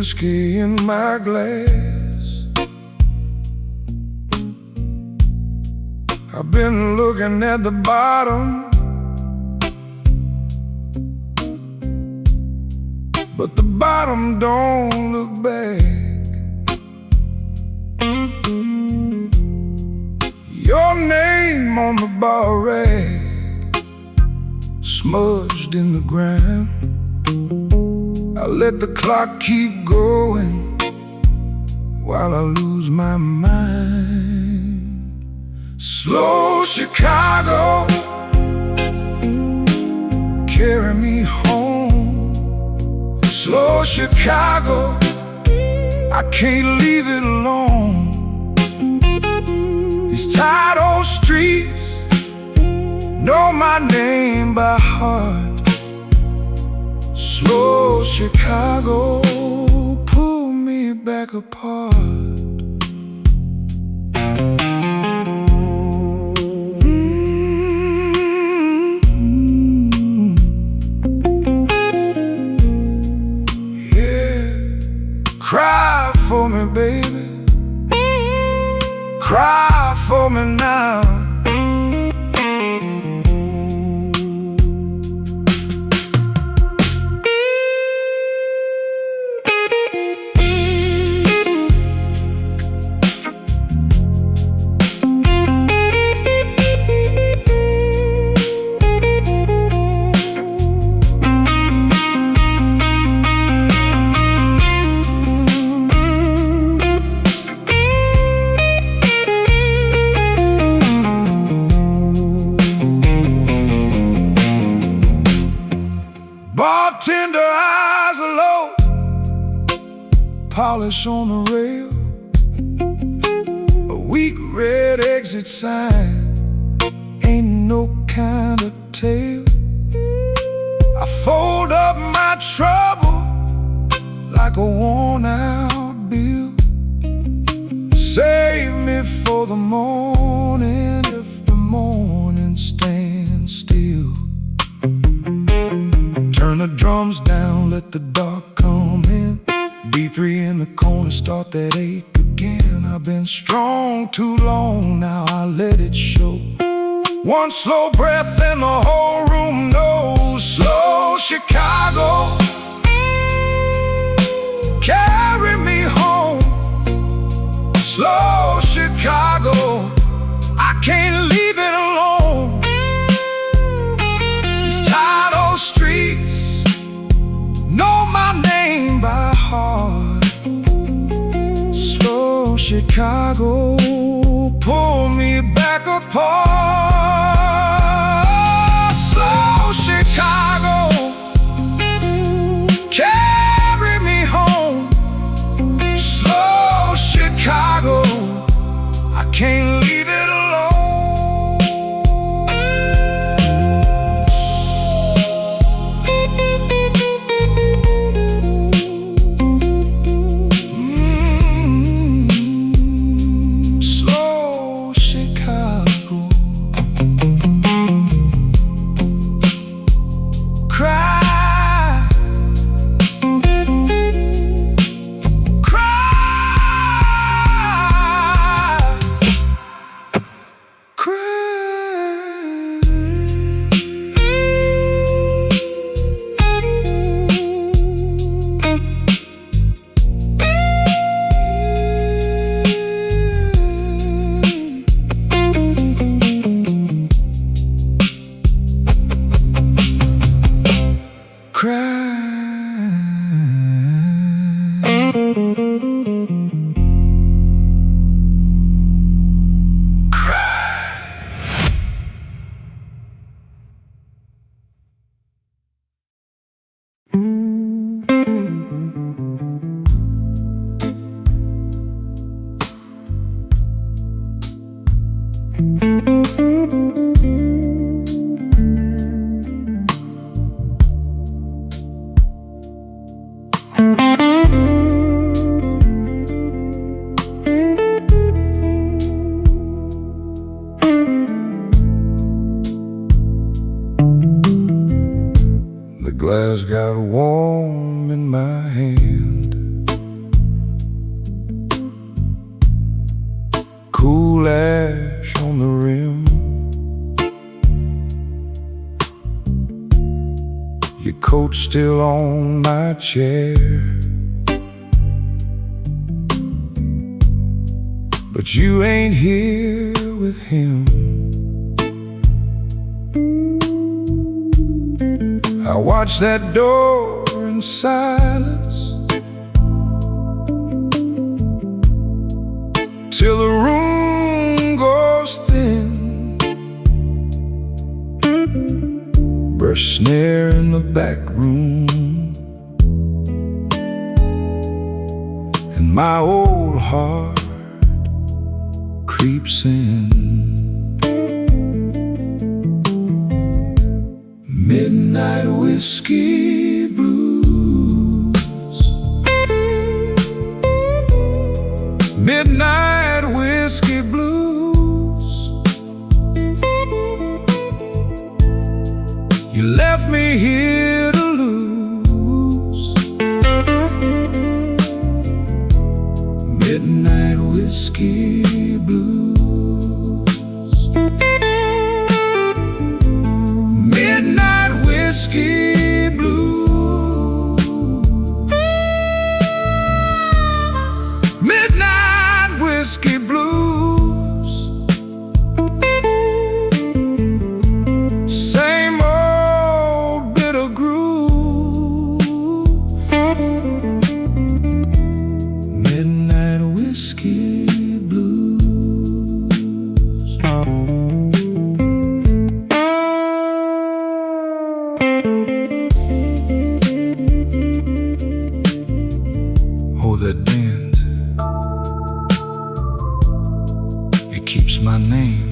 whiskey in my glass. I've been looking at the bottom, but the bottom don't look back. Your name on the bar rack, smudged in the grime. I let the clock keep going while I lose my mind. Slow Chicago, carry me home. Slow Chicago, I can't leave it alone. These tired old streets know my name by heart. Slow Chicago, pull me back apart. Cry for me, baby. Cry for me now. Bartender eyes are low, polish on the rail, a weak red exit sign, ain't no kind of tale. I fold up my trouble like a worn out bill. Save me for the morning if the morning stands still. Turn the drums down, let the dark come in. B3 in the corner, start that ache again. I've been strong too long, now I let it show. One slow breath and the whole room knows. Slow Chicago, carry me home. Slow Chicago, I can't leave it alone. These tired old streets know my name by heart. Slow Chicago, pull me back apart. Slow Chicago, carry me home. Slow Chicago, I can't leave it alone. Slow Chicago, cry, cry, cool ash on the rim. Your coat's still on my chair, but you ain't here with him. I watch that door in silence till the room goes thin. Burst snare in the back room, and my old heart creeps in. Midnight whiskey blues. Midnight whiskey blues. You left me here to lose. Midnight whiskey blues. Midnight whiskey blues. Midnight whiskey blues. Same old bitter groove. Midnight whiskey blues. Oh, that bend, it keeps my name.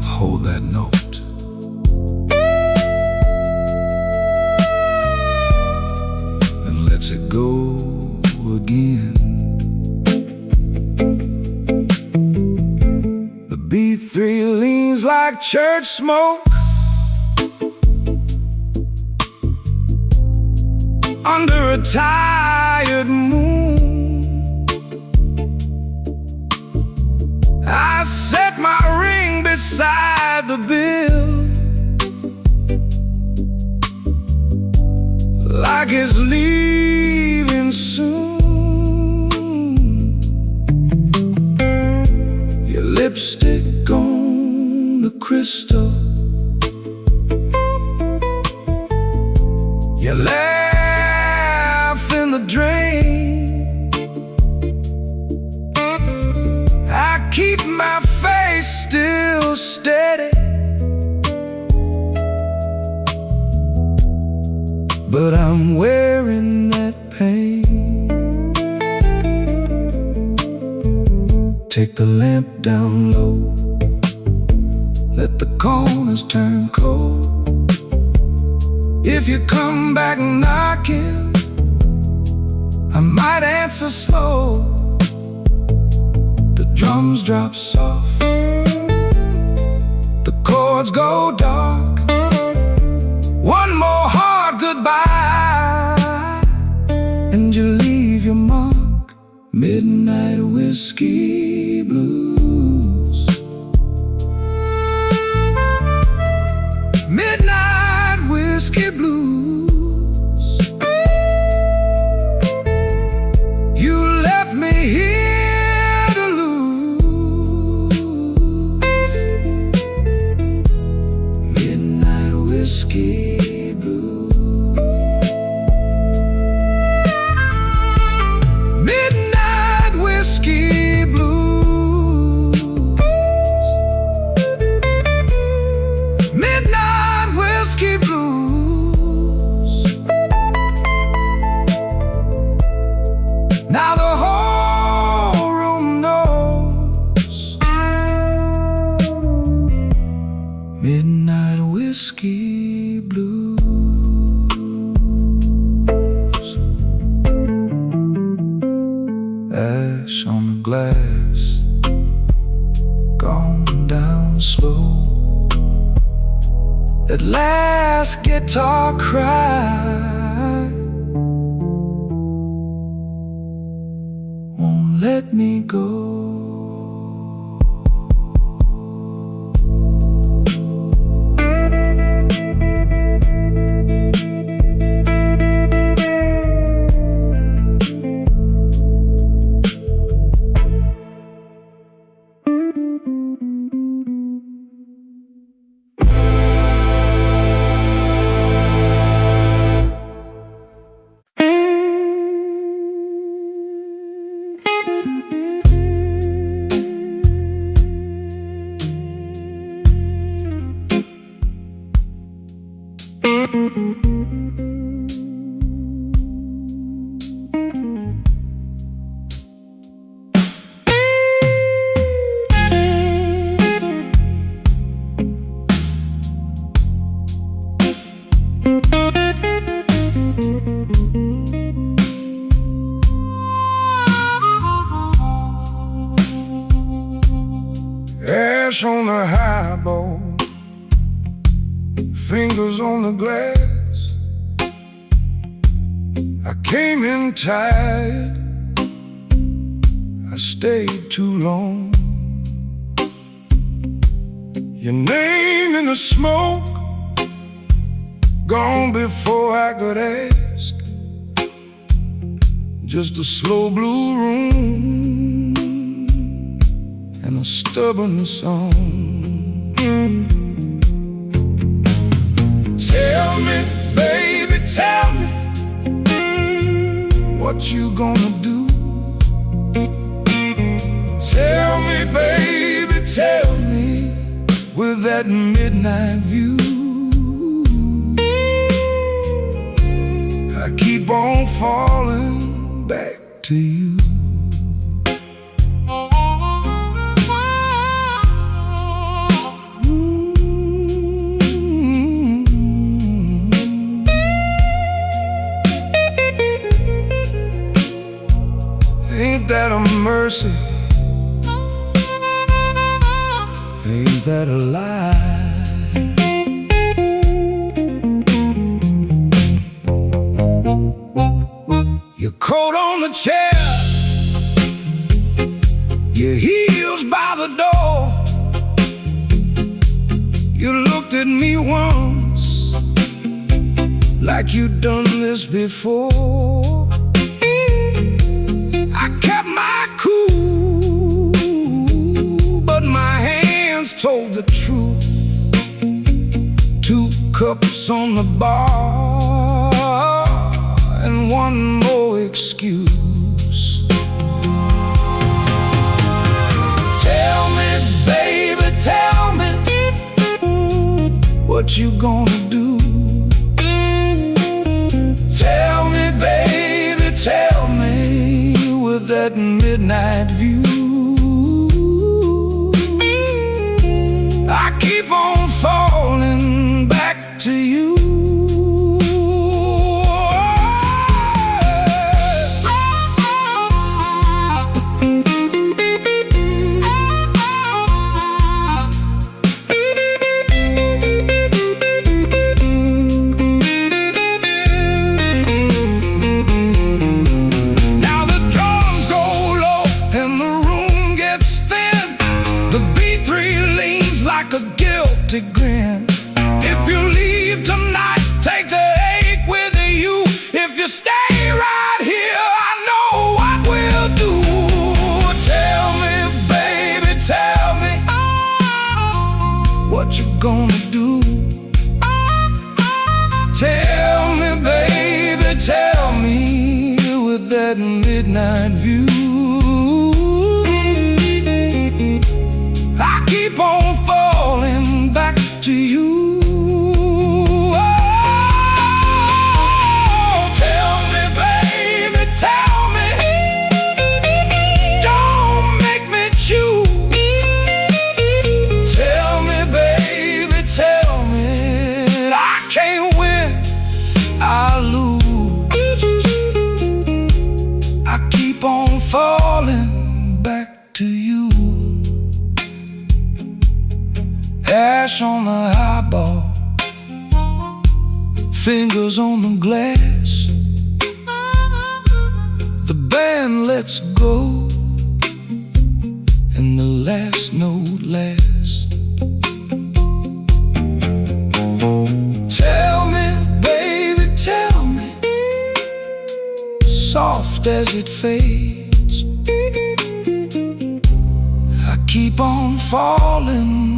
Hold that note. Then lets it go again. The B3 leans like church smoke under a tired moon. I set my ring beside the bill, like it's leaving soon. Your lipstick on the crystal, your laugh in the drain. I keep my face still steady, but I'm wearing that pain. Take the lamp down low, let the corners turn cold. If you come back knocking, I might answer slow. The drums drop soft, the chords go dark. One more hard goodbye, and you leave your mark. Midnight whiskey blues. Midnight whiskey blues. You left me here to lose. Midnight whiskey blues. Midnight whiskey blues. Midnight whiskey blues. Now the whole room knows. Midnight whiskey blues. Ash on the glass, gone down slow. At last guitar cry won't let me go. Ash on the highball, fingers on the glass. I came in tired, I stayed too long. Your name in the smoke, gone before I could ask. Just a slow blue room and a stubborn song. Tell me, baby, tell me, what you gonna do? Tell me, baby, tell me, with that midnight view. I keep on falling back to you. Ain't that a mercy? Ain't that a lie? Your coat on the chair, your heels by the door. You looked at me once like you'd done this before. I kept my cool, but my hands told the truth. 2 cups on the bar and one more excuse. Tell me, baby, tell me, what you gonna do? Tell me, baby, tell me, with that midnight view. I keep on falling back to you. A guilty grin. If you leave tonight, take the ache with you. If you stay right here, I know what we'll do. Tell me, baby, tell me, what you gonna do? Tell me, baby, tell me, with that midnight view. I keep on falling back to you. Oh, tell me, baby, tell me, don't make me choose. Tell me, baby, tell me, I can't win, I lose. I keep on falling back to you. Ash on the highball, fingers on the glass. The band lets go, and the last note lasts. Tell me, baby, tell me, soft as it fades, I keep on falling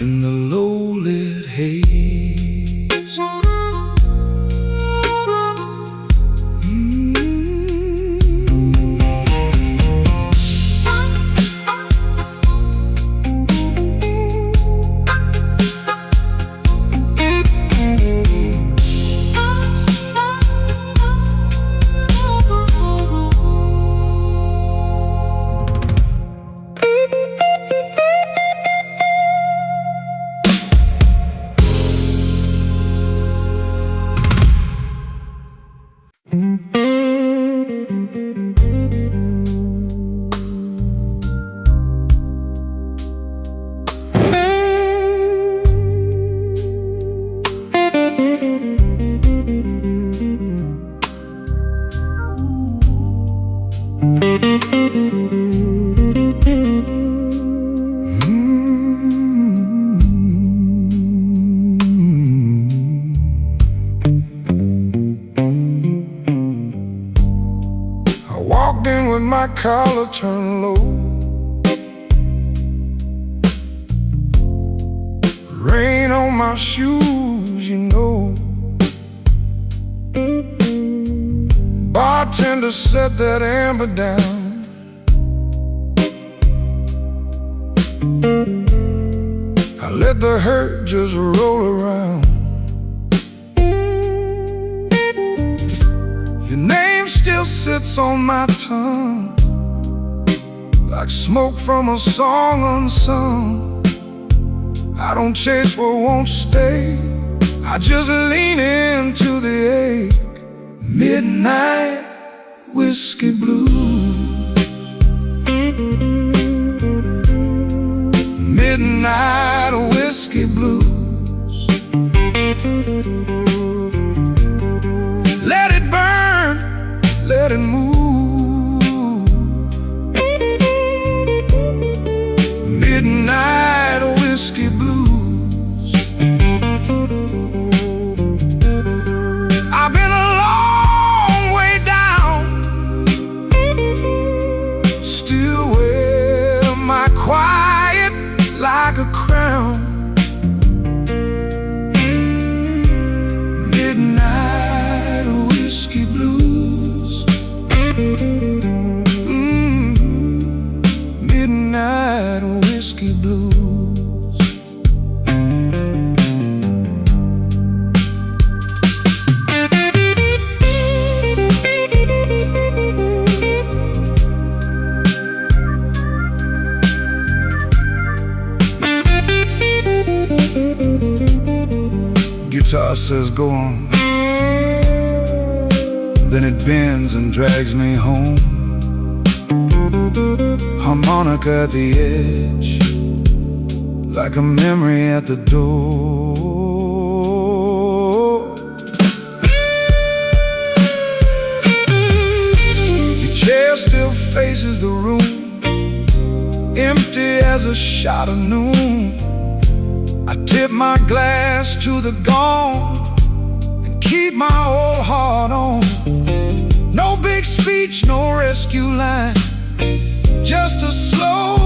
in the low-lit haze. Walked in with my collar turned low, rain on my shoes, you know. Bartender set that amber down. I let the hurt just roll around. Your name still sits on my tongue, like smoke from a song unsung. I don't chase what won't stay, I just lean into the ache. Midnight whiskey blues, midnight whiskey blues. Let it burn, let it move. Midnight whiskey blues. I've been a long way down, still wear my quiet like a crown. Midnight whiskey blues. Midnight whiskey blues. Guitar says go on, then it bends and drags me home. Harmonica at the edge, like a memory at the door. Your chair still faces the room, empty as a shot of noon. I tip my glass to the gone and keep my old heart on. No big speech, no rescue line, just a slow,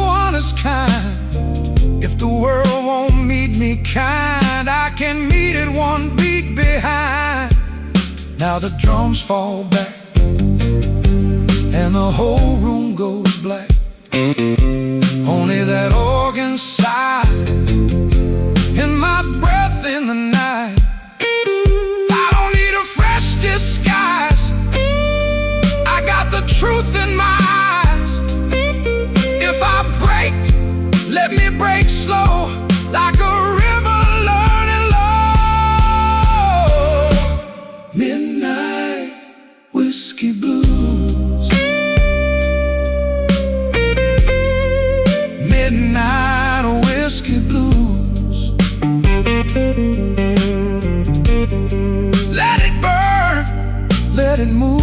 honest kind. If the world won't meet me kind, I can meet it one beat behind. Now the drums fall back and the whole room goes black. Only that organ sigh and my breath in the night. I don't need a fresh disguise, I got the truth in my eyes. If I break, let me break slow, like a river learning low. Midnight whiskey blues. Midnight whiskey blues. Let it burn, let it move.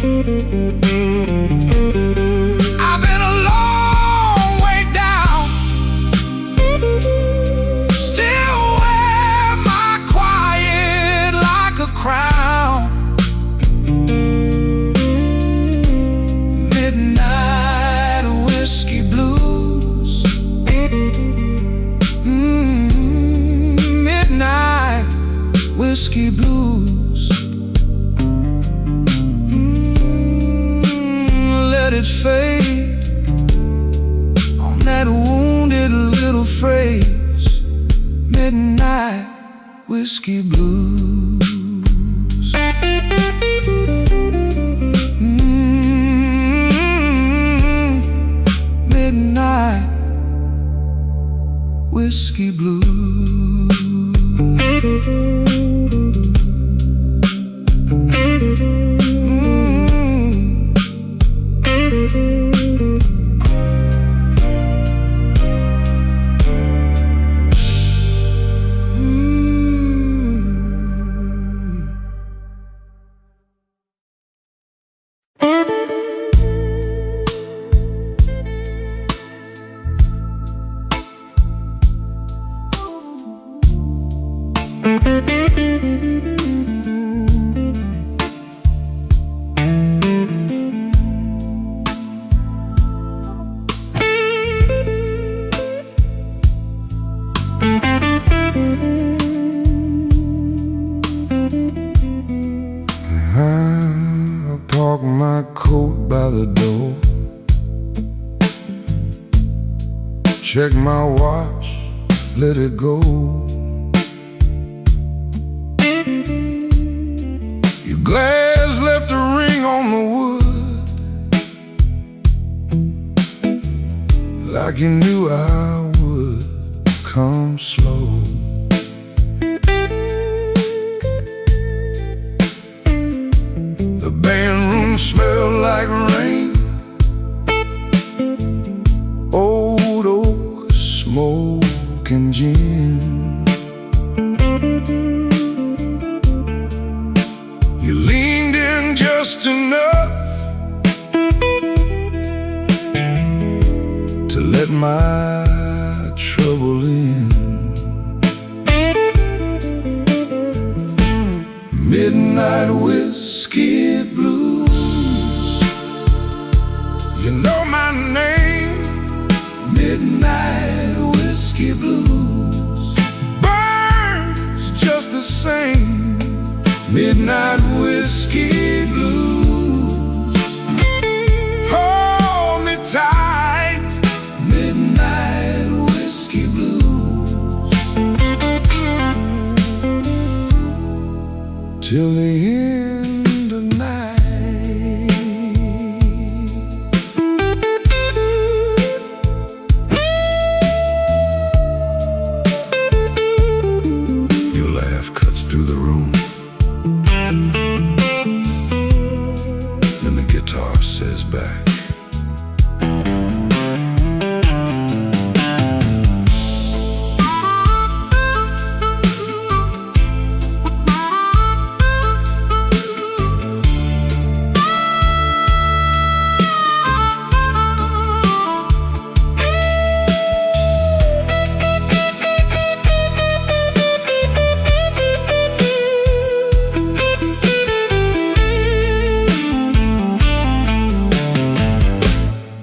I've been a long way down, still wear my quiet like a crown. Midnight whiskey blues. Midnight whiskey blues. Let it fade on that wounded little phrase. Midnight whiskey blues. Midnight whiskey blues. I park my coat by the door, check my watch, let it go. Your glass left a ring on the wood, like you knew I would come slow. The band room smelled like rain, old oak, smoke and gin. You leaned in just enough to let my trouble in. Midnight whiskey blues, you know my name. Midnight whiskey blues burns just the same. Midnight whiskey blues, hold me tight. Midnight whiskey blues, till the end of night. Your laugh cuts through the room, then the guitar says back,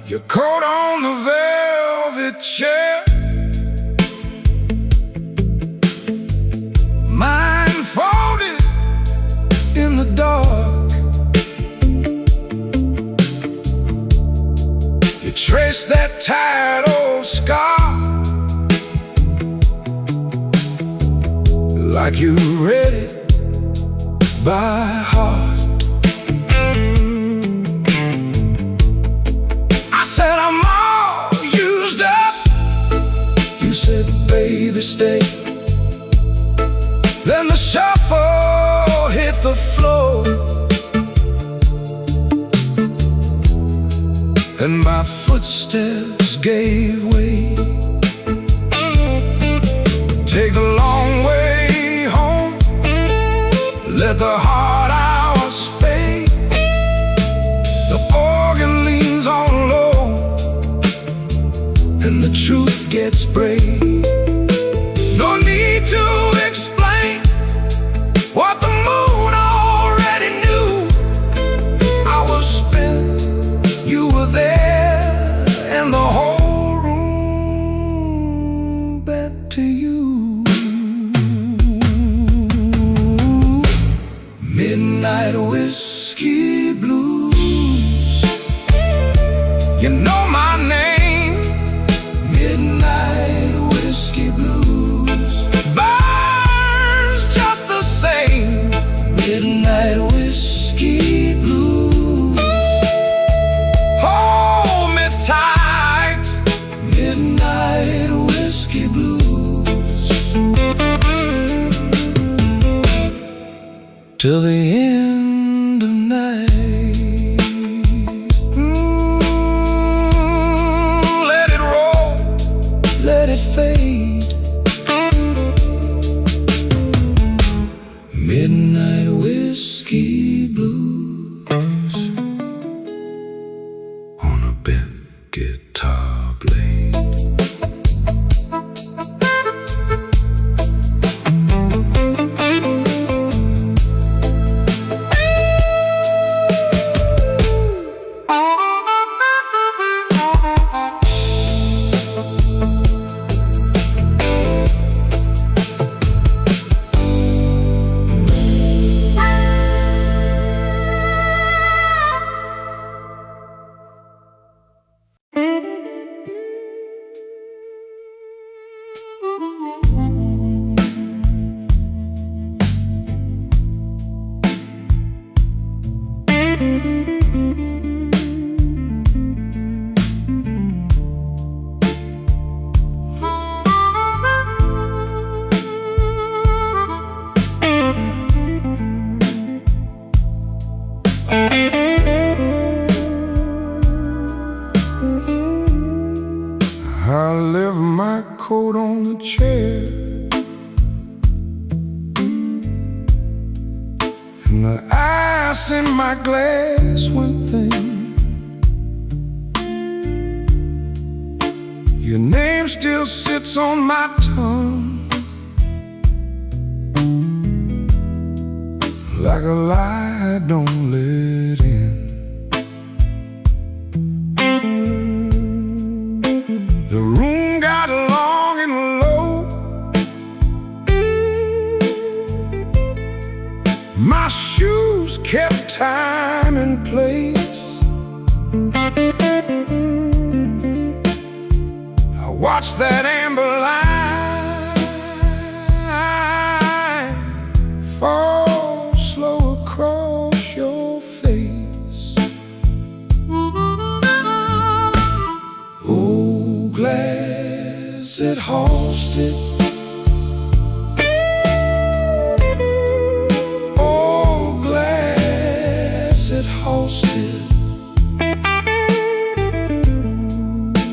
your coat on the velvet chair, mine folded in the dark. You trace that tired old scar, like you read it by heart. I said I'm all used up. You said, baby, stay. Then the shuffle hit the floor, and my footsteps gave way. Take the long way home, let the hard hours fade. let's break. No need to explain what the moon already knew. I was spent, you were there, and the whole room bent to you. Midnight whiskey blues, you know my name. Midnight whiskey blues burns just the same. Midnight whiskey blues, hold me tight. Midnight whiskey blues, till the end of night. Let it roll, let it fade. Midnight whiskey blues on a bent guitar blade. I left my coat on the chair, and the ice in my glass went thin. Your name still sits on my tongue like a lie I don't let in. The room got long and low. My shoes kept time and place. I watched that amber line fall slow across your face. Oh, glass it hosted, oh, glass it hosted.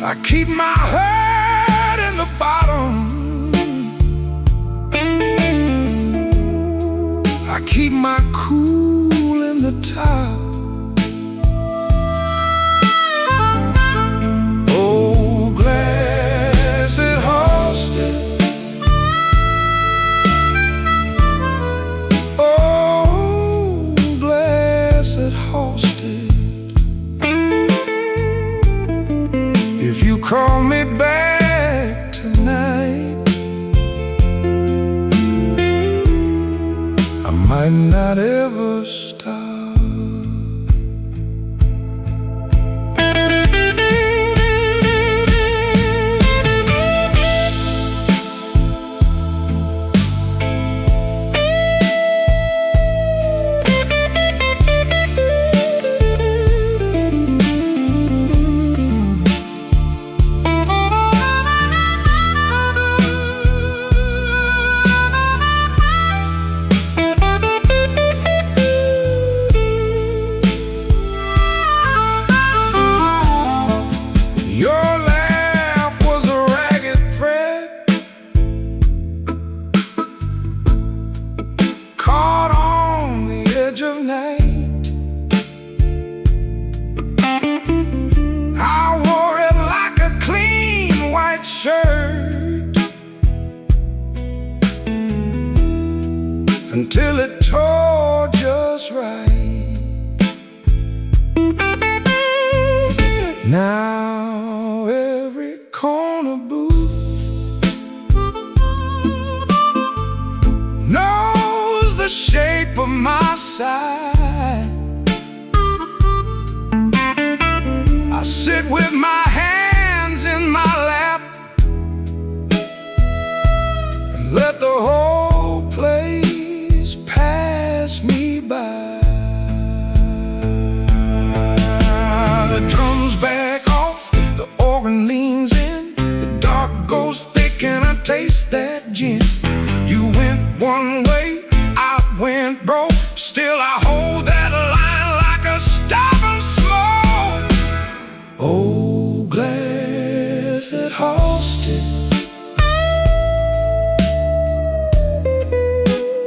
I keep my head in the bottom, I keep my cool in the top. Oh, glass it hosted, oh, glass it hosted. If you call me back tonight, I might not ever stop. shirt. until it tore just right. Now every corner booth knows the shape of my side. I sit with my hands in my lap and let the whole place pass me by. The drums back off, the organ leans in, the dark goes thick and I taste that gin. You went one way, I went broke, still I hold that line like a stubborn smoke. Oh, glass that hosted,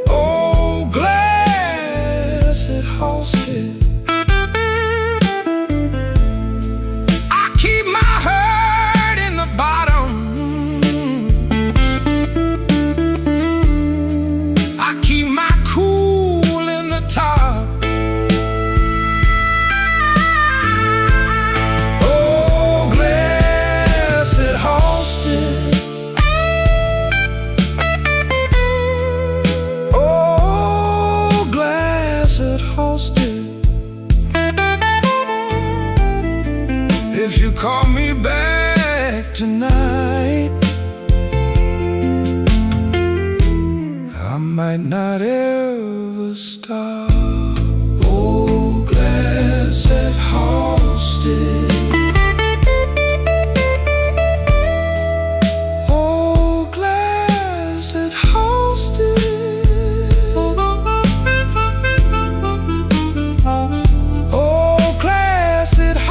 oh, glass that hosted. I keep my hurt in the bottom, I keep my cool in the top. Oh, glass that hosted, oh, glass that hosted. If you call me back tonight, I might not ever stop. Oh, glass that hosted, oh, glass that hosted, oh, glass that hosted.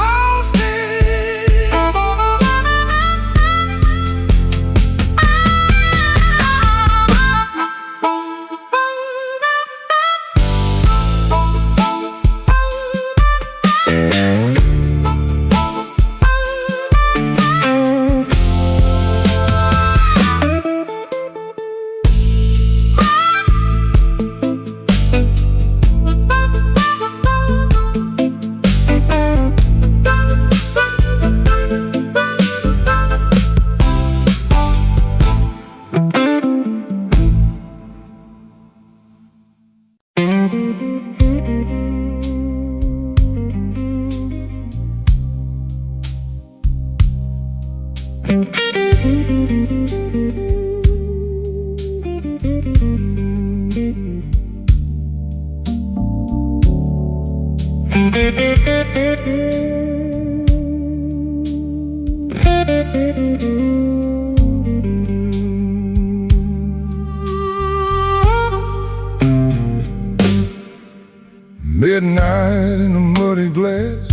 Midnight in a muddy glass,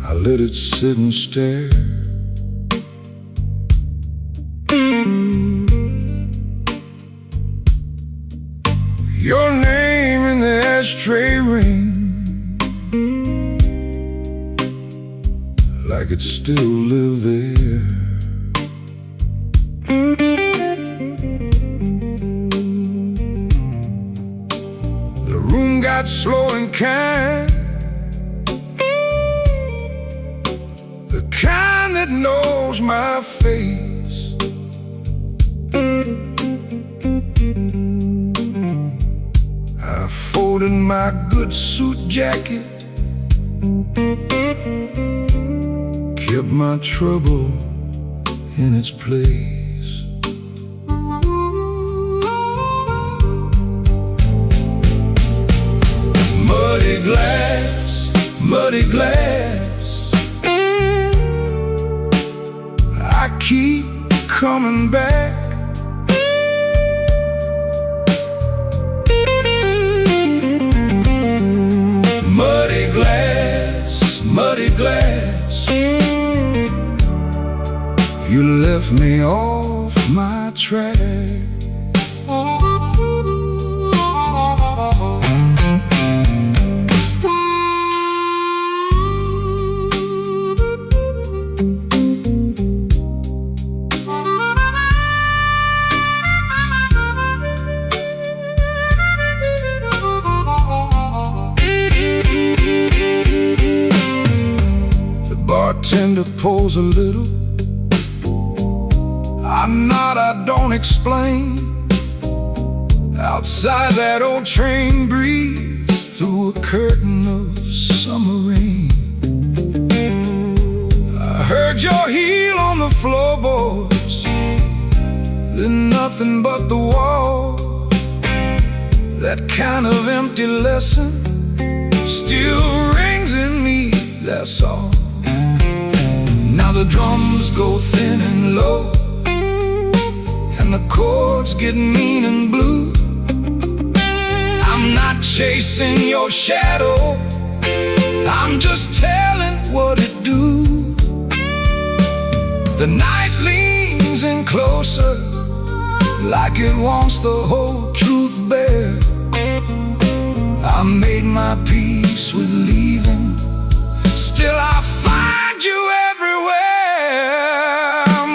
I let it sit and stare. Your name in the ashtray ring, like it still lived there. The room got slow and kind, the kind that knows my face. I folded my good suit jacket, kept my trouble in its place. Muddy glass, muddy glass, I keep coming back. Muddy glass, muddy glass, you left me off my track. pretend to pose a little. I nod, I don't explain. Outside that old train breathes through a curtain of summer rain. I heard your heel on the floorboards, then nothing but the wall. That kind of empty lesson still rings in me, that's all. Now the drums go thin and low, and the chords get mean and blue. I'm not chasing your shadow, I'm just telling what it do. The night leans in closer, like it wants the whole truth bare. I made my peace with leaving, still I find you everywhere.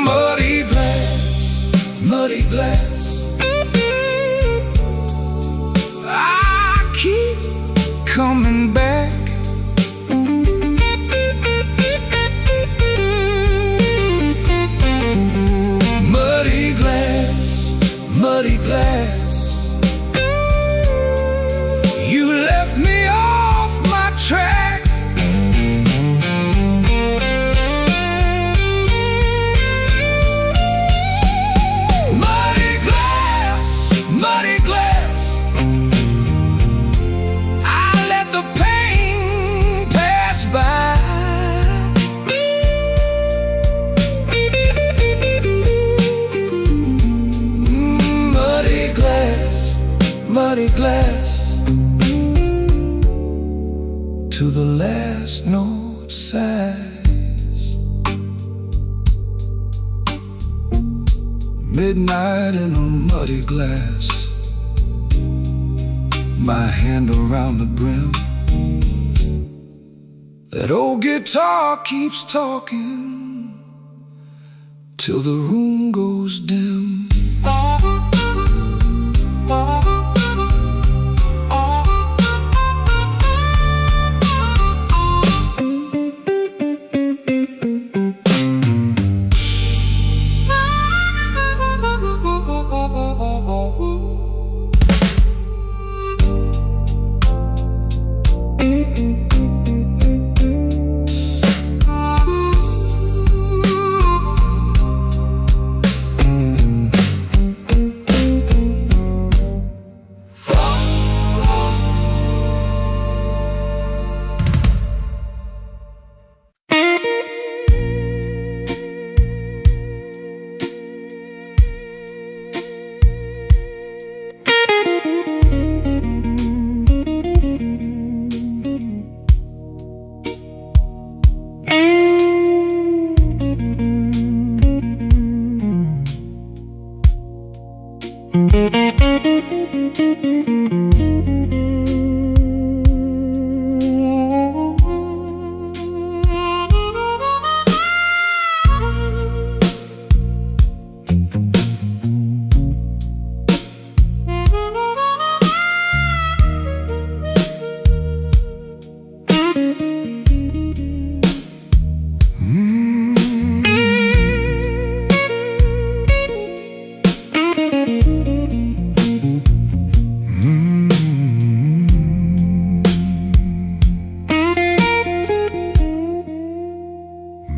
Muddy glass, muddy glass, I keep coming back. Muddy glass, muddy glass, you left me off my track. Muddy glass, muddy glass, I let the pain pass by. Muddy glass, muddy glass, to the last note sighs. Midnight in a muddy glass, my hand around the brim. That old guitar keeps talking till the room goes dim.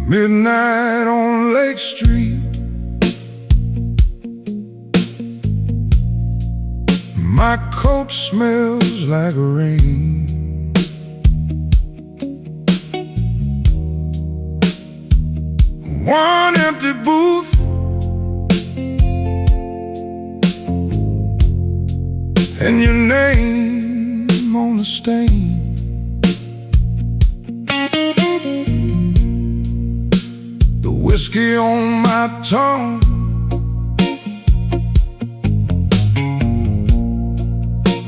Midnight on Lake Street, my coat smells like rain. One empty booth, and your name on the stain. Whiskey on my tongue,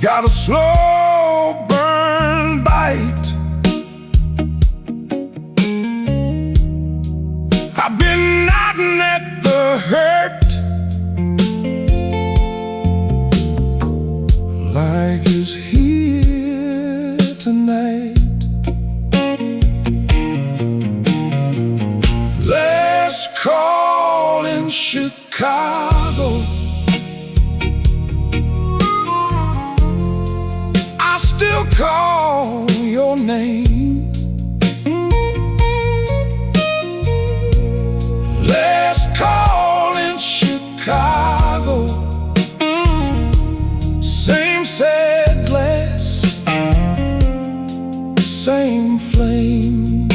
got a slow burn bite. I've been nodding at the hurt, like it's here tonight. Chicago. I still call your name. Last call in Chicago. Same sad glass, same flame.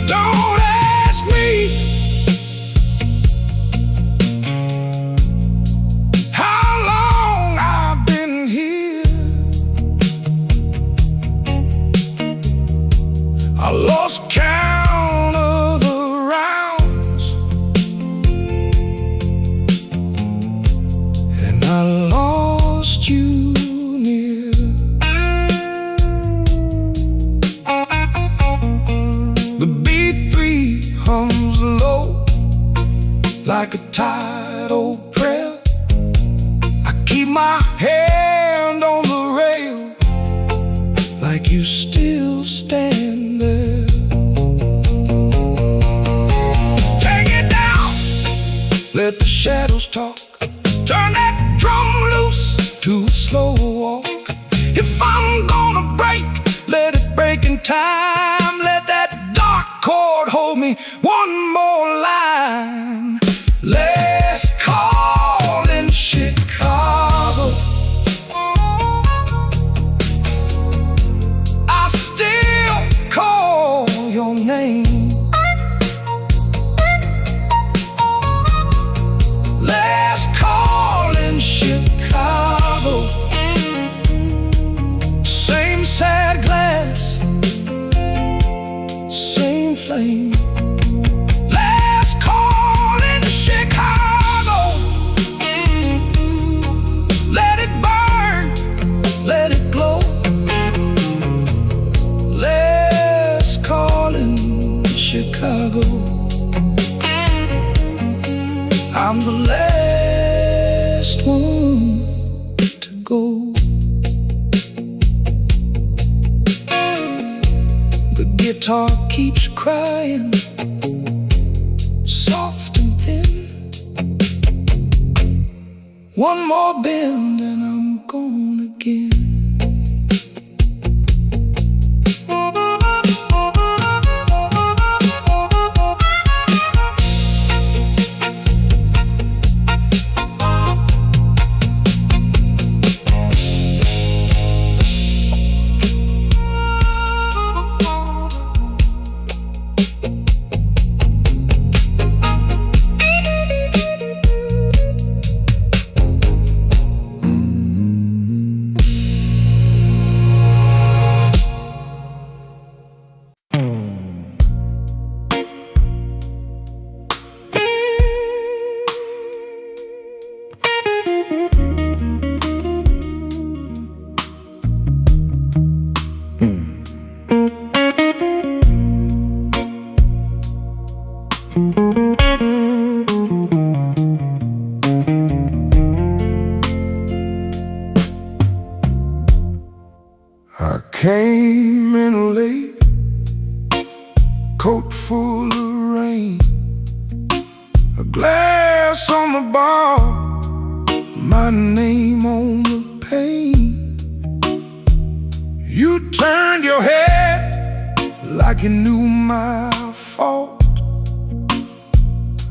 Don't ask me how long I've been here. I lost count of the rounds, and I lost you near. The B3 hums low like a tidal prayer. I keep my hand on the rail like you still stand there. Take it down, let the shadows talk. Turn that drum loose to a slow walk. If I'm gonna break, let it break in time. Let that dark chord hold me one more line. Last call in Chicago. I still call your name. Last call in Chicago. Same sad glass, same flame. Last call in Chicago. Let it burn, let it glow. Last call in Chicago. I'm the last one to go. The guitar keeps crying, soft and thin. One more bend and I'm gone again. I came in late, coat full of rain, a glass on the bar, my name on the pane. You turned your head like you knew my fault.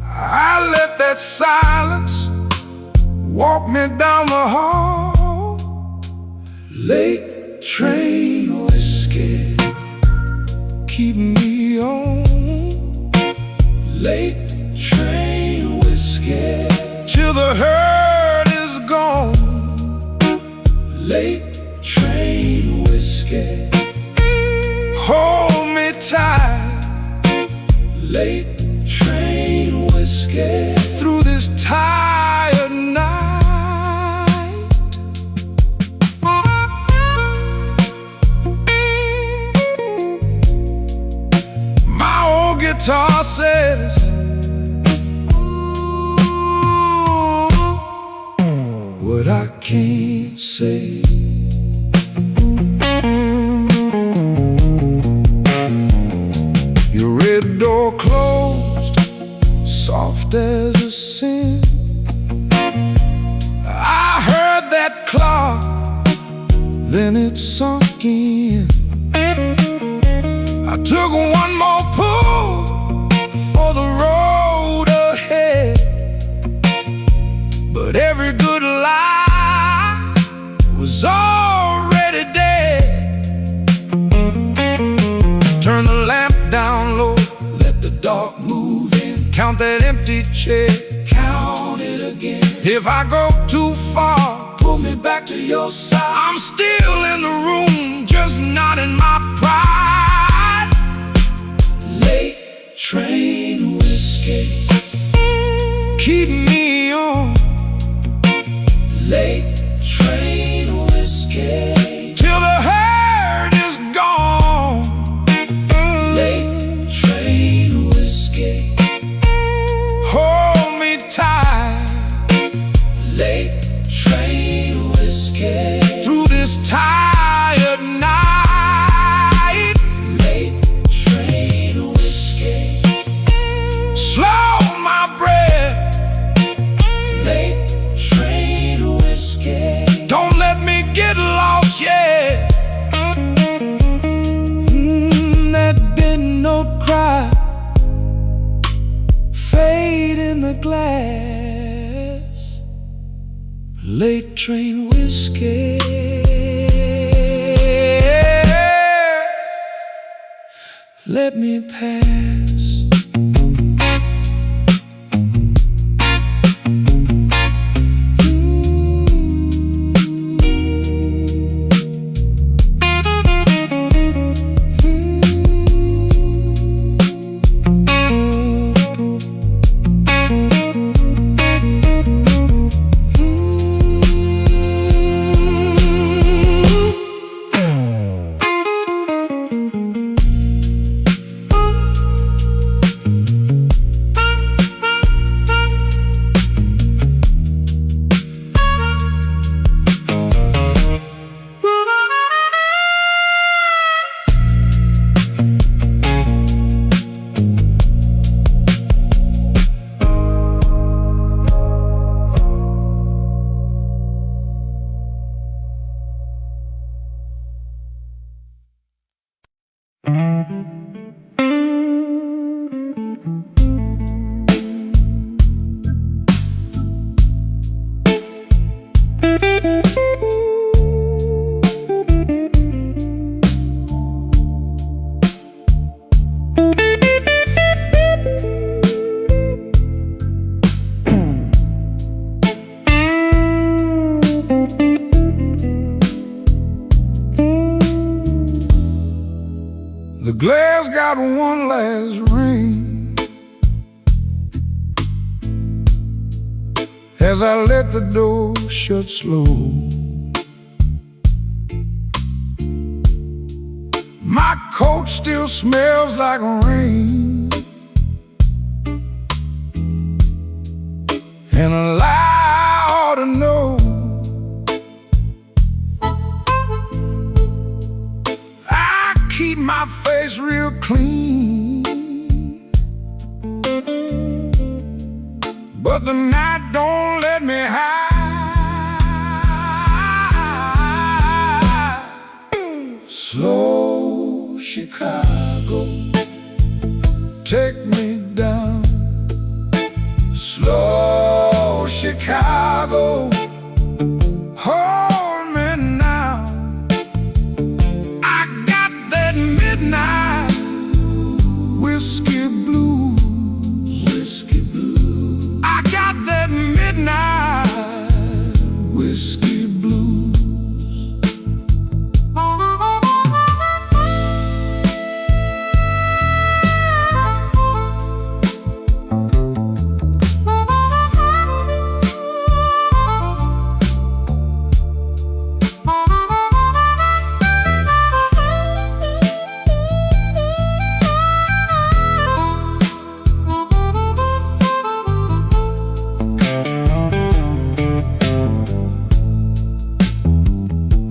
I let that silence walk me down the hall. Late train whiskey, keep me on. Late train whiskey, till the hurt is gone. Late train whiskey, hold me guitar says, what I can't say. Your red door closed, soft as a sin. I heard that clock, then it sunk in. I took one more pull for the road ahead, but every good lie was already dead. Turn the lamp down low, let the dark move in. Count that empty chair, count it again. If I go too far, pull me back to your side. I'm still in the room, just not in my pride. Late train whiskey, keep me on. Late train whiskey, till the hurt is gone. Late train whiskey, hold me tight. Late train whiskey, through this tired night. Late train whiskey, slow my breath. Late train whiskey, don't let me get lost yet. That big note cry, fade in the glass. Late train whiskey, let me pass. The glass got one last ring as I let the door shut slow. My coat still smells like rain, and a lie ought to know. I keep my face real clean, but the night don't let me hide. Slow Chicago, take me down. Slow Chicago, hold me now. I got that midnight whiskey blues. Whiskey blues. I got that midnight whiskey blues.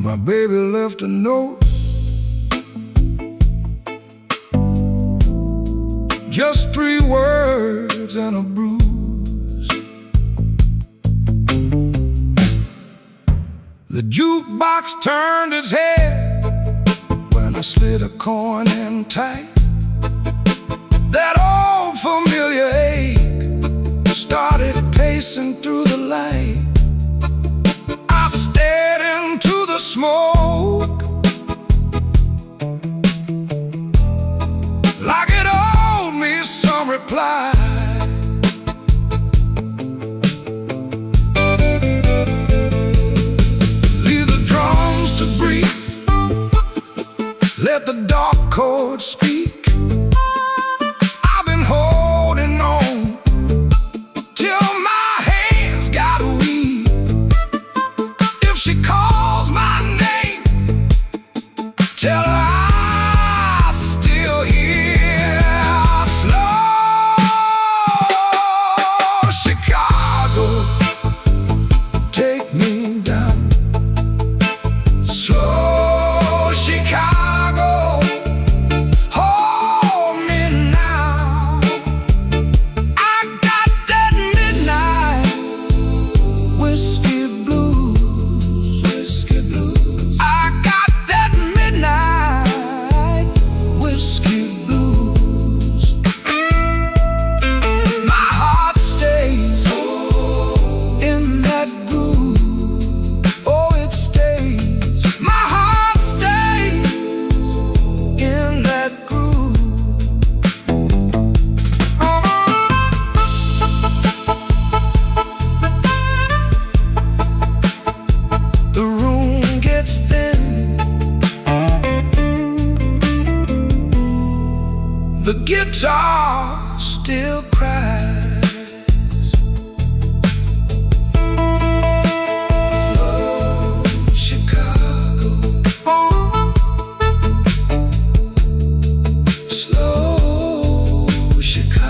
My baby left a note, just 3 words and a bruise. The jukebox turned its head when I slid a coin in tight. That old familiar ache started pacing through the light. I stared into the smoke like it owed me some reply. Leave the drums to breathe, let the dark chords speak. I've been holding on till my hands got weak. If she calls my name, tell her I'm still here. Slow Chicago, take me down. Slow Chicago, hold me now. I got that midnight whiskey blues, whiskey blues. I got that midnight whiskey blues. My heart stays in that groove. Oh, it stays. My heart stays in that groove. The room gets thin, the guitar still cries. Slow Chicago, slow Chicago.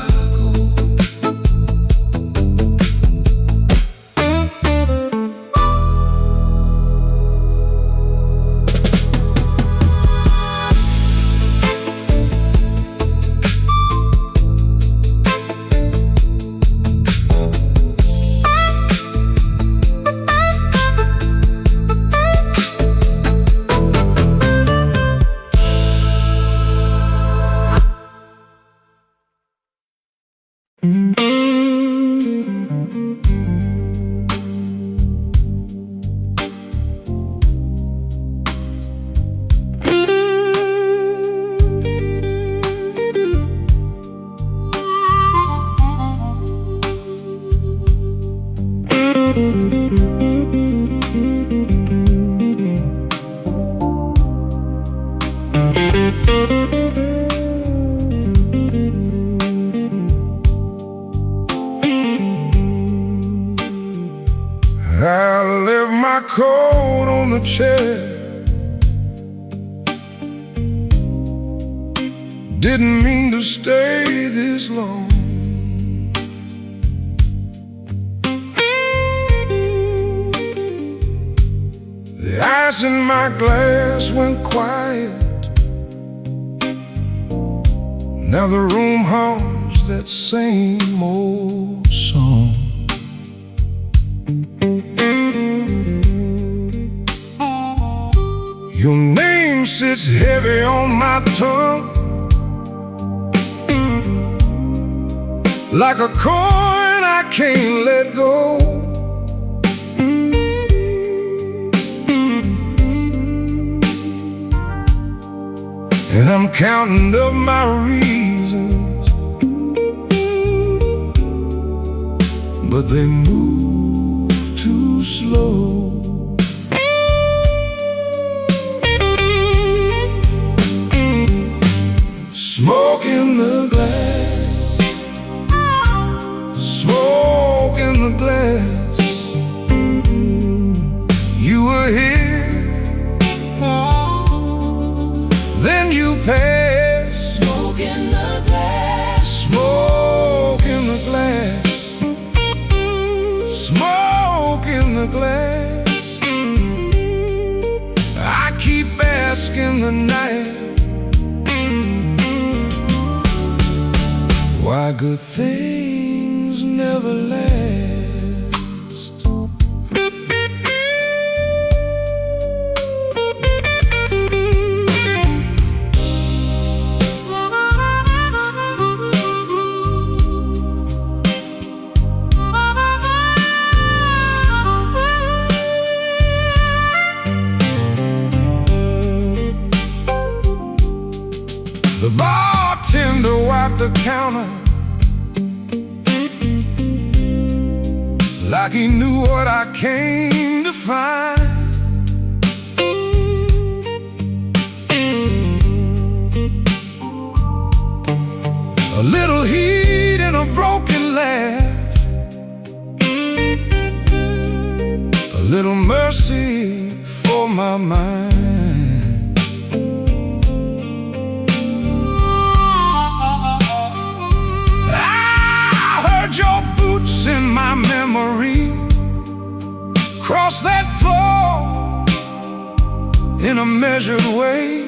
I left my coat on the chair, didn't mean to stay this long. The ice in my glass went quiet. Now the room hums that same old song. Your name sits heavy on my tongue, like a coin I can't let go. And I'm counting up my reasons, but they move too slow. Smoke in the glass, smoke in the glass. You were here, then you passed. Smoke in the glass, smoke in the glass, smoke in the glass. bask in the night. Why good things never last. The bartender wiped the counter like he knew what I came to find. A little heat and a broken laugh, a little mercy for my mind. Your boots in my memory cross that floor in a measured way.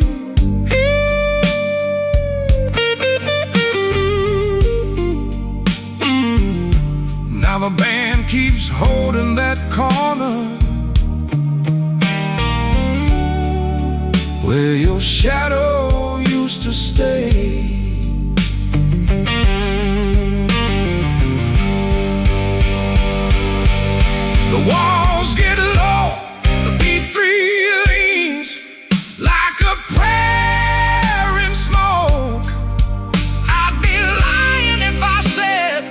Now the band keeps holding that corner where your shadow used to stay. The walls get low, the B3 leans like a prayer in smoke. I'd be lying if I said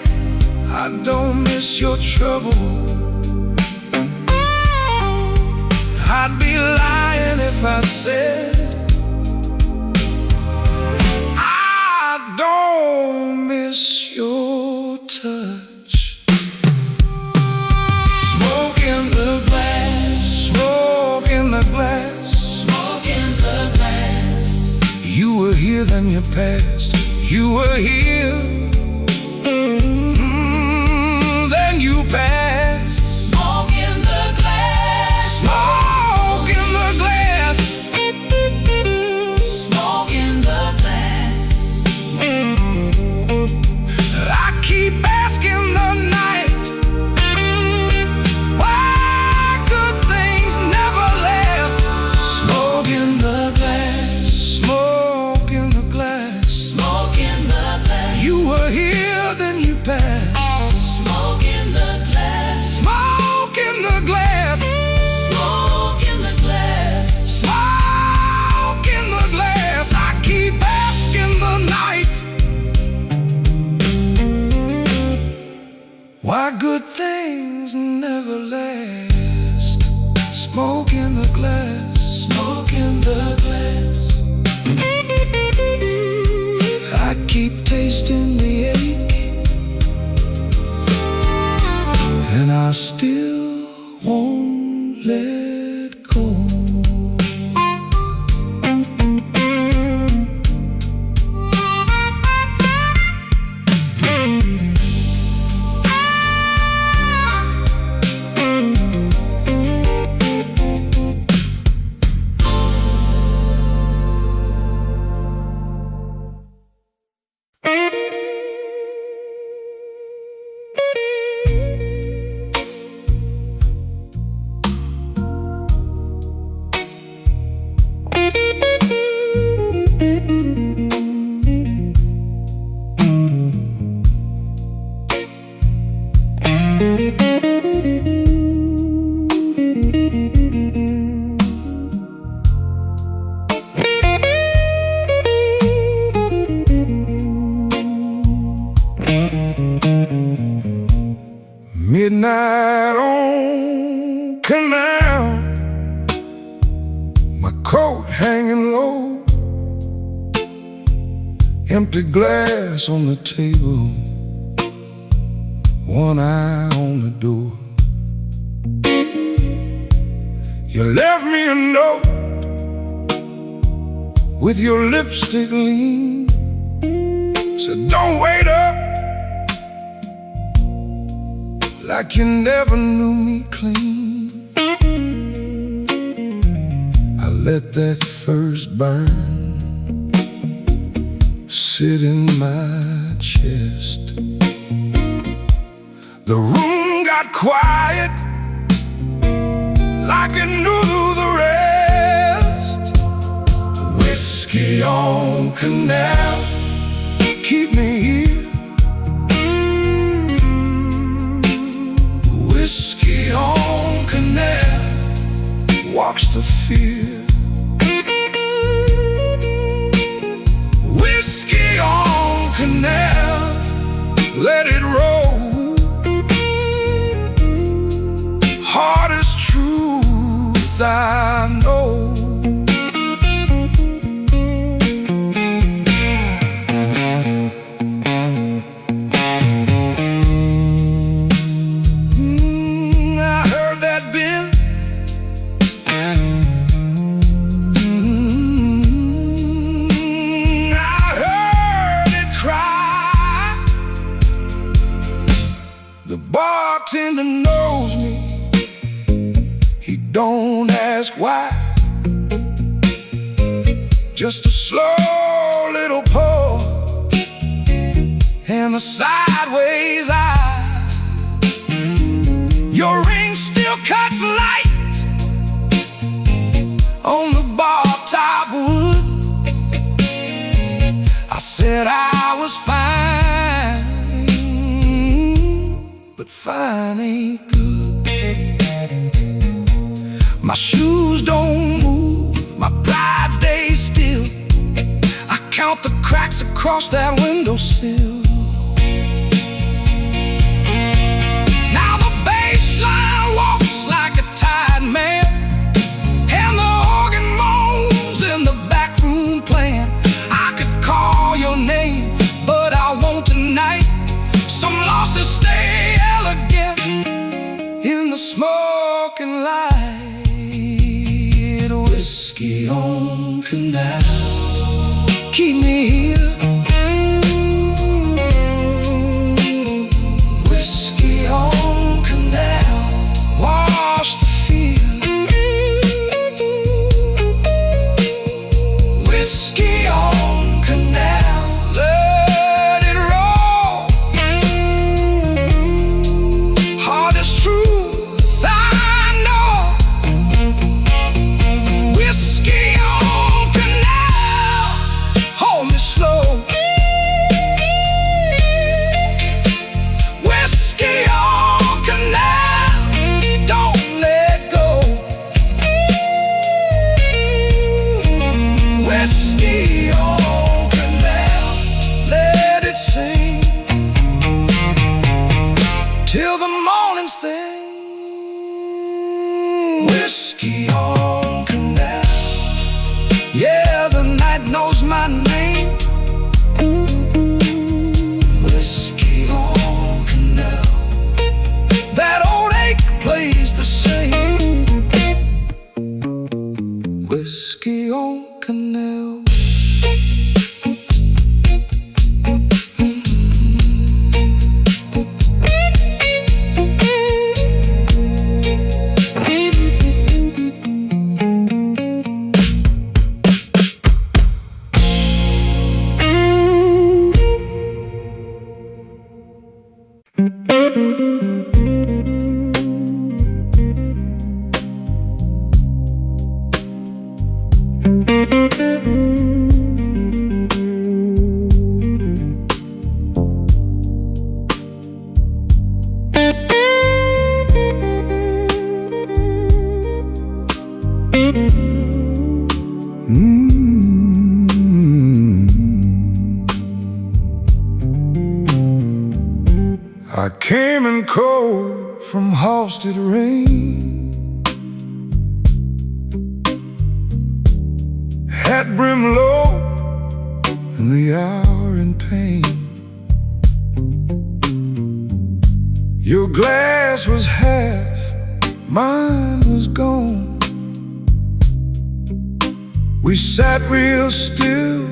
I don't miss your trouble. I'd be lying if I said I don't miss your touch. Smoke in the glass, smoke in the glass, smoke in the glass. You were here, then you passed. You were here, then you passed. Smoke in the glass, Smoke in the glass, smoke in the glass. I keep asking the night, Smoke in the glass, smoke in the glass, smoke in the glass, smoke in the glass. I keep asking the night, why good things never last. Smoke in the glass, smoke in the glass. I keep tasting the ache, and I still won't let go. Midnight on Canal, my coat hanging low, empty glass on the table, one eye on the door. You left me a note with your lipstick lean, said don't wait up, like you never knew me clean. I let that first burn sit in my chest. The room got quiet, like it knew the rest. Whiskey on Canal, keep me here. Whiskey on Canal, walks the fear. Whiskey on Canal, let it roll. Hardest truth I know. I heard that bend. I heard it cry. The bartender knows me. He don't ask why. Just a slow little pour and a sideways eye. Your ring still cuts light on the bar top wood. I said I was fine, but fine ain't good. My shoes don't move, my pride stays still. I count the cracks across that windowsill. Now the bass line walks like a tired man, and the organ moans in the back room playing. I could call your name, but I won't tonight. Some losses stay elegant in the smoking light. Whiskey on Canal, keep me here. Whiskey on Canal, wash the field. Whiskey on Canal, let it roll. Hardest truth I know. Whiskey on Canal, hold me slow. Whiskey on Canal, don't let go. Whiskey on Canal, let it sing till the morning's thing. Whiskey on Canal, yeah, the night knows my name. Whiskey on Canal, that old ache plays the same. Whiskey on Canal. I came in cold from Halstead rain, hat brim low in the hour in pain. Your glass was half, mine was gone. We sat real still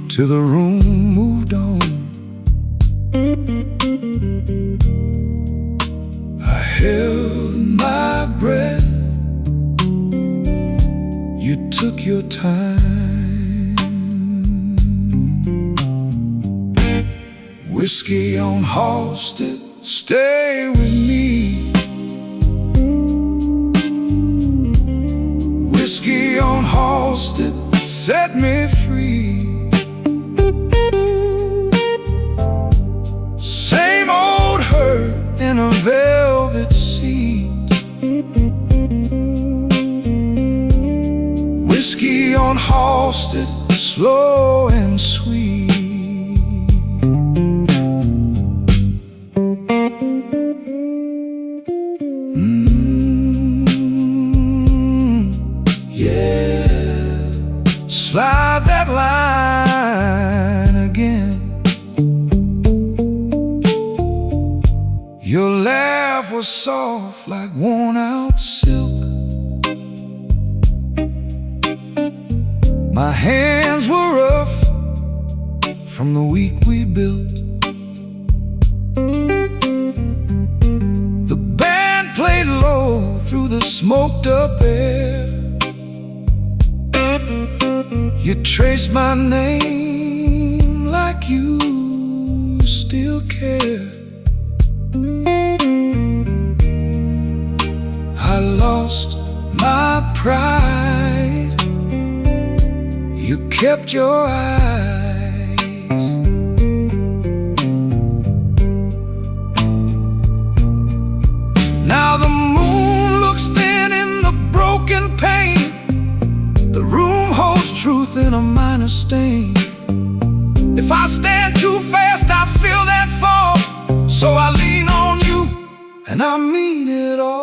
till the room moved on. I held my breath took your time. Whiskey on Halsted, stay with me. Whiskey on Halsted, set me free. Same old hurt in a velvet seat. Whiskey on Halsted, slow and sweet. Yeah, slide that line again. Your laugh was soft like worn-out silk. My hands were rough from the week we built. The band played low through the smoked-up air. You traced my name like you still care. I lost my pride. You kept your eyes. Now the moon looks thin in the broken pane. The room holds truth in a minor stain. If I stand too fast, I feel that fall. So I lean on you, and I mean it all.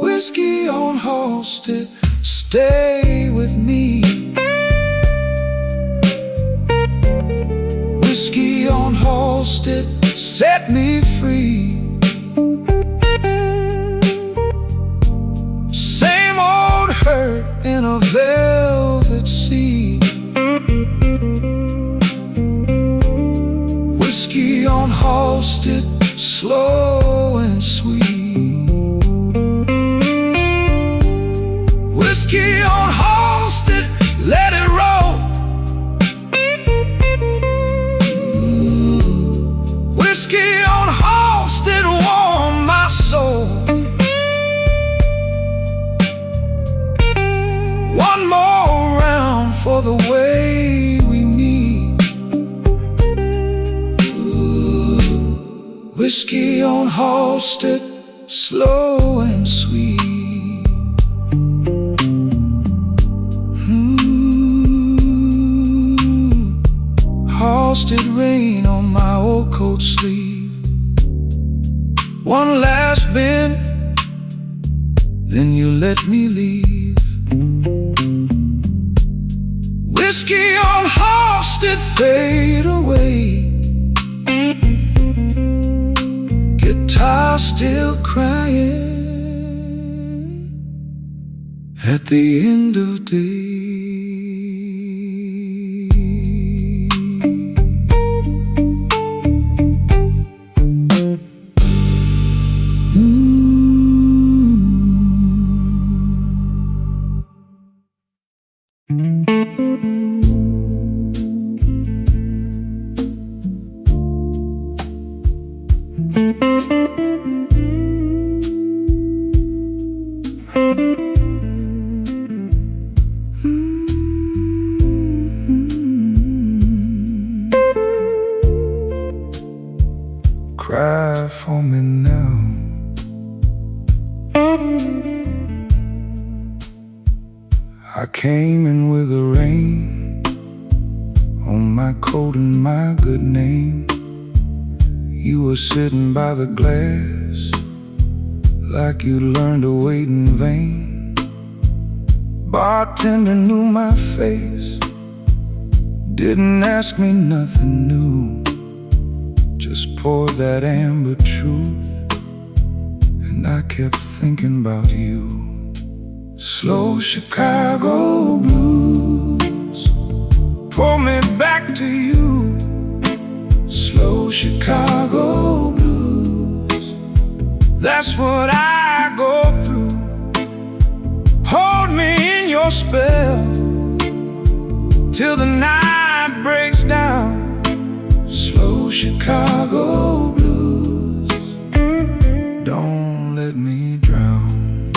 Whiskey on Halsted, stay with me. Whiskey on Halsted, set me free. Same old hurt in a velvet sea. Whiskey on Halsted, slow and sweet. Whiskey on Halsted, let it roll. Whiskey on Halsted, warm my soul. One more round for the way we meet. Whiskey on Halsted, slow and sweet. Halsted rain on my old coat sleeve. One last bend, then you let me leave. Whiskey on Halsted, fade away. Guitar still crying at the end of day. Cry for me now. I came in with the rain on my coat and my good name. You were sitting by the glass like you learned to wait in vain. Bartender knew my face, didn't ask me nothing new. Just poured that amber truth, and I kept thinking about you. Slow Chicago blues pull me back to you. Slow Chicago blues, that's what I go through. Hold me your spell till the night breaks down. Slow Chicago blues, don't let me drown.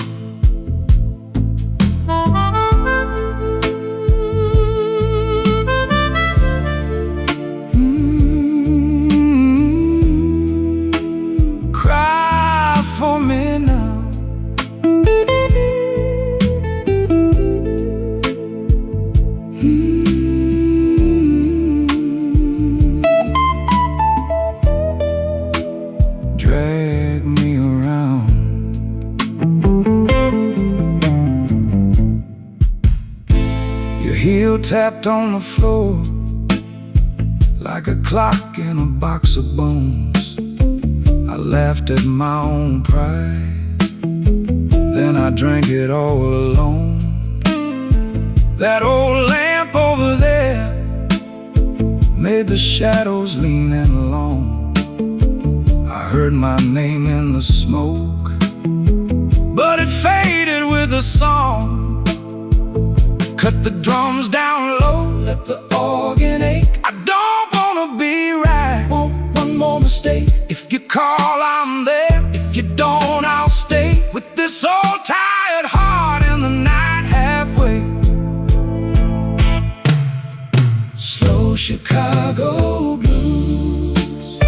Cry for me now. Drag me around. Your heel tapped on the floor like a clock in a box of bones. I laughed at my own pride, then I drank it all alone. That old lamp over there made the shadows lean and long. I heard my name in the smoke, but it faded with the song. Cut the drums down low, let the organ ache. I don't wanna be right, want one more mistake. If you call, I'm there. If you don't, I'll stay with this old tired heart in the night halfway. Slow Chicago blues,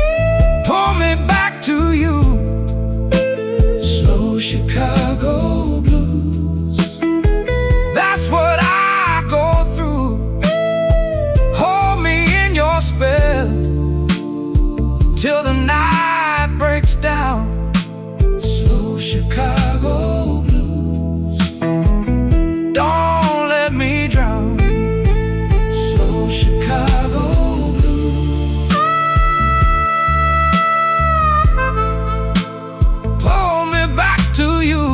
pull me back to you. Slow Chicago blues, that's what I go through. Hold me in your spell till the night breaks down. Slow Chicago blues, don't let me drown. Slow Chicago blues, pull me back to you.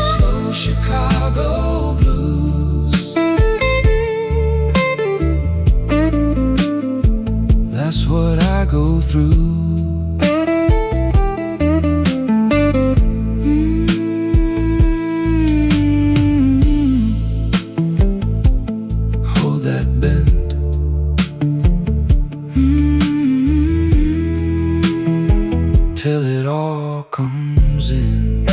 Slow Chicago blues, that's what I go through. Hold that bend. Till it all comes in.